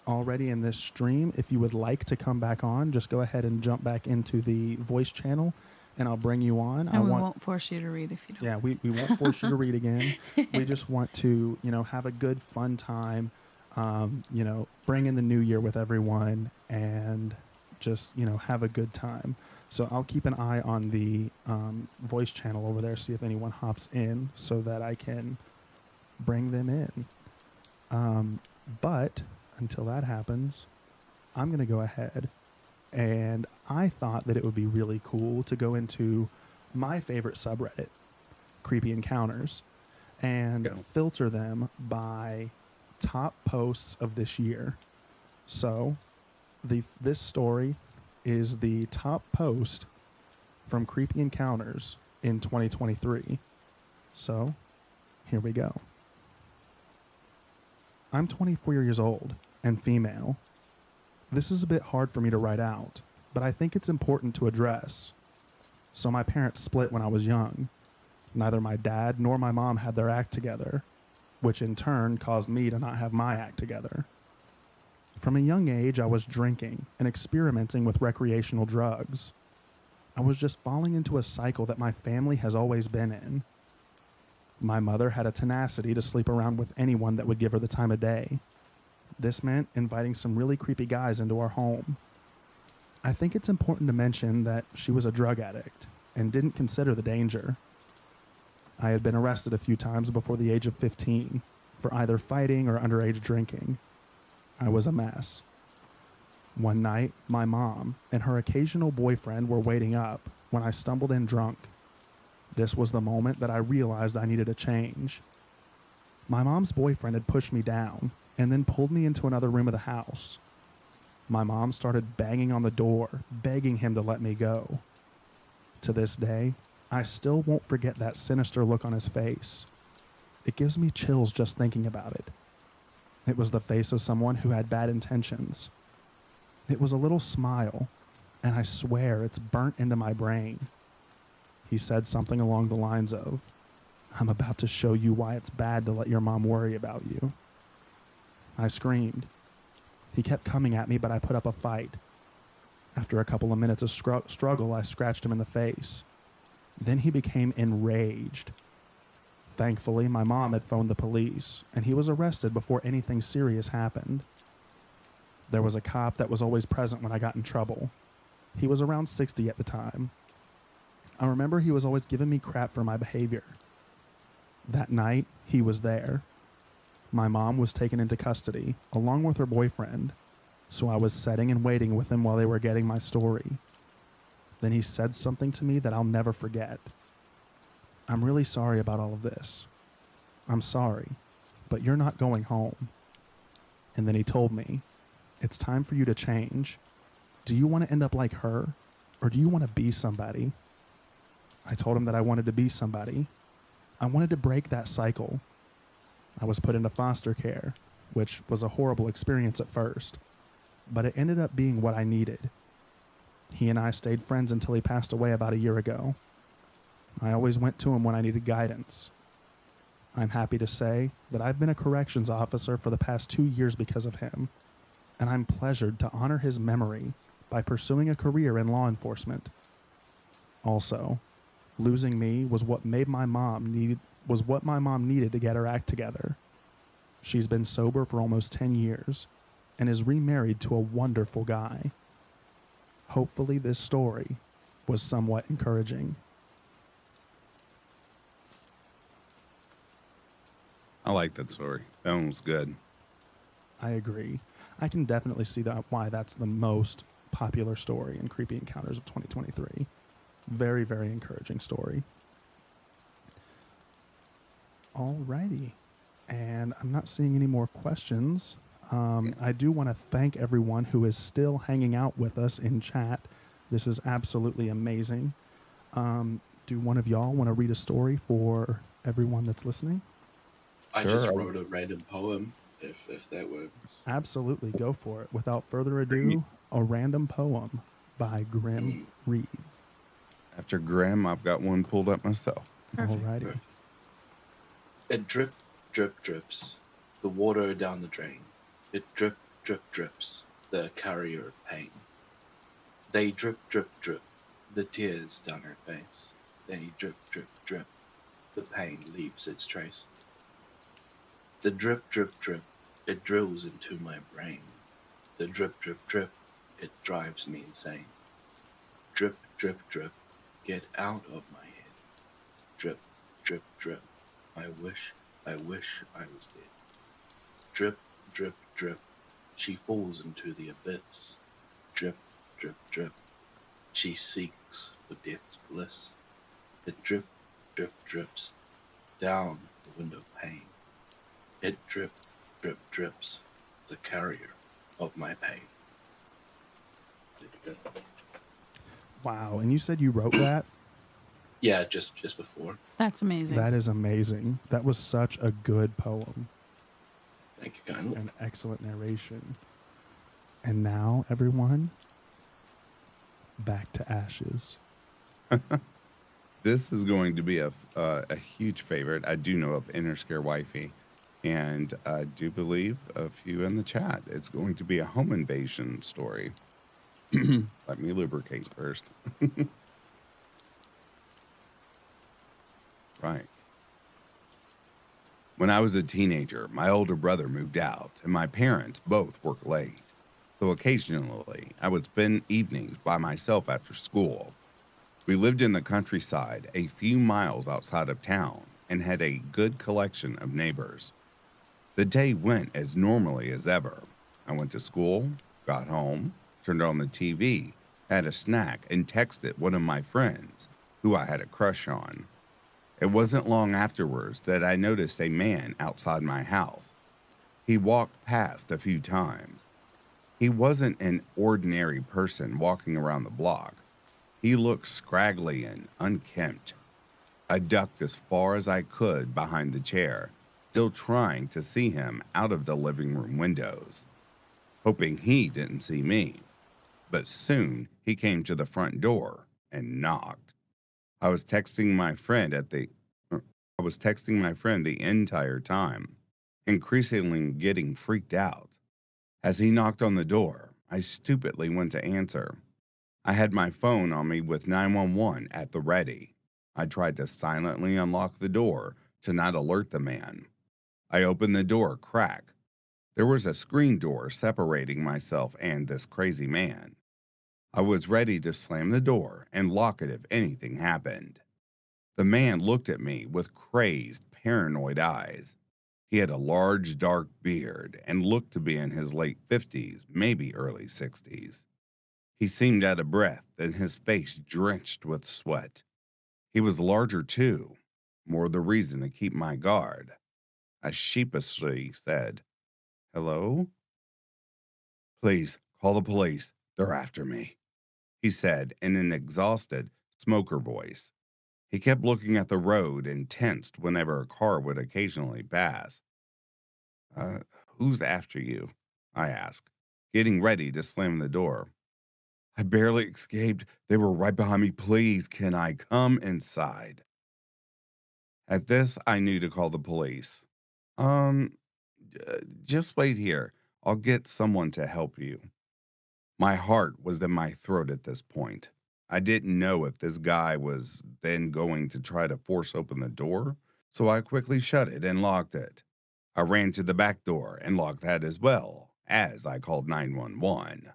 already in this stream, if you would like to come back on, just go ahead and jump back into the voice channel and I'll bring you on. And we won't force you to read if you don't. Yeah, we won't force you to read again. We just want to, have a good, fun time, bring in the new year with everyone and just, have a good time. So I'll keep an eye on the voice channel over there, see if anyone hops in so that I can bring them in. But until that happens, I'm going to go ahead. And I thought that it would be really cool to go into my favorite subreddit, Creepy Encounters, and filter them by top posts of this year. So this story is the top post from Creepy Encounters in 2023. So here we go. I'm 24 years old and female. This is a bit hard for me to write out, but I think it's important to address. So my parents split when I was young. Neither my dad nor my mom had their act together, which in turn caused me to not have my act together. From a young age, I was drinking and experimenting with recreational drugs. I was just falling into a cycle that my family has always been in. My mother had a tenacity to sleep around with anyone that would give her the time of day. This meant inviting some really creepy guys into our home. I think it's important to mention that she was a drug addict and didn't consider the danger. I had been arrested a few times before the age of 15 for either fighting or underage drinking. I was a mess. One night, my mom and her occasional boyfriend were waiting up when I stumbled in drunk. This was the moment that I realized I needed a change. My mom's boyfriend had pushed me down and then pulled me into another room of the house. My mom started banging on the door, begging him to let me go. To this day, I still won't forget that sinister look on his face. It gives me chills just thinking about it. It was the face of someone who had bad intentions. It was a little smile, and I swear it's burnt into my brain. He said something along the lines of, "I'm about to show you why it's bad to let your mom worry about you." I screamed. He kept coming at me, but I put up a fight. After a couple of minutes of struggle, I scratched him in the face. Then he became enraged. Thankfully, my mom had phoned the police, and he was arrested before anything serious happened. There was a cop that was always present when I got in trouble. He was around 60 at the time. I remember he was always giving me crap for my behavior. That night, he was there. My mom was taken into custody, along with her boyfriend, so I was sitting and waiting with him while they were getting my story. Then he said something to me that I'll never forget. "I'm really sorry about all of this. I'm sorry, but you're not going home." And then he told me, "It's time for you to change. Do you want to end up like her, or do you want to be somebody?" I told him that I wanted to be somebody. I wanted to break that cycle. I was put into foster care, which was a horrible experience at first, but it ended up being what I needed. He and I stayed friends until he passed away about a year ago. I always went to him when I needed guidance. I'm happy to say that I've been a corrections officer for the past 2 years because of him, and I'm pleasured to honor his memory by pursuing a career in law enforcement. Also, losing me was what my mom needed to get her act together. She's been sober for almost 10 years and is remarried to a wonderful guy. Hopefully this story was somewhat encouraging. I like that story. That one was good. I agree. I can definitely see that why that's the most popular story in Creepy Encounters of 2023. Very, very encouraging story. Alrighty. And I'm not seeing any more questions. I do want to thank everyone who is still hanging out with us in chat. This is absolutely amazing. Do one of y'all want to read a story for everyone that's listening? I just wrote a random poem, if that works. Absolutely, go for it. Without further ado, a random poem by Grim Reads. After Graham, I've got one pulled up myself. Alrighty. Perfect. It drip, drip, drips, the water down the drain. It drip, drip, drips, the carrier of pain. They drip, drip, drip, the tears down her face. They drip, drip, drip, the pain leaves its trace. The drip, drip, drip, it drills into my brain. The drip, drip, drip, it drives me insane. Drip, drip, drip, get out of my head. Drip, drip, drip, I wish I was dead. Drip, drip, drip, she falls into the abyss. Drip, drip, drip, she seeks for death's bliss. It drip, drip, drips down the window pane. It drip, drip, drips, the carrier of my pain. Wow, and you said you wrote that? Yeah, just before. That's amazing. That is amazing. That was such a good poem. Thank you kindly. An excellent narration. And now, everyone, back to ashes. This is going to be a huge favorite. I do know of Inner Scare Wifey, and I do believe a few in the chat. It's going to be a home invasion story. Let me lubricate first. Right. When I was a teenager, my older brother moved out, and my parents both work late. So occasionally, I would spend evenings by myself after school. We lived in the countryside, a few miles outside of town, and had a good collection of neighbors. The day went as normally as ever. I went to school, got home, turned on the TV, had a snack, and texted one of my friends, who I had a crush on. It wasn't long afterwards that I noticed a man outside my house. He walked past a few times. He wasn't an ordinary person walking around the block. He looked scraggly and unkempt. I ducked as far as I could behind the chair, still trying to see him out of the living room windows, hoping he didn't see me. But soon he came to the front door and knocked. I was texting my friend I was texting my friend the entire time, increasingly getting freaked out. As he knocked on the door, I stupidly went to answer. I had my phone on me with 911 at the ready. I tried to silently unlock the door to not alert the man. I opened the door a crack. There was a screen door separating myself and this crazy man. I was ready to slam the door and lock it if anything happened. The man looked at me with crazed, paranoid eyes. He had a large, dark beard and looked to be in his late 50s, maybe early 60s. He seemed out of breath and his face drenched with sweat. He was larger too, more the reason to keep my guard. I sheepishly said, "Hello? Please, call the police. They're after me," he said in an exhausted, smoker voice. He kept looking at the road and tensed whenever a car would occasionally pass. Uh, who's after you? I asked, getting ready to slam the door. I barely escaped. They were right behind me. Please, can I come inside? At this, I knew to call the police. Um, just wait here. I'll get someone to help you. My heart was in my throat at this point. I didn't know if this guy was then going to try to force open the door, so I quickly shut it and locked it. I ran to the back door and locked that as well, as I called 911.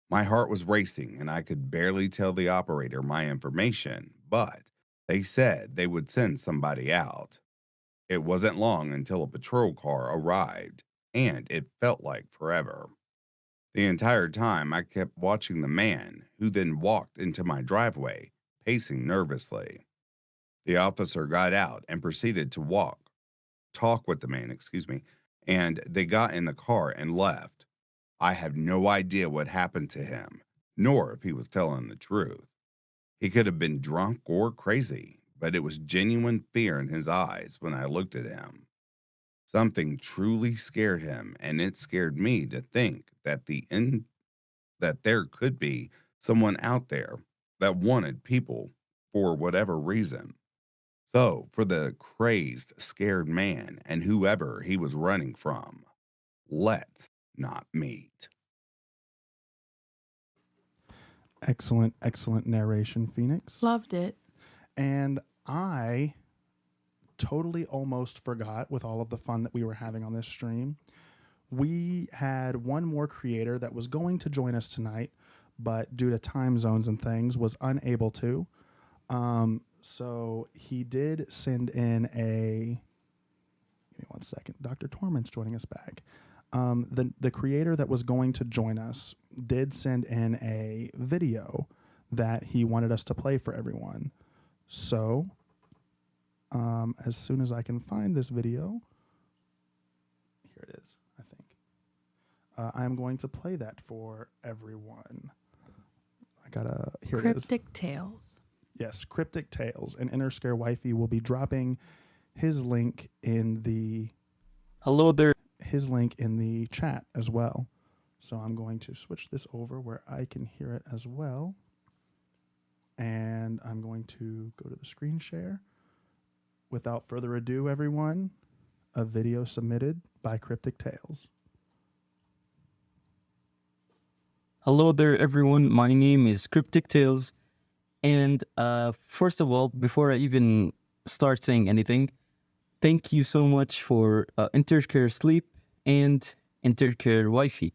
My heart was racing and I could barely tell the operator my information, but they said they would send somebody out. It wasn't long until a patrol car arrived, and it felt like forever. The entire time I kept watching the man, who then walked into my driveway, pacing nervously. The officer got out and proceeded to talk with the man, and they got in the car and left. I have no idea what happened to him, nor if he was telling the truth. He could have been drunk or crazy, but it was genuine fear in his eyes when I looked at him. Something truly scared him, and it scared me to think that that there could be someone out there that wanted people for whatever reason. So, for the crazed, scared man and whoever he was running from, let's not meet. Excellent, excellent narration, Phoenix. Loved it. And I totally almost forgot, with all of the fun that we were having on this stream, we had one more creator that was going to join us tonight, but due to time zones and things was unable to. So he did send in a, give me one second, Dr. Torment's joining us back. The creator that was going to join us did send in a video that he wanted us to play for everyone. So as soon as I can find this video, here it is, I think. I am going to play that for everyone. Here it is. Cryptic Tales. Yes, Cryptic Tales. And Interscare Wifey will be dropping his link in the his link in the chat as well. So I'm going to switch this over where I can hear it as well. And I'm going to go to the screen share. Without further ado, everyone, a video submitted by Cryptic Tales. Hello there, everyone. My name is Cryptic Tales. And first of all, before I even start saying anything, thank you so much for Intercare Sleep and Intercare Wi-Fi.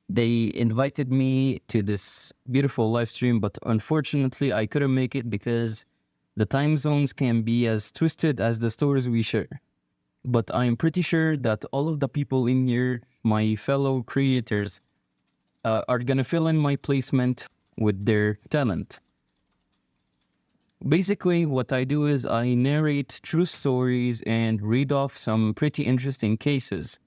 They invited me to this beautiful live stream, but unfortunately, I couldn't make it because the time zones can be as twisted as the stories we share. But I'm pretty sure that all of the people in here, my fellow creators, are gonna fill in my placement with their talent. Basically, what I do is I narrate true stories and read off some pretty interesting cases.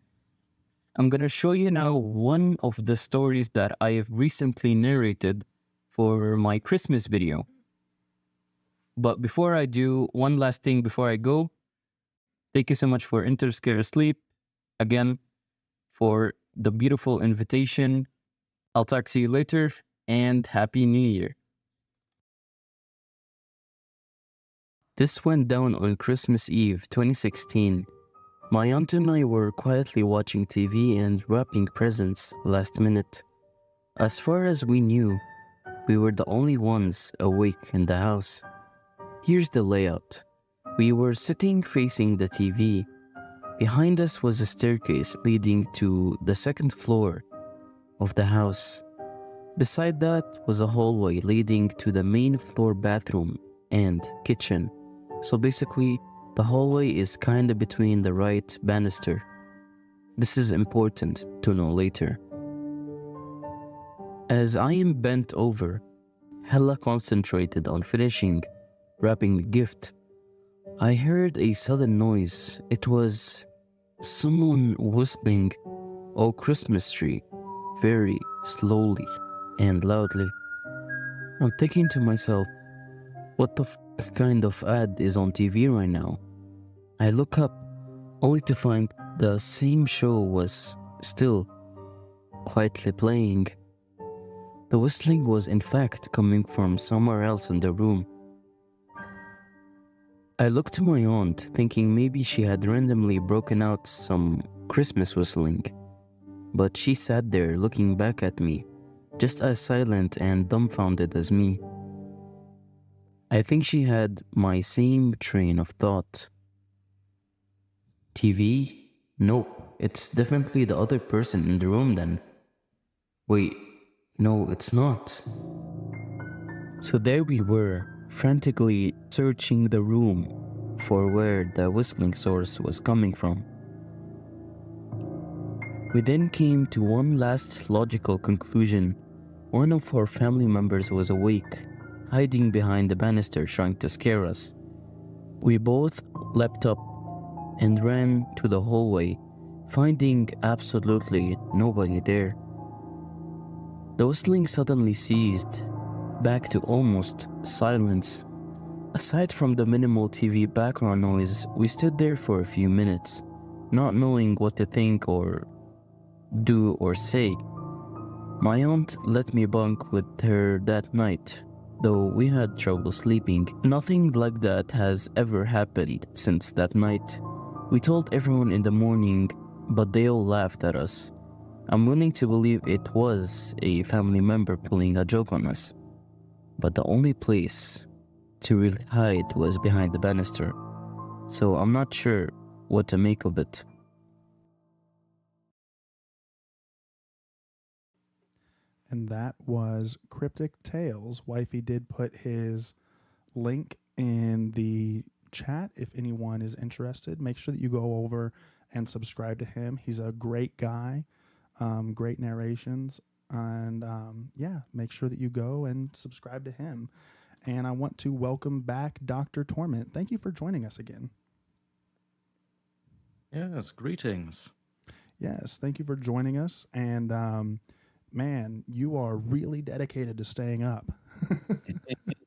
I'm gonna show you now one of the stories that I have recently narrated for my Christmas video. But before I do, one last thing before I go, thank you so much for Interscare Sleep, again, for the beautiful invitation. I'll talk to you later, and Happy New Year. This went down on Christmas Eve 2016. My aunt and I were quietly watching TV and wrapping presents last minute. As far as we knew, we were the only ones awake in the house. Here's the layout. We were sitting facing the TV. Behind us was a staircase leading to the second floor of the house. Beside that was a hallway leading to the main floor bathroom and kitchen. So basically, the hallway is kinda between the right banister. This is important to know later. As I am bent over, hella concentrated on finishing wrapping the gift, I heard a sudden noise. It was someone whistling "Oh Christmas Tree" very slowly and loudly. I'm thinking to myself, what the kind of ad is on TV right now? I look up only to find the same show was still quietly playing. The whistling was in fact coming from somewhere else in the room. I looked to my aunt, thinking maybe she had randomly broken out some Christmas whistling, but she sat there looking back at me, just as silent and dumbfounded as me. I think she had my same train of thought. TV? Nope, it's definitely the other person in the room then. Wait, no, it's not. So there we were, frantically searching the room for where the whistling source was coming from. We then came to one last logical conclusion. One of our family members was awake, hiding behind the banister trying to scare us. We both leapt up and ran to the hallway, finding absolutely nobody there. The whistling suddenly ceased, back to almost silence. Aside from the minimal TV background noise, we stood there for a few minutes, not knowing what to think or do or say. My aunt let me bunk with her that night, though we had trouble sleeping. Nothing like that has ever happened since that night. We told everyone in the morning, but they all laughed at us. I'm willing to believe it was a family member pulling a joke on us. But the only place to really hide was behind the banister, so I'm not sure what to make of it. And that was Cryptic Tales. Wifey did put his link in the chat if anyone is interested. Make sure that you go over and subscribe to him. He's a great guy, great narrations, and yeah, make sure that you go and subscribe to him. And I want to welcome back Dr. Torment. Thank you for joining us again. Yes, greetings. Yes, thank you for joining us. And man, you are really dedicated to staying up.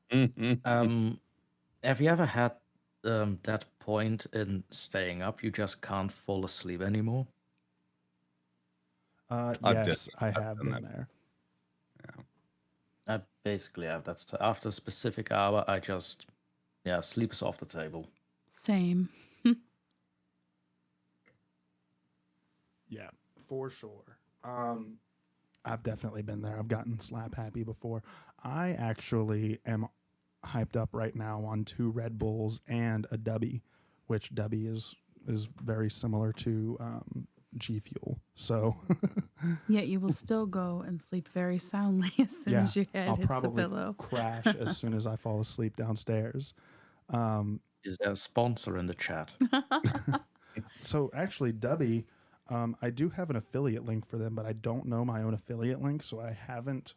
Have you ever had that point in staying up you just can't fall asleep anymore? Yes, I have been there. I basically have. That's after a specific hour, I just, sleep is off the table. Same. Yeah, for sure. I've definitely been there. I've gotten slap happy before. I actually am hyped up right now on 2 Red Bulls and a Dubby, which Dubby is very similar to G Fuel. So Yet you will still go and sleep very soundly as soon as your head I'll hits the probably pillow. crash as soon as I fall asleep downstairs. Is there a sponsor in the chat? So actually, Dubby, I do have an affiliate link for them, but I don't know my own affiliate link, so I haven't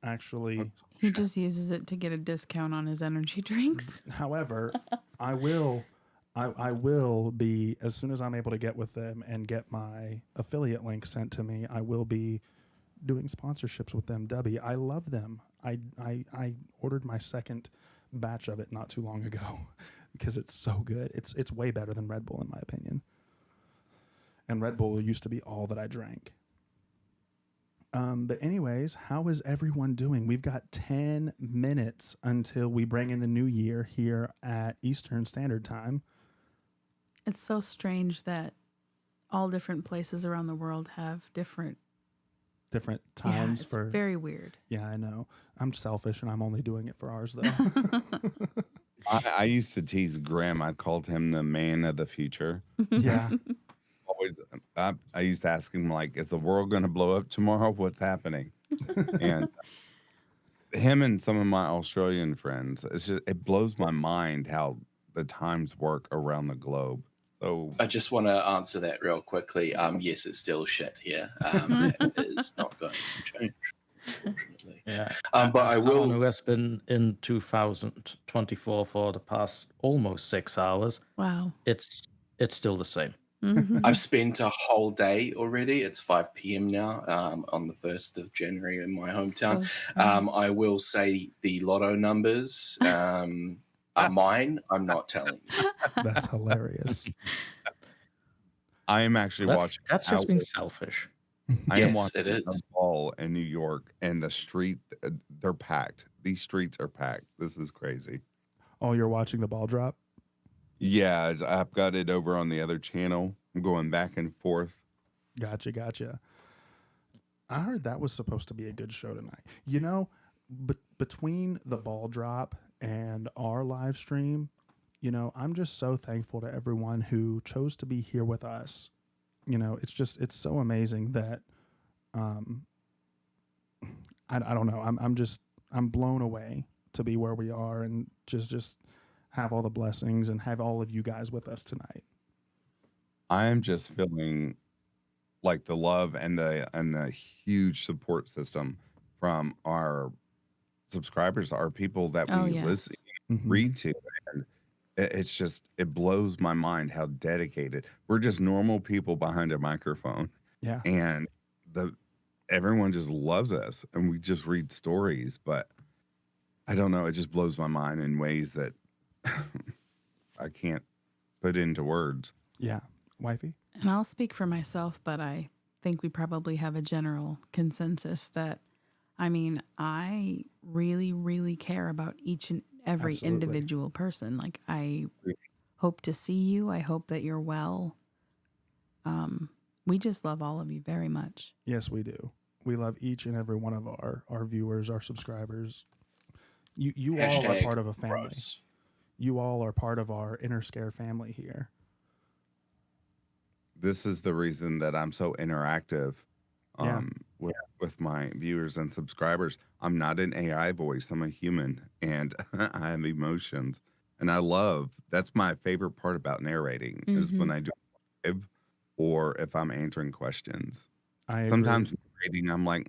actually. He just uses it to get a discount on his energy drinks. However, I will be, as soon as I'm able to get with them and get my affiliate link sent to me, I will be doing sponsorships with them. Dubby, I love them. I ordered my second batch of it not too long ago because it's so good. It's way better than Red Bull in my opinion. And Red Bull used to be all that I drank. But anyways, how is everyone doing? We've got 10 minutes until we bring in the new year here at Eastern Standard Time. It's so strange that all different places around the world have different times it's for very weird. Yeah, I know. I'm selfish and I'm only doing it for ours though. I used to tease Graham. I called him the man of the future. Yeah. Always, I used to ask him, like, is the world going to blow up tomorrow? What's happening? And him and some of my Australian friends, it blows my mind how the times work around the globe. So I just want to answer that real quickly. Yes, it's still shit here. That is not going to change, unfortunately. Yeah. But I As someone will. who has been in 2024 for the past almost 6 hours. Wow. It's still the same. I've spent a whole day already. It's 5 p.m. now on the 1st of January in my hometown. I will say the lotto numbers are mine. I'm not telling you. That's hilarious. I am actually watching. That's just being selfish. I am Yes, watching it is. a ball in New York, and the street, they're packed. These streets are packed. This is crazy. Oh, you're watching the ball drop? Yeah, I've got it over on the other channel. I'm going back and forth. Gotcha. I heard that was supposed to be a good show tonight. You know, between the ball drop and our live stream, you know, I'm just so thankful to everyone who chose to be here with us. You know, it's so amazing that, I don't know. I'm blown away to be where we are and just have all the blessings and have all of you guys with us tonight. I am just feeling like the love and the huge support system from our subscribers, our people that we listen, read to, and it blows my mind how dedicated. We're just normal people behind a microphone. Yeah. And everyone just loves us, and we just read stories, but I don't know, it just blows my mind in ways that I can't put into words. Yeah. Wifey? And I'll speak for myself, but I think we probably have a general consensus that, I mean, I really, really care about each and every individual person. Like, I hope to see you. I hope that you're well. We just love all of you very much. Yes, we do. We love each and every one of our viewers, our subscribers. You all are part of a family. Gross. You all are part of our Inner Scare family here. This is the reason that I'm so interactive with my viewers and subscribers. I'm not an AI voice. I'm a human, and I have emotions. And that's my favorite part about narrating is when I do live or if I'm answering questions. Sometimes narrating, I'm like,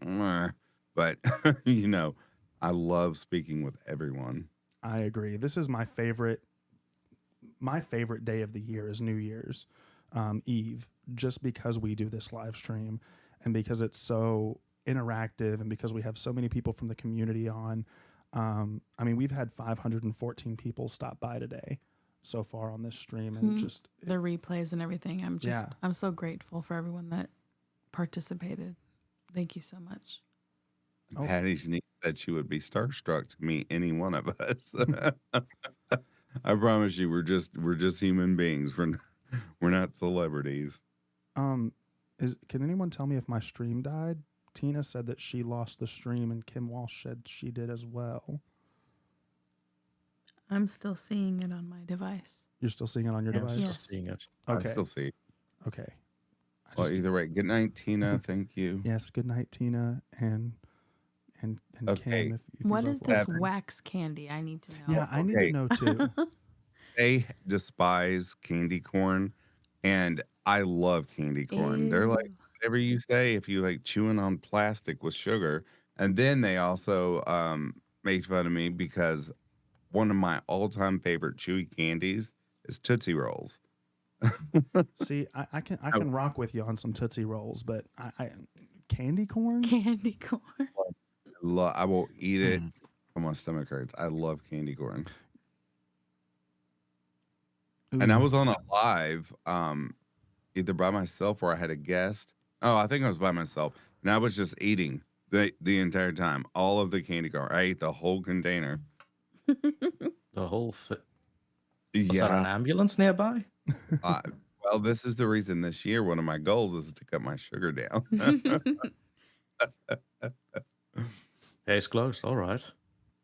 but you know, I love speaking with everyone. I agree. This is my favorite day of the year is New Year's Eve, just because we do this live stream and because it's so interactive and because we have so many people from the community on. I mean, we've had 514 people stop by today so far on this stream, and just the replays and everything. I'm so grateful for everyone that participated. Thank you so much. Patty's niece said she would be starstruck to meet any one of us. I promise you, we're just human beings. We're not celebrities. Can anyone tell me if my stream died? Tina said that she lost the stream, and Kim Walsh said she did as well. I'm still seeing it on my device. You're still seeing it on your device? Still seeing it. Okay. I still see it. Okay. Well, either way, good night, Tina. Thank you. Yes, good night, Tina, and okay. Kim. If what you is both this want. wax candy? I need to know. Yeah, I need to know too. They despise candy corn, and I love candy corn. They're like, whatever you say, if you like chewing on plastic with sugar. And then they also made fun of me because one of my all-time favorite chewy candies is Tootsie Rolls. See, I can rock with you on some Tootsie Rolls, but I candy corn? Candy corn. I will eat it. Oh, my stomach hurts. I love candy corn. And I was on a live, either by myself or I had a guest, Oh, I think I was by myself, and I was just eating the entire time. All of the candy car. I ate the whole container. The whole. Was there an Yeah. ambulance nearby? Well, this is the reason this year one of my goals is to cut my sugar down. Case closed. All right.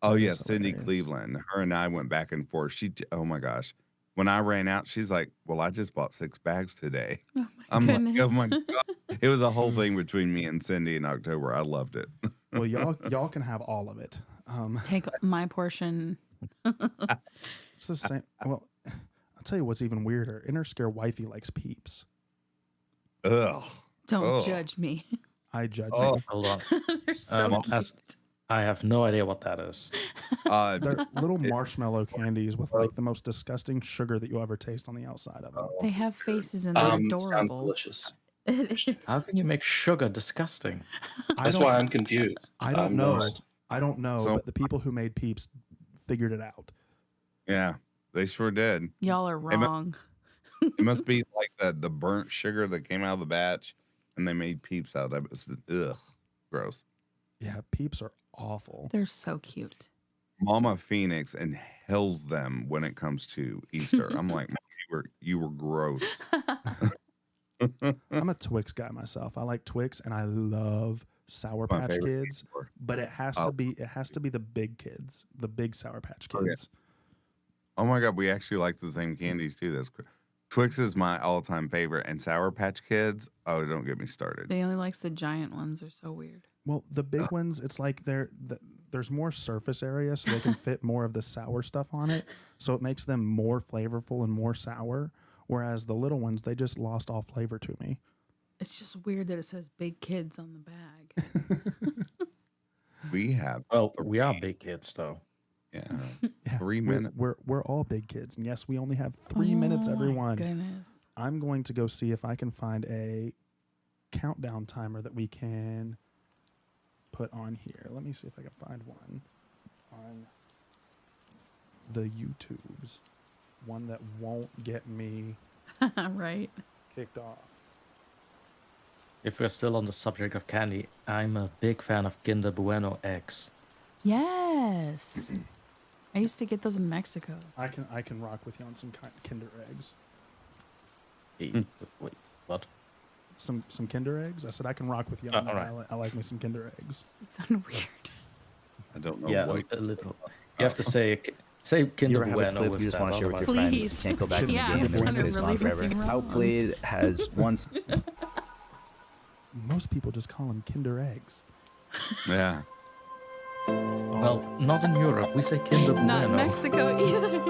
Oh That yeah, is Cindy hilarious. Cleveland. Her and I went back and forth. Oh my gosh. When I ran out, she's like, "Well, I just bought 6 bags today." Oh my I'm like, goodness. "Oh my god!" It was a whole thing between me and Cindy in October. I loved it. Well, y'all can have all of it. Take my portion. It's the same. Well, I'll tell you what's even weirder. Interscare wifey likes Peeps. Ugh. Don't judge me. I judge Oh. you. Hold on. They're so as- cute. I have no idea what that is. They're little marshmallow candies with like the most disgusting sugar that you ever taste on the outside of them. They have faces and they're Sounds adorable. delicious. It is. How can you make sugar disgusting? That's why I'm confused. I don't I'm know. lost. I don't know, So- but the people who made Peeps figured it out. Yeah, they sure did. Y'all are It mu- wrong. It must be like the burnt sugar that came out of the batch, and they made Peeps out of it. It's, ugh, gross. Yeah, Peeps are awful. They're so cute. Mama Phoenix inhales them when it comes to Easter. I'm like, "Mom, you were gross." I'm a Twix guy myself. I like Twix and I love Sour My Patch favorite Kids, candy bar. but it has to be the big kids, the big Sour Patch Oh, yeah. Kids. Oh my god, we actually like the same candies too. That's great. Twix is my all-time favorite, and Sour Patch Kids. Oh, don't get me started. They only likes the giant ones. They're so weird. Well, the big ones, it's like there's more surface area, so they can fit more of the sour stuff on it. So it makes them more flavorful and more sour. Whereas the little ones, they just lost all flavor to me. It's just weird that it says big kids on the bag. We have. Well, we are big kids, though. Yeah. Yeah, 3 we're- minutes. We're all big kids, and yes, we only have 3 minutes, Oh, my everyone. goodness. I'm going to go see if I can find a countdown timer that we can put on here. Let me see if I can find one on the YouTubes. One that won't get me Right. kicked off. If we're still on the subject of candy, I'm a big fan of Kinder Bueno eggs. Yes. I used to get those in Mexico. I can rock with you on some Kinder eggs. Wait, what? Some Kinder eggs? I said I can rock with you on that. all right. I like me some Kinder eggs. It sounded weird. I don't know Yeah, what. a little. You have to say Kinder ever have a Bueno clip with you just that, want to share with your otherwise- friends? Please. You can't go back in the Yeah, game it and sounded it's really gone forever. freaking wrong. Outplayed has once. Most people just call them Kinder eggs. Yeah. Well, not in Europe. We say Kinder Bueno. Not in Mexico either.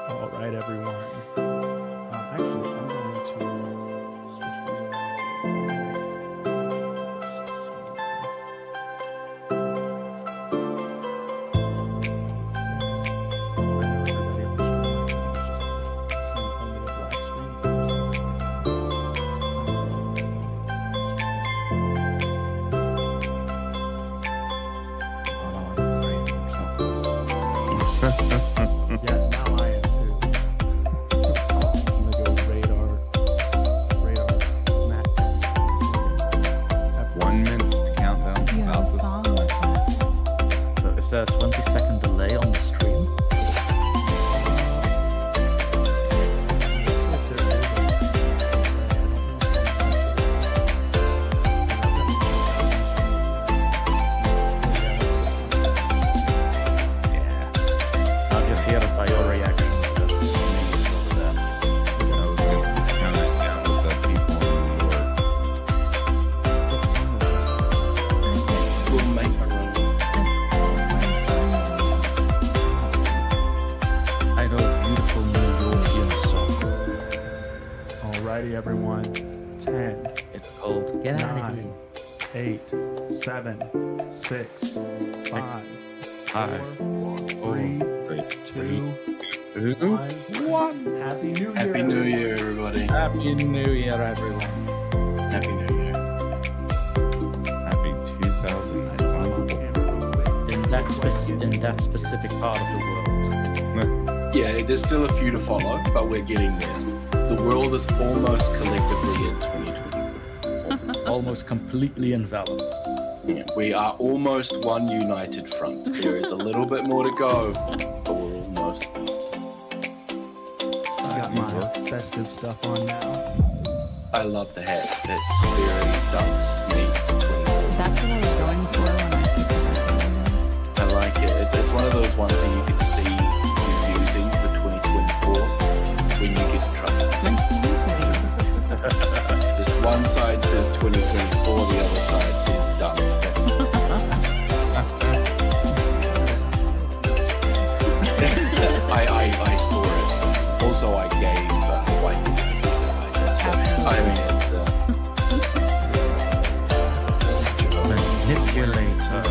All right, everyone. Actually, I'm going to switch these Yeah, now I am too. I'm gonna go radar snack. 1 minute countdown. You have About a this. song request. So is there a 20-second delay on the stream? I'll just hear it by your reactions. That was me over there. I was gonna count it down with the people in New York. We'll make a run. I know a beautiful New Yorkian song. Alrighty, everyone. 10, It's called Get Out of 9, 8, 7, 6, 5, 4, 3, 2, 1. Happy New Year. Happy New Year, everybody. Happy New Year, everyone. Happy New Year. Happy 2020. In that specific part of the world. Yeah, there's still a few to follow, but we're getting there. The world is almost collectively in 2024. almost completely enveloped. Yeah, we are almost one united front. There is a little bit more to go, but we're almost. Got my festive stuff on now. I love the hat. It's very Ducks meets 24. That's what I was going for when I picked it up. I like it. It's one of those ones that you can see you using for 2024 when you get trouble. Just one side says 2024, the other side says Ducks. I saw it. Also, I gave white. I mean, Manipulator.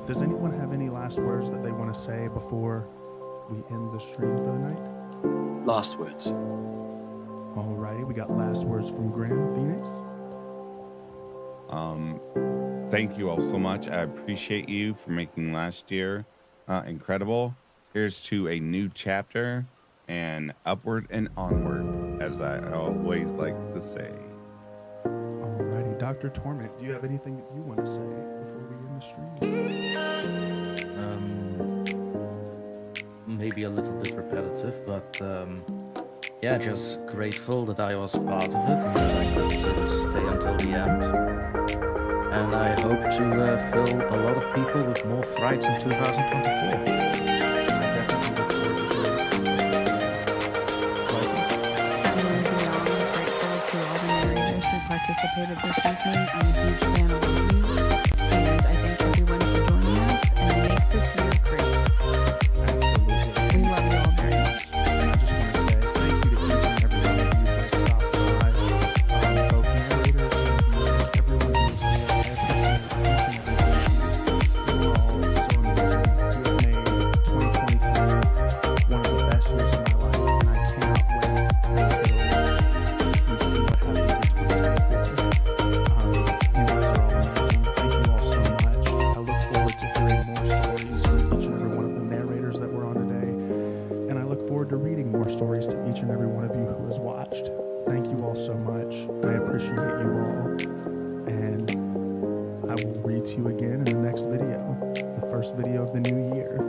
Does anyone have any last words that they want to say before we end the stream for the night? Last words. Alrighty, we got last words from Graham Phoenix. Thank you all so much. I appreciate you for making last year incredible. Here's to a new chapter and upward and onward, as I always like to say. Alrighty, Dr. Torment, do you have anything that you want to say before we end the stream? Maybe a little bit repetitive, but yeah, just grateful that I was part of it and that I got to stay until the end. And I hope to fill a lot of people with more frights in 2024. Participated this evening. I'm a huge fan of you, and I thank everyone for joining us and make this year great. Absolutely. We love you all very much. And I just want to say thank you to each and every one of you for stopping by. Both narrators and viewers, everyone who's here, I appreciate each and every one of you. You are all so amazing. You have made 2023 one of the best years of my life, and I cannot wait until we see what happens in 2024. You guys are all amazing. Thank you all so much. I look forward to hearing more stories from each and every one of the narrators that were on today. And I look forward to reading more stories to each and every one of you who has watched. Thank you all so much. I appreciate you all. And I will read to you again in the next video, the first video of the new year.